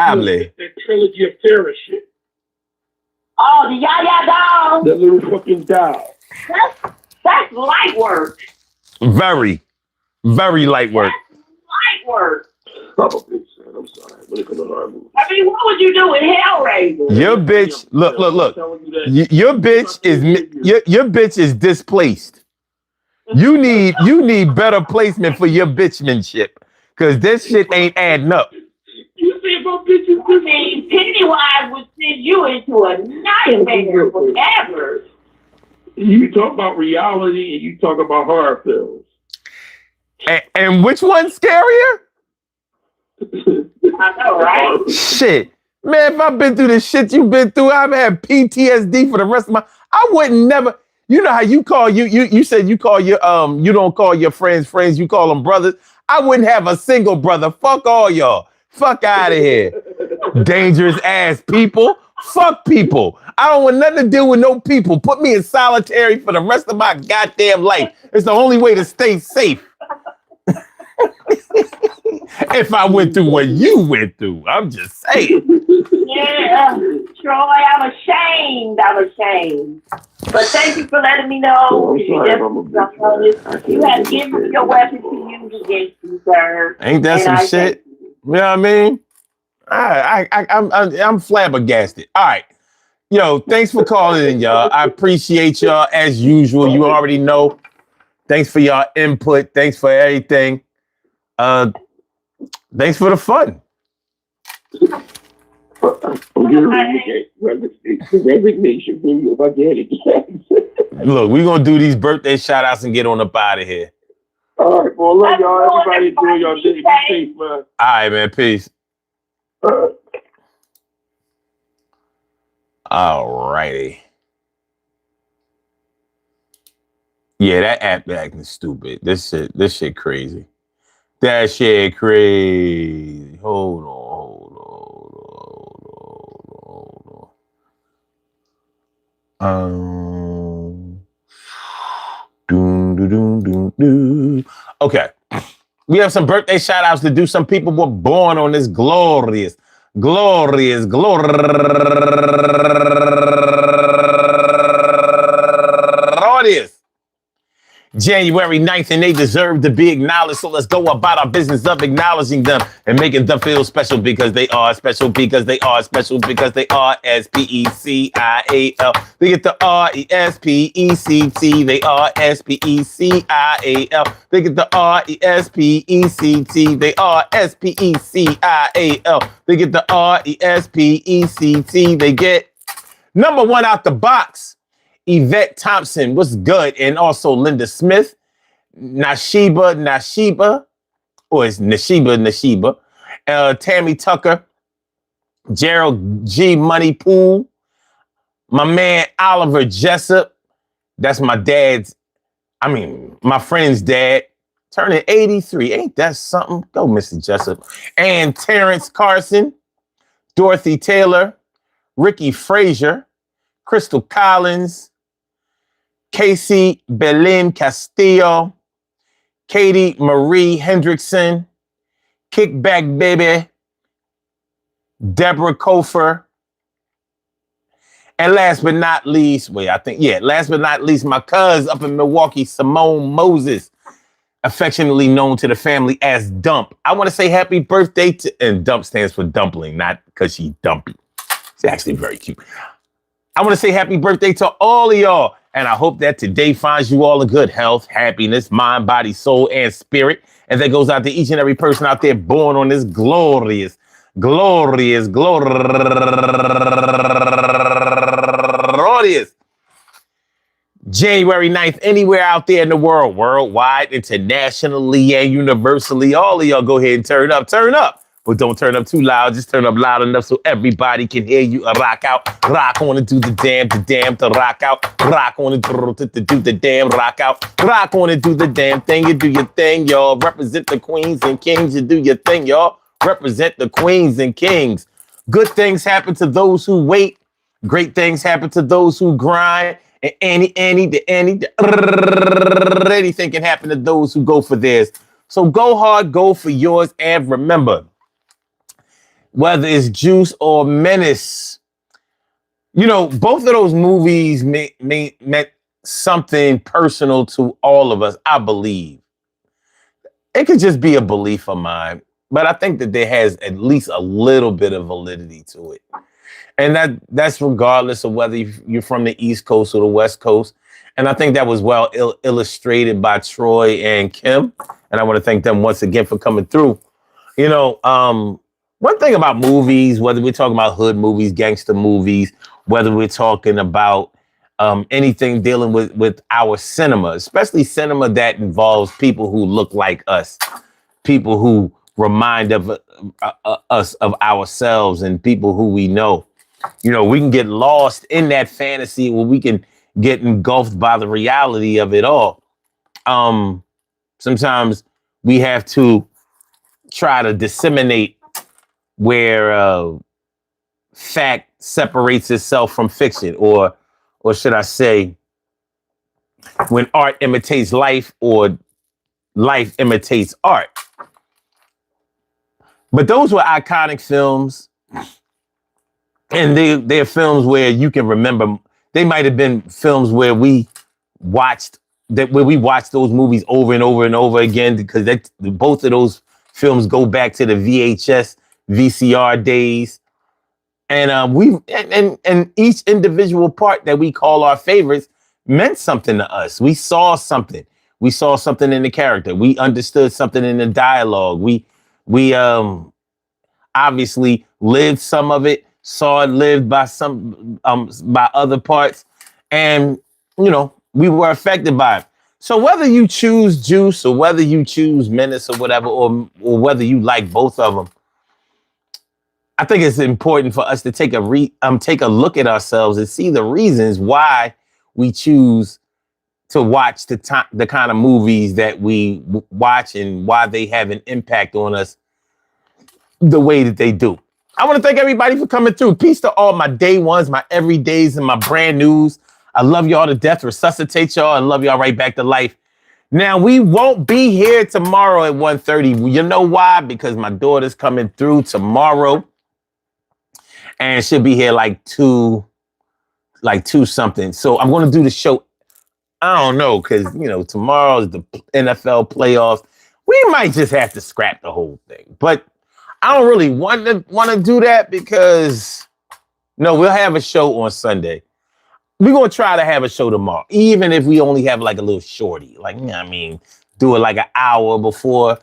That trilogy of terror shit. Oh, the Yaya doll. That little fucking doll. That's light work. Very, very light work. That's light work. I'm a bitch, son. I'm sorry. When it comes to horror movies. I mean, what would you do with Hellraiser? Your bitch, look. Your bitch is displaced. You need better placement for your bitchmanship, cause this shit ain't adding up. You see about bitches? I mean, Pennywise would send you into a nightmare forever. You talk about reality and you talk about horror films. And which one's scarier? I know, right? Shit. Man, if I've been through the shit you've been through, I've had PTSD for the rest of my... I would never... You know how you call... You said you call your... You don't call your friends, you call them brothers. I wouldn't have a single brother. Fuck all y'all. Fuck out of here. Dangerous ass people. Fuck people. I don't want nothing to do with no people. Put me in solitary for the rest of my goddamn life. It's the only way to stay safe. If I went through what you went through, I'm just saying. Yeah, Troy, I'm ashamed. But thank you for letting me know. Oh, I'm sorry if I'm a bitch, man. I You can't have understand given me you. your weapon to use against you, sir. Ain't that And some I shit? thank you. You know what I mean? I'm flabbergasted. All right. Yo, thanks for calling in, y'all. I appreciate y'all as usual. You already know. Thanks for y'all input. Thanks for everything. Thanks for the fun. I'm getting ready to get the resignation video by Janet Jackson. Look, we're gonna do these birthday shout outs and get on up out of here. All right, well, love y'all. Everybody enjoy your day. Be safe, man. All right, man. Peace. All righty. Yeah, that app acting stupid. This shit crazy. That shit crazy. Hold on. Doom, doom, doom, doom, doom. Okay. We have some birthday shout outs to do. Some people were born on this glorious January 9th, and they deserve to be acknowledged. So let's go about our business of acknowledging them and making them feel special because they are special, because they are special, because they are SPECIAL. They get the RESPECT. They are SPECIAL. They get the RESPECT. They are SPECIAL. They get the RESPECT. They get number one out the box. Yvette Thompson, what's good? And also Linda Smith, Nashiba, or it's Nashiba, Tammy Tucker, Gerald G. Money Pool, my man Oliver Jessup, that's my friend's dad, turning 83. Ain't that something? Go, Mr. Jessup. And Terrence Carson, Dorothy Taylor, Ricky Frazier, Crystal Collins, Casey Belin Castillo, Katie Marie Hendrickson, Kickback Baby, Deborah Kofer, and last but not least, my cousin up in Milwaukee, Simone Moses, affectionately known to the family as Dump. I want to say happy birthday to, and Dump stands for dumpling, not because she's dumpy. She's actually very cute. I want to say happy birthday to all of y'all. And I hope that today finds you all in good health, happiness, mind, body, soul, and spirit. And that goes out to each and every person out there born on this glorious January 9th, anywhere out there in the world, worldwide, internationally, and universally. All of y'all go ahead and turn up. But don't turn up too loud. Just turn up loud enough so everybody can hear you. Rock out, rock on and do the damn to rock out. Rock on and do the damn rock out. Rock on and do the damn thing. You do your thing, y'all. Represent the queens and kings. You do your thing, y'all. Represent the queens and kings. Good things happen to those who wait. Great things happen to those who grind. And anything can happen to those who go for theirs. So go hard, go for yours, and remember, whether it's Juice or Menace, both of those movies meant something personal to all of us, I believe. It could just be a belief of mine, but I think that there has at least a little bit of validity to it. And that's regardless of whether you're from the East Coast or the West Coast. And I think that was well illustrated by Troy and Kim. And I want to thank them once again for coming through. One thing about movies, whether we're talking about hood movies, gangster movies, whether we're talking about anything dealing with our cinema, especially cinema that involves people who look like us, people who remind us of ourselves and people who we know. We can get lost in that fantasy where we can get engulfed by the reality of it all. Sometimes we have to try to disseminate where fact separates itself from fiction, or should I say, when art imitates life or life imitates art. But those were iconic films. And they're films where you can remember. They might have been films where we watched those movies over and over and over again, because both of those films go back to the VHS, VCR days. And and each individual part that we call our favorites meant something to us. We saw something. We saw something in the character. We understood something in the dialogue. We obviously lived some of it, saw it lived by some by other parts, and we were affected by it. So whether you choose Juice or whether you choose Menace or whatever, or whether you like both of them, I think it's important for us to take a look at ourselves and see the reasons why we choose to watch the kind of movies that we watch, and why they have an impact on us the way that they do. I want to thank everybody for coming through. Peace to all my day ones, my everydays, and my brand news. I love y'all to death, resuscitate y'all, and love y'all right back to life. Now, we won't be here tomorrow at 1:30. You know why? Because my daughter's coming through tomorrow, and she'll be here like two something. So I'm going to do the show. I don't know, because, tomorrow's the NFL playoffs. We might just have to scrap the whole thing. But I don't really want to do that, because we'll have a show on Sunday. We're going to try to have a show tomorrow, even if we only have like a little shorty. Like, do it like an hour before,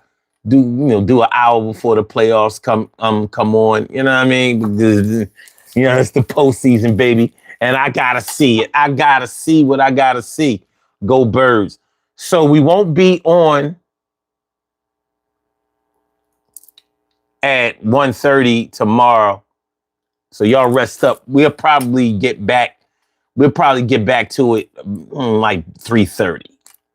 do an hour before the playoffs come on. You know what I mean? Because, it's the postseason, baby. And I got to see it. I got to see what I got to see. Go Birds. So we won't be on at 1:30 tomorrow. So y'all rest up. We'll probably get back to it like 3:30.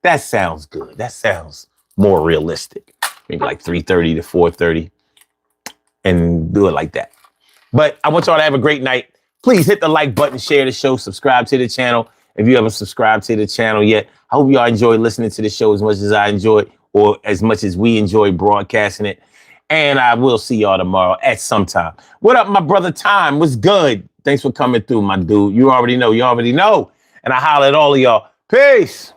That sounds good. That sounds more realistic. Maybe like 3:30 to 4:30, and do it like that. But I want y'all to have a great night. Please hit the like button, share the show, subscribe to the channel if you haven't subscribed to the channel yet. I hope y'all enjoy listening to the show as much as I enjoy, or as much as we enjoy broadcasting it. And I will see y'all tomorrow at some time. What up, my brother Time? What's good? Thanks for coming through, my dude. You already know. And I holler at all of y'all. Peace.